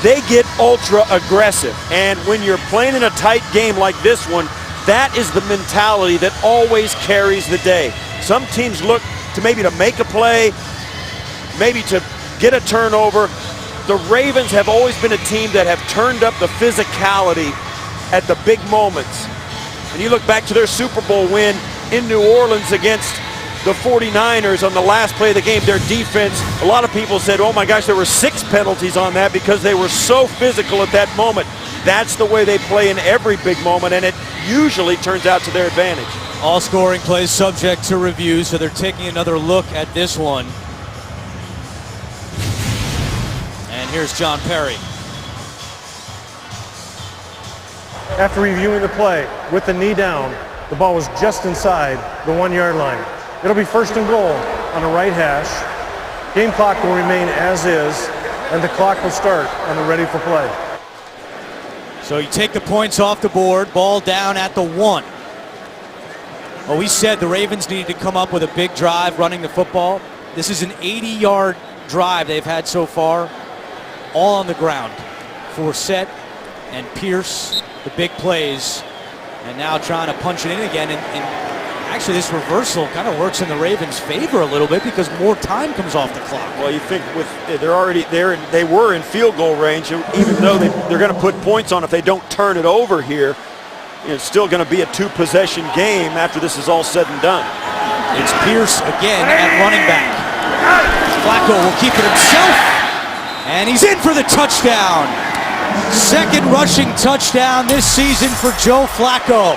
Speaker 4: they get ultra aggressive. And when you're playing in a tight game like this one, that is the mentality that always carries the day. Some teams look to maybe to make a play, maybe to get a turnover. The Ravens have always been a team that have turned up the physicality at the big moments. And you look back to their Super Bowl win in New Orleans against the 49ers on the last play of the game. Their defense, a lot of people said, oh my gosh, there were 6 penalties on that because they were so physical at that moment. That's the way they play in every big moment, and it usually turns out to their advantage.
Speaker 1: All scoring plays subject to review, so they're taking another look at this one. And here's John Perry.
Speaker 5: After reviewing the play, with the knee down, the ball was just inside the 1-yard line. It'll be 1st and goal on the right hash. Game clock will remain as is, and the clock will start on the ready for play.
Speaker 1: So you take the points off the board, ball down at the 1. Well, we said the Ravens needed to come up with a big drive running the football. This is an 80-yard drive they've had so far, all on the ground. Forsett and Pierce, the big plays, and now trying to punch it in again. And actually, this reversal kind of works in the Ravens' favor a little bit because more time comes off the clock.
Speaker 4: Well, you think with they're already there, they were in field goal range, even though they're going to put points on if they don't turn it over here. It's still going to be a 2-possession game after this is all said and done.
Speaker 1: It's Pierce again at running back. Flacco will keep it himself, and he's in for the touchdown. 2nd rushing touchdown this season for Joe Flacco.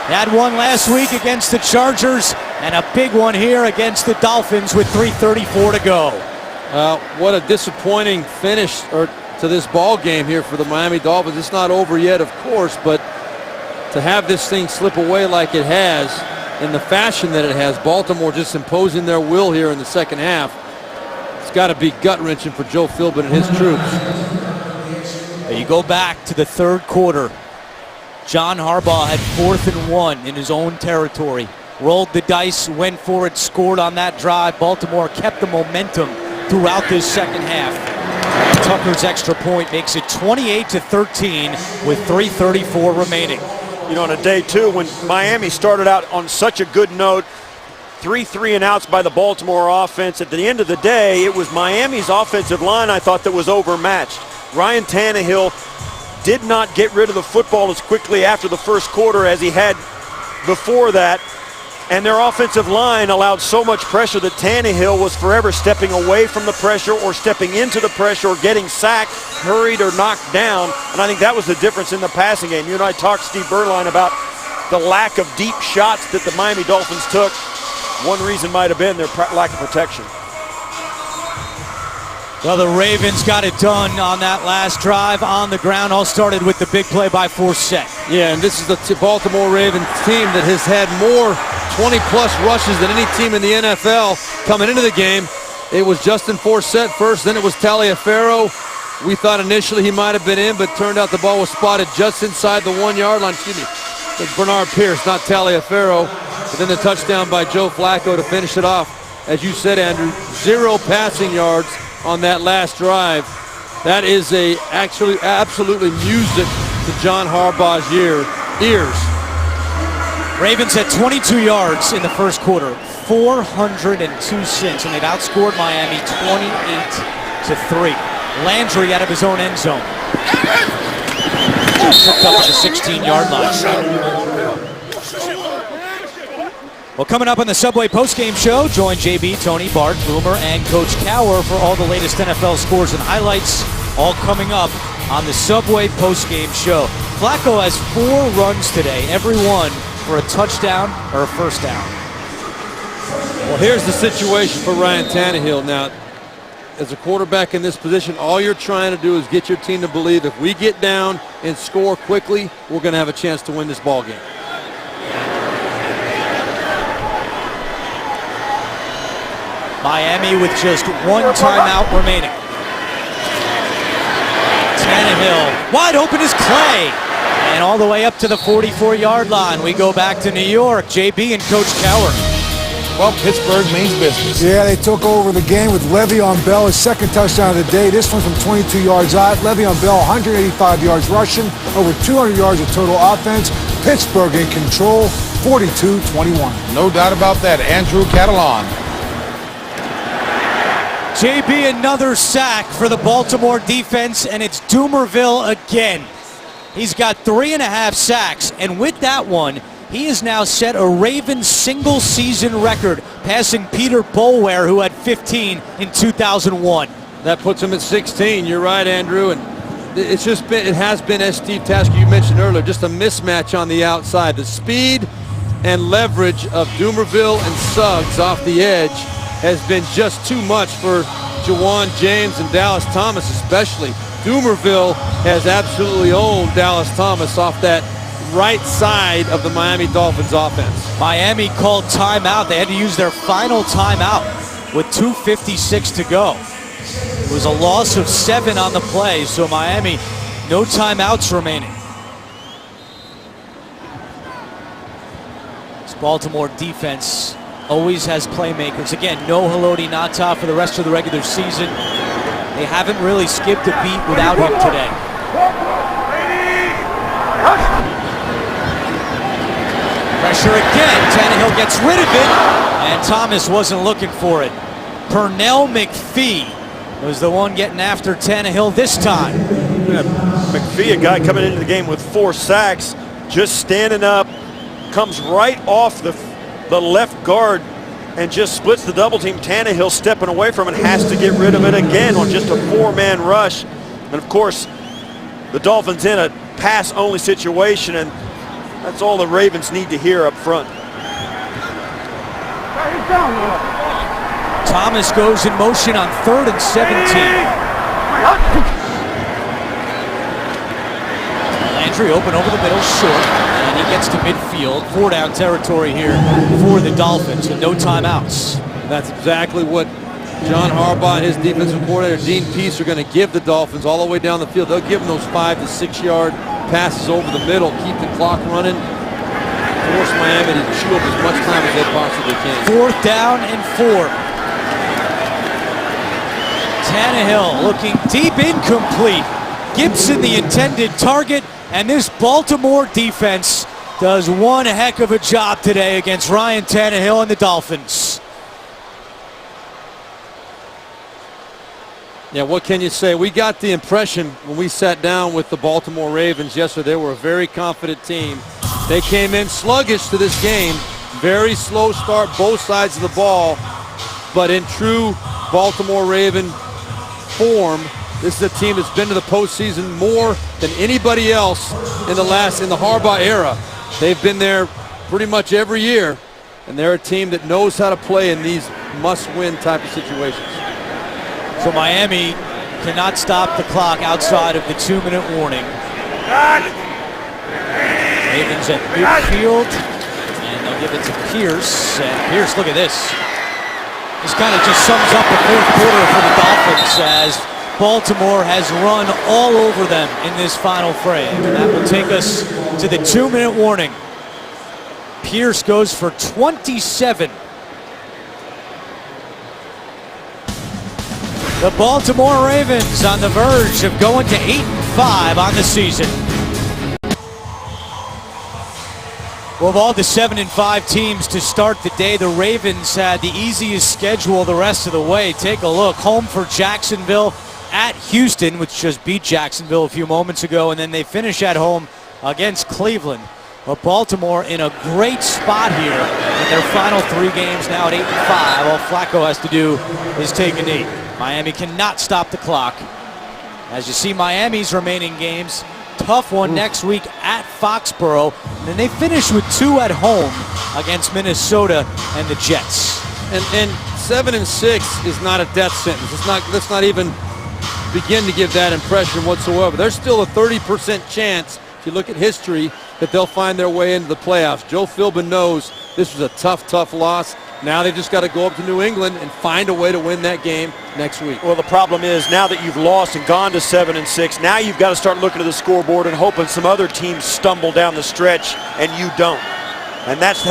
Speaker 1: Had one last week against the Chargers, and a big one here against the Dolphins with 3:34 to go.
Speaker 3: What a disappointing finish to this ball game here for the Miami Dolphins. It's not over yet, of course, but to have this thing slip away like it has, in the fashion that it has, Baltimore just imposing their will here in the second half, it's got to be gut-wrenching for Joe Philbin and his troops.
Speaker 1: You go back to the 3rd quarter. John Harbaugh had 4th and 1 in his own territory. Rolled the dice, went for it, scored on that drive. Baltimore kept the momentum throughout this second half. Tucker's extra point makes it 28-13 with 3:34 remaining.
Speaker 4: You know, on a day 2 when Miami started out on such a good note, 3 3-and-outs by the Baltimore offense. At the end of the day, it was Miami's offensive line, I thought, that was overmatched. Ryan Tannehill did not get rid of the football as quickly after the first quarter as he had before that. And their offensive line allowed so much pressure that Tannehill was forever stepping away from the pressure or stepping into the pressure or getting sacked, hurried, or knocked down. And I think that was the difference in the passing game. You and I talked, Steve Berline, about the lack of deep shots that the Miami Dolphins took. One reason might have been their lack of protection.
Speaker 1: Well, the Ravens got it done on that last drive on the ground. All started with the big play by Forsett.
Speaker 3: Yeah, and this is the Baltimore Ravens team that has had more 20-plus rushes than any team in the NFL coming into the game. It was Justin Forsett first, then it was Taliaferro. We thought initially he might have been in, but turned out the ball was spotted just inside the 1-yard line. Excuse me, Bernard Pierce, not Taliaferro. But then the touchdown by Joe Flacco to finish it off. As you said, Andrew, 0 passing yards on that last drive. That is absolutely music to John Harbaugh's ears.
Speaker 1: Ravens had 22 yards in the first quarter, 402 since, and they've outscored Miami 28-3. Landry out of his own end zone. Tripped up at the 16-yard line. Well, coming up on the Subway postgame show, join JB, Tony, Bart, Boomer, and Coach Cower for all the latest NFL scores and highlights, all coming up on the Subway postgame show. Flacco has 4 runs today, every one for a touchdown or a first down.
Speaker 3: Well, here's the situation for Ryan Tannehill now. As a quarterback in this position, all you're trying to do is get your team to believe if we get down and score quickly, we're going to have a chance to win this ball game.
Speaker 1: Miami with just 1 timeout remaining. Tannehill, wide open is Clay. And all the way up to the 44-yard line. We go back to New York. JB and Coach Cower.
Speaker 8: Well, Pittsburgh means business.
Speaker 9: Yeah, they took over the game with Le'Veon Bell, his second touchdown of the day. This one from 22 yards out. Le'Veon Bell, 185 yards rushing, over 200 yards of total offense. Pittsburgh in control, 42-21.
Speaker 8: No doubt about that. Andrew Catalan.
Speaker 1: JB, another sack for the Baltimore defense, and it's Doomerville again. He's got 3.5 sacks, and with that one, he has now set a Ravens single-season record, passing Peter Boulware, who had 15 in 2001.
Speaker 3: That puts him at 16. You're right, Andrew. And it has been, as Steve Tasker, you mentioned earlier, just a mismatch on the outside. The speed and leverage of Doomerville and Suggs off the edge has been just too much for Jawan James and Dallas Thomas especially. Doomerville has absolutely owned Dallas Thomas off that right side of the Miami Dolphins offense.
Speaker 1: Miami called timeout. They had to use their final timeout with 2:56 to go. It was a loss of 7 on the play, so Miami, no timeouts remaining. This Baltimore defense always has playmakers. Again, no Haloti Ngata for the rest of the regular season. They haven't really skipped a beat without him today. Pressure again. Tannehill gets rid of it, and Thomas wasn't looking for it. Pernell McPhee was the one getting after Tannehill this time.
Speaker 4: Yeah, McPhee, a guy coming into the game with 4 sacks, just standing up, comes right off the left guard and just splits the double team. Tannehill stepping away from it, has to get rid of it again on just a 4-man rush. And of course, the Dolphins in a pass-only situation, and that's all the Ravens need to hear up front.
Speaker 1: Thomas goes in motion on 3rd and 17. Landry open over the middle, short, and he gets to midfield. 4-down territory here for the Dolphins with no timeouts.
Speaker 3: That's exactly what John Harbaugh and his defensive coordinator, Dean Pease, are going to give the Dolphins all the way down the field. They'll give them those 5 to 6 yard passes over the middle, keep the clock running, force Miami to chew up as much time as they possibly can.
Speaker 1: 4th down and 4. Tannehill looking deep, incomplete. Gibson the intended target, and this Baltimore defense does one heck of a job today against Ryan Tannehill and the Dolphins.
Speaker 3: Yeah, what can you say? We got the impression when we sat down with the Baltimore Ravens yesterday, they were a very confident team. They came in sluggish to this game. Very slow start, both sides of the ball. But in true Baltimore Raven form, this is a team that's been to the postseason more than anybody else in the Harbaugh era. They've been there pretty much every year. And they're a team that knows how to play in these must-win type of situations.
Speaker 1: So Miami cannot stop the clock outside of the 2-minute warning. Ravens at midfield, and they'll give it to Pierce. And Pierce, look at this. This kind of just sums up the fourth quarter for the Dolphins as Baltimore has run all over them in this final frame. And that will take us to the 2-minute warning. Pierce goes for 27. The Baltimore Ravens on the verge of going to 8-5 on the season. Well, of all the 7-5 teams to start the day, the Ravens had the easiest schedule the rest of the way. Take a look. Home for Jacksonville, at Houston, which just beat Jacksonville a few moments ago, and then they finish at home against Cleveland. But Baltimore in a great spot here in their final 3 games, now at 8-5. All Flacco has to do is take a knee. Miami cannot stop the clock. As you see Miami's remaining games, tough one next week at Foxborough. And then they finish with 2 at home against Minnesota and the Jets.
Speaker 3: And 7-6 is not a death sentence. Let's not even begin to give that impression whatsoever. There's still a 30% chance, if you look at history, that they'll find their way into the playoffs. Joe Philbin knows this was a tough loss. Now they just got to go up to New England and find a way to win that game next week.
Speaker 4: Well, the problem is now that you've lost and gone to 7-6, now you've got to start looking at the scoreboard and hoping some other teams stumble down the stretch and you don't. And that's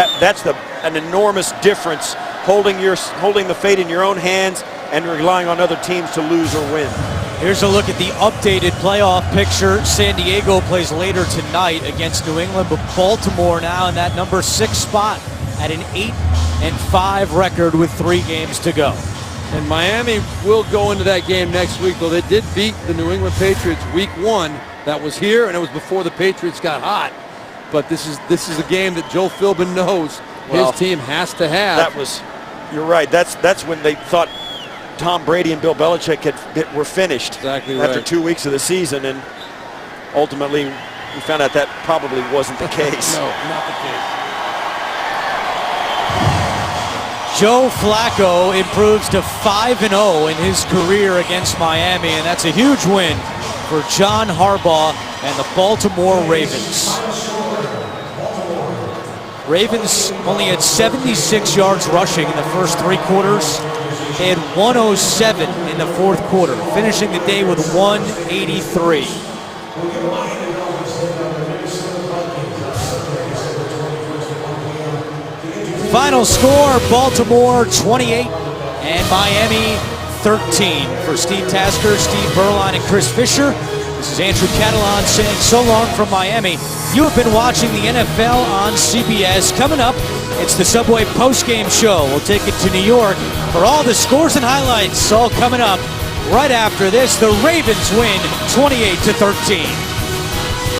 Speaker 4: an enormous difference, holding the fate in your own hands and relying on other teams to lose or win.
Speaker 1: Here's a look at the updated playoff picture. San Diego plays later tonight against New England, but Baltimore now in that number 6 spot at an 8-5 record with 3 games to go.
Speaker 3: And Miami will go into that game next week, though they did beat the New England Patriots week 1. That was here, and it was before the Patriots got hot. But this is a game that Joe Philbin knows his team has to have.
Speaker 4: You're right. That's when they thought Tom Brady and Bill Belichick were finished.
Speaker 3: Exactly right.
Speaker 4: After 2 weeks of the season, and ultimately we found out that probably wasn't the case.
Speaker 3: No, not the case.
Speaker 1: Joe Flacco improves to 5-0 in his career against Miami, and that's a huge win for John Harbaugh and the Baltimore Ravens. Ravens only had 76 yards rushing in the first 3 quarters. They had 107 in the fourth quarter, finishing the day with 183. Final score, Baltimore 28 and Miami 13. For Steve Tasker, Steve Berline, and Chris Fisher, this is Andrew Catalan saying so long from Miami. You have been watching the NFL on CBS. Coming up, it's the Subway postgame show. We'll take it to New York for all the scores and highlights. All coming up right after this. The Ravens win 28-13.